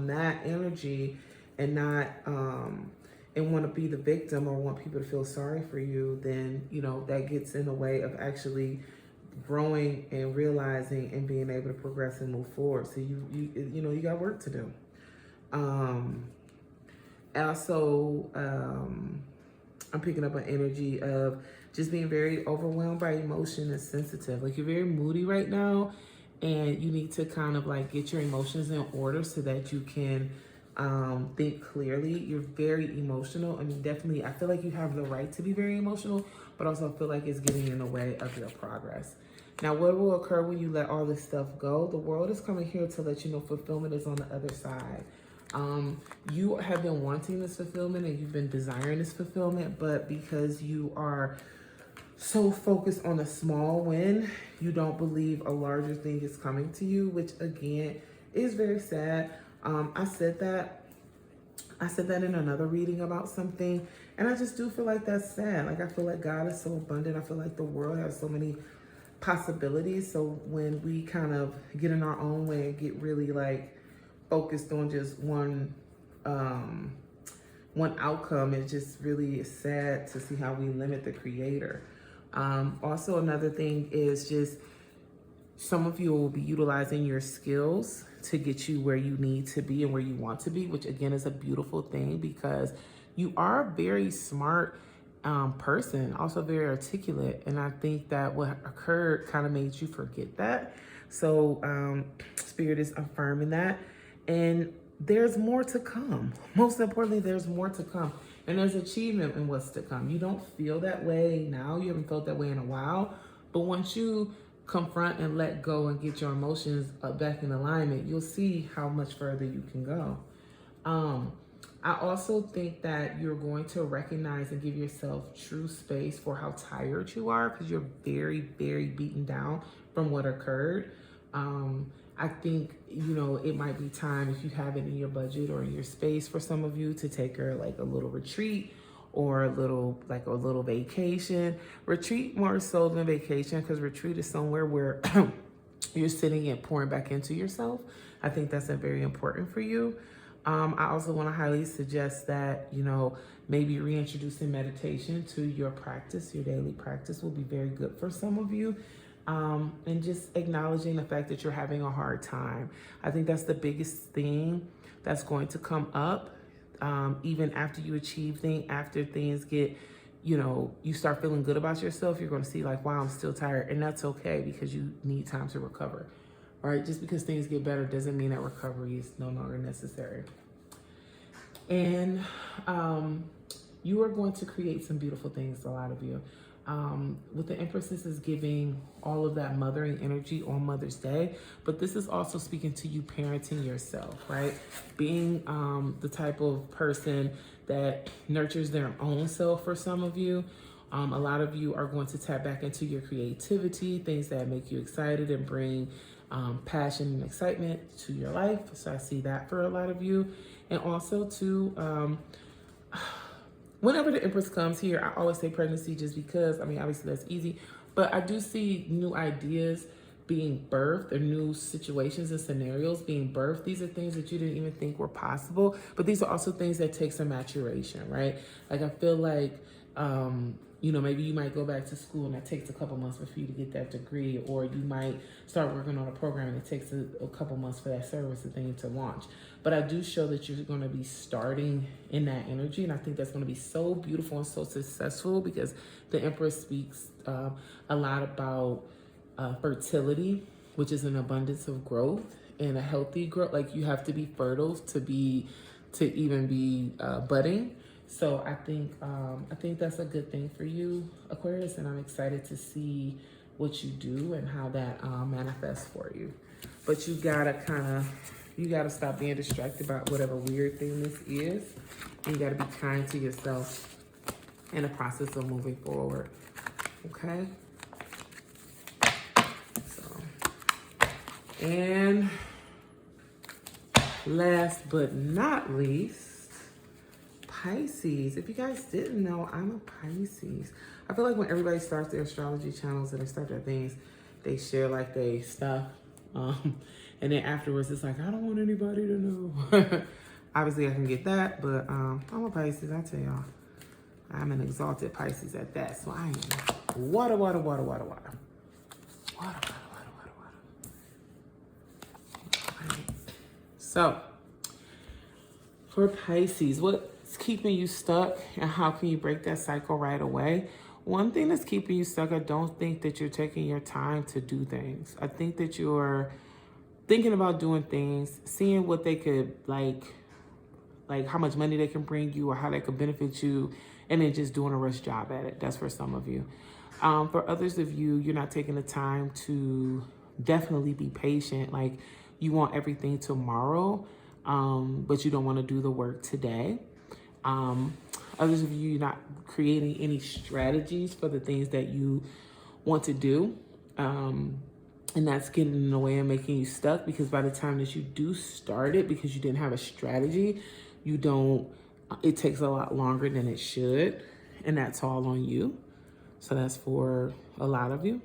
that energy and not and want to be the victim or want people to feel sorry for you, then you know that gets in the way of actually growing and realizing and being able to progress and move forward. So you got work to do. Also, I'm picking up an energy of just being very overwhelmed by emotion and sensitive. Like, you're very moody right now, and you need to kind of like get your emotions in order so that you can think clearly. You're very emotional. I mean, definitely, I feel like you have the right to be very emotional, but also I feel like it's getting in the way of your progress. Now, what will occur when you let all this stuff go? The world is coming here to let you know fulfillment is on the other side. You have been wanting this fulfillment and you've been desiring this fulfillment, but because you are so focused on a small win, you don't believe a larger thing is coming to you, which again is very sad. I said that in another reading about something, and I just do feel like that's sad. Like, I feel like God is so abundant. I feel like the world has so many possibilities. So when we kind of get in our own way and get really like focused on just one outcome, it just really is sad to see how we limit the creator. Also, another thing is just some of you will be utilizing your skills to get you where you need to be and where you want to be, which again is a beautiful thing because you are a very smart person, also very articulate. And I think that what occurred kind of made you forget that. So Spirit is affirming that. And there's more to come. Most importantly, there's more to come. And there's achievement in what's to come. You don't feel that way now. You haven't felt that way in a while. But once you confront and let go and get your emotions back in alignment, you'll see how much further you can go. I also think that you're going to recognize and give yourself true space for how tired you are because you're very, very beaten down from what occurred. I think, it might be time, if you have it in your budget or in your space, for some of you to take a little retreat or a little vacation. Retreat more so than vacation, because retreat is somewhere where you're sitting and pouring back into yourself. I think that's very important for you. I also want to highly suggest that, maybe reintroducing meditation to your practice, your daily practice will be very good for some of you. And just acknowledging the fact that you're having a hard time. I think that's the biggest thing that's going to come up, even after you achieve things, after things get, you start feeling good about yourself, you're going to see like, wow, I'm still tired. And that's okay because you need time to recover, right? Just because things get better doesn't mean that recovery is no longer necessary. And you are going to create some beautiful things, a lot of you. With the Empress, this is giving all of that mothering energy on Mother's Day, but this is also speaking to you parenting yourself, right? Being the type of person that nurtures their own self for some of you. A lot of you are going to tap back into your creativity, things that make you excited and bring passion and excitement to your life. So I see that for a lot of you. And also to whenever the Empress comes here, I always say pregnancy just because, obviously that's easy, but I do see new ideas being birthed or new situations and scenarios being birthed. These are things that you didn't even think were possible, but these are also things that take some maturation, right? Like, I feel like, maybe you might go back to school and it takes a couple months for you to get that degree, or you might start working on a program and it takes a couple months for that service and thing to launch. But I do show that you're going to be starting in that energy, and I think that's going to be so beautiful and so successful because the Empress speaks a lot about fertility, which is an abundance of growth and a healthy growth. Like, you have to be fertile to even be budding. So I think that's a good thing for you, Aquarius, and I'm excited to see what you do and how that manifests for you. But you gotta stop being distracted by whatever weird thing this is. And you gotta be kind to yourself in the process of moving forward. Okay? And last but not least, Pisces. If you guys didn't know, I'm a Pisces. I feel like when everybody starts their astrology channels and they start their things, they share like they stuff. And then afterwards, it's like, I don't want anybody to know. Obviously, I can get that, but I'm a Pisces. I tell y'all, I'm an exalted Pisces at that. So I am water. So, for Pisces, what's keeping you stuck and how can you break that cycle right away? One thing that's keeping you stuck, I don't think that you're taking your time to do things. I think that you're thinking about doing things, seeing what they could like how much money they can bring you or how they can benefit you, and then just doing a rush job at it. That's for some of you. For others of you, you're not taking the time to definitely be patient. Like you want everything tomorrow, but you don't want to do the work today. Others of you, you're not creating any strategies for the things that you want to do. And that's getting in the way and making you stuck, because by the time that you do start it, because you didn't have a strategy, it takes a lot longer than it should. And that's all on you. So that's for a lot of you.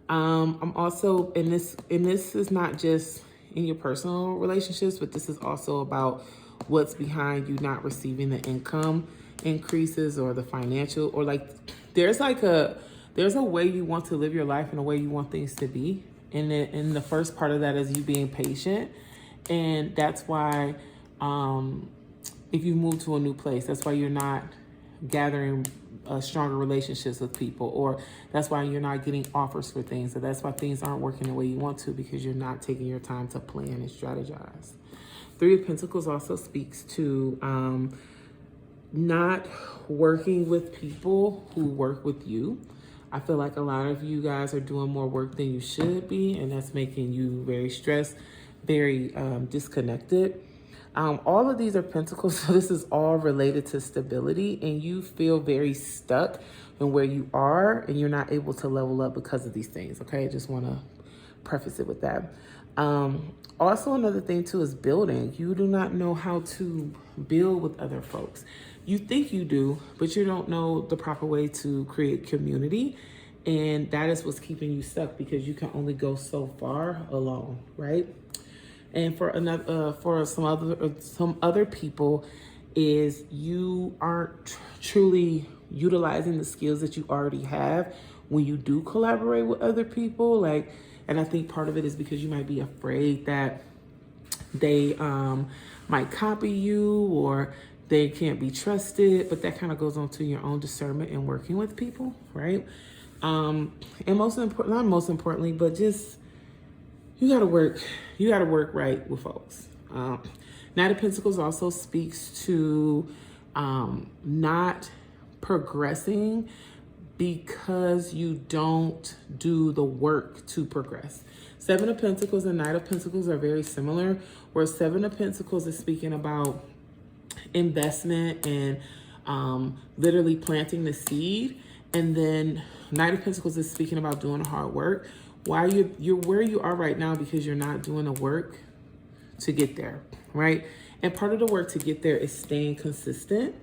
I'm also, and this is not just in your personal relationships, but this is also about what's behind you not receiving the income increases or the financial, or like there's a way you want to live your life and a way you want things to be. And the first part of that is you being patient. And that's why if you move to a new place, that's why you're not gathering stronger relationships with people, or that's why you're not getting offers for things, or that's why things aren't working the way you want to, because you're not taking your time to plan and strategize. Three of Pentacles also speaks to not working with people who work with you. I feel like a lot of you guys are doing more work than you should be, and that's making you very stressed, very disconnected. All of these are Pentacles, so this is all related to stability, and you feel very stuck in where you are, and you're not able to level up because of these things, okay? I just want to preface it with that. Also, another thing too is building. You do not know how to build with other folks. You think you do, but you don't know the proper way to create community. And that is what's keeping you stuck, because you can only go so far alone, right? And for some other people is you aren't truly utilizing the skills that you already have when you do collaborate with other people. And I think part of it is because you might be afraid that they might copy you, or they can't be trusted, but that kind of goes on to your own discernment in working with people, right? And not most importantly, but just you gotta work right with folks. Knight of Pentacles also speaks to not progressing because you don't do the work to progress. Seven of Pentacles and Knight of Pentacles are very similar, where Seven of Pentacles is speaking about investment and literally planting the seed, and then Knight of Pentacles is speaking about doing the hard work. Why you're where you are right now because you're not doing the work to get there, right? And part of the work to get there is staying consistent,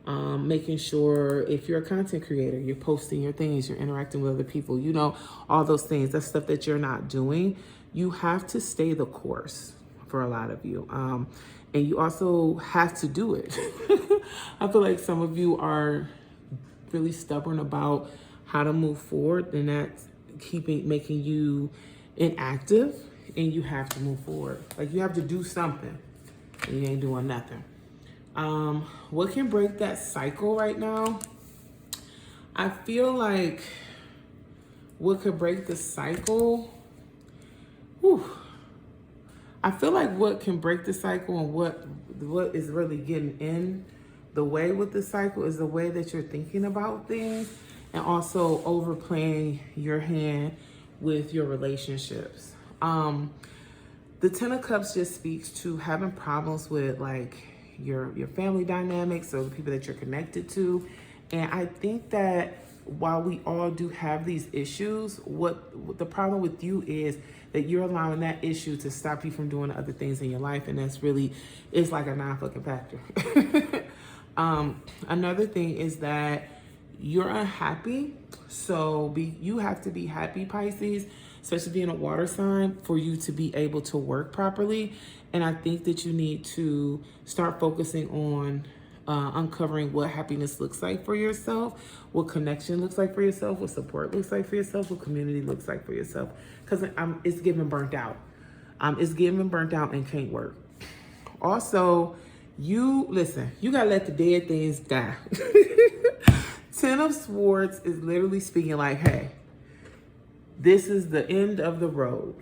making sure if you're a content creator, you're posting your things, you're interacting with other people, you know, all those things. That's stuff that you're not doing. You have to stay the course for a lot of you. And you also have to do it. I feel like some of you are really stubborn about how to move forward, and that's making you inactive, and you have to move forward. Like you have to do something, and you ain't doing nothing. What can break that cycle right now? I feel like what could break the cycle, I feel like what can break the cycle and what is really getting in the way with the cycle is the way that you're thinking about things, and also overplaying your hand with your relationships. The Ten of Cups just speaks to having problems with like your family dynamics or the people that you're connected to. And I think that while we all do have these issues, what the problem with you is that you're allowing that issue to stop you from doing other things in your life. And that's really, it's like a non-fucking factor. Another thing is that you're unhappy. So you have to be happy, Pisces, especially being a water sign, for you to be able to work properly. And I think that you need to start focusing on uncovering what happiness looks like for yourself, what connection looks like for yourself, what support looks like for yourself, what community looks like for yourself. Because it's getting burnt out. It's getting burnt out and can't work. Also, you gotta let the dead things die. Ten of Swords is literally speaking like, hey, this is the end of the road.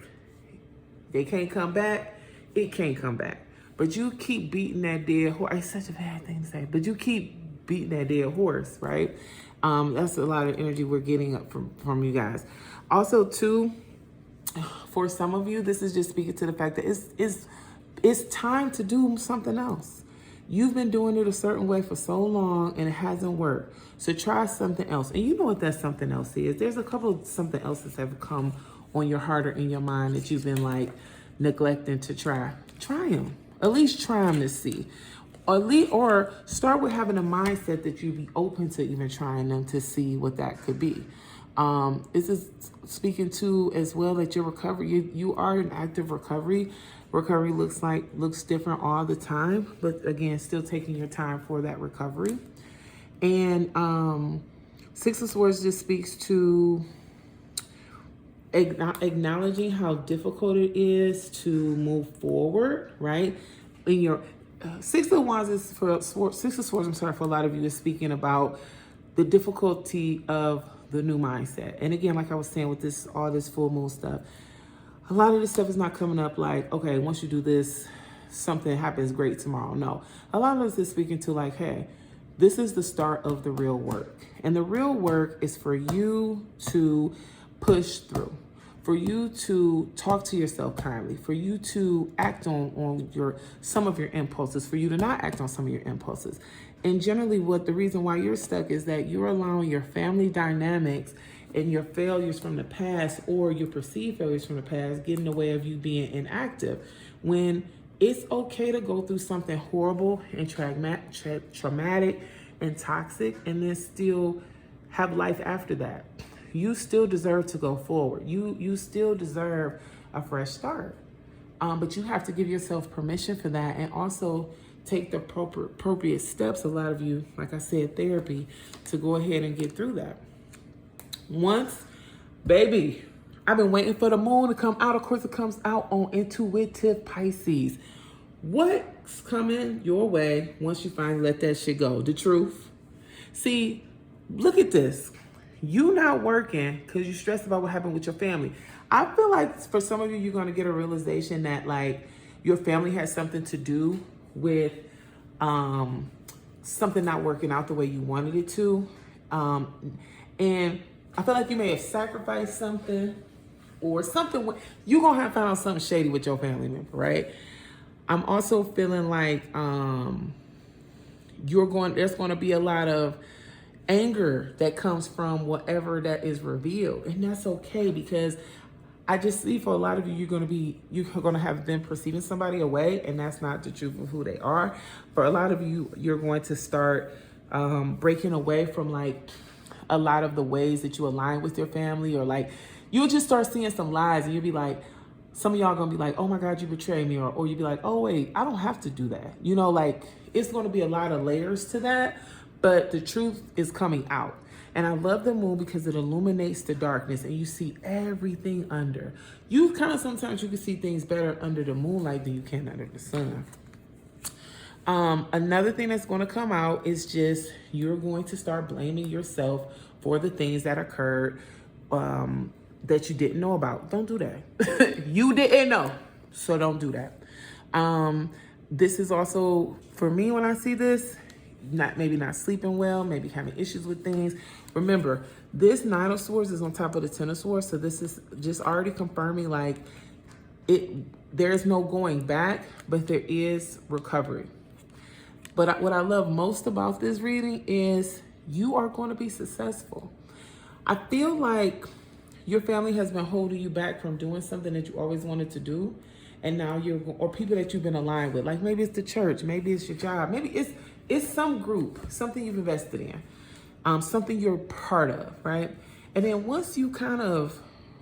They can't come back. It can't come back. but you keep beating that dead horse. It's such a bad thing to say, but you keep beating that dead horse, right? That's a lot of energy we're getting up from you guys. Also, too, for some of you, this is just speaking to the fact that it's time to do something else. You've been doing it a certain way for so long and it hasn't worked. So try something else. And you know what that something else is. There's a couple of something else that have come on your heart or in your mind that you've been like neglecting to try. Try them. At least try them to see. Or start with having a mindset that you'd be open to even trying them to see what that could be. This is speaking to as well that your recovery, you are in active recovery. Recovery looks different all the time, but again, still taking your time for that recovery. And Six of Swords just speaks to acknowledging how difficult it is to move forward, right? In your Six of Wands is for Six of Swords, for a lot of you is speaking about the difficulty of the new mindset. And again, like I was saying with all this full moon stuff, a lot of this stuff is not coming up like, okay, once you do this, something happens great tomorrow. No, a lot of this is speaking to like, hey, this is the start of the real work. And the real work is for you to push through, for you to talk to yourself kindly, for you to act on some of your impulses, for you to not act on some of your impulses. And generally the reason why you're stuck is that you're allowing your family dynamics and your failures from the past or your perceived failures from the past get in the way of you being inactive. When it's okay to go through something horrible and traumatic and toxic and then still have life after that. You still deserve to go forward. You still deserve a fresh start. But you have to give yourself permission for that and also take the appropriate steps. A lot of you, like I said, therapy, to go ahead and get through that. Once, baby, I've been waiting for the moon to come out. Of course, it comes out on intuitive Pisces. What's coming your way once you finally let that shit go? The truth. See, look at this. You not working because you're stressed about what happened with your family. I feel like for some of you, you're going to get a realization that like your family has something to do with something not working out the way you wanted it to. And I feel like you may have sacrificed something or something. You're going to have found out something shady with your family member, right? I'm also feeling like there's going to be a lot of anger that comes from whatever that is revealed. And that's okay, because I just see for a lot of you, you're going to have been perceiving somebody away, and that's not the truth of who they are. For a lot of you, you're going to start breaking away from like a lot of the ways that you align with your family, or like you'll just start seeing some lies and you'll be like, some of y'all gonna be like, oh my God, you betrayed me. Or you'll be like, oh wait, I don't have to do that. You know, like it's gonna be a lot of layers to that, but the truth is coming out. And I love the moon because it illuminates the darkness and you see everything under. Sometimes you can see things better under the moonlight than you can under the sun. Another thing that's going to come out is just you're going to start blaming yourself for the things that occurred that you didn't know about. Don't do that. You didn't know, so don't do that. This is also, for me, when I see this, maybe not sleeping well, maybe having issues with things. Remember, this Nine of Swords is on top of the Ten of Swords, so this is just already confirming like there's no going back, but there is recovery. But what I love most about this reading is you are going to be successful. I feel like your family has been holding you back from doing something that you always wanted to do. And now or people that you've been aligned with, like maybe it's the church, maybe it's your job, maybe it's some group, something you've invested in, something you're part of, right? And then once you kind of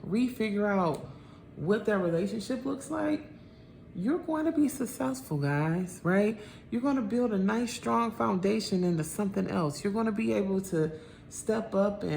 refigure out what that relationship looks like, you're going to be successful, guys, right? You're going to build a nice, strong foundation into something else. You're going to be able to step up and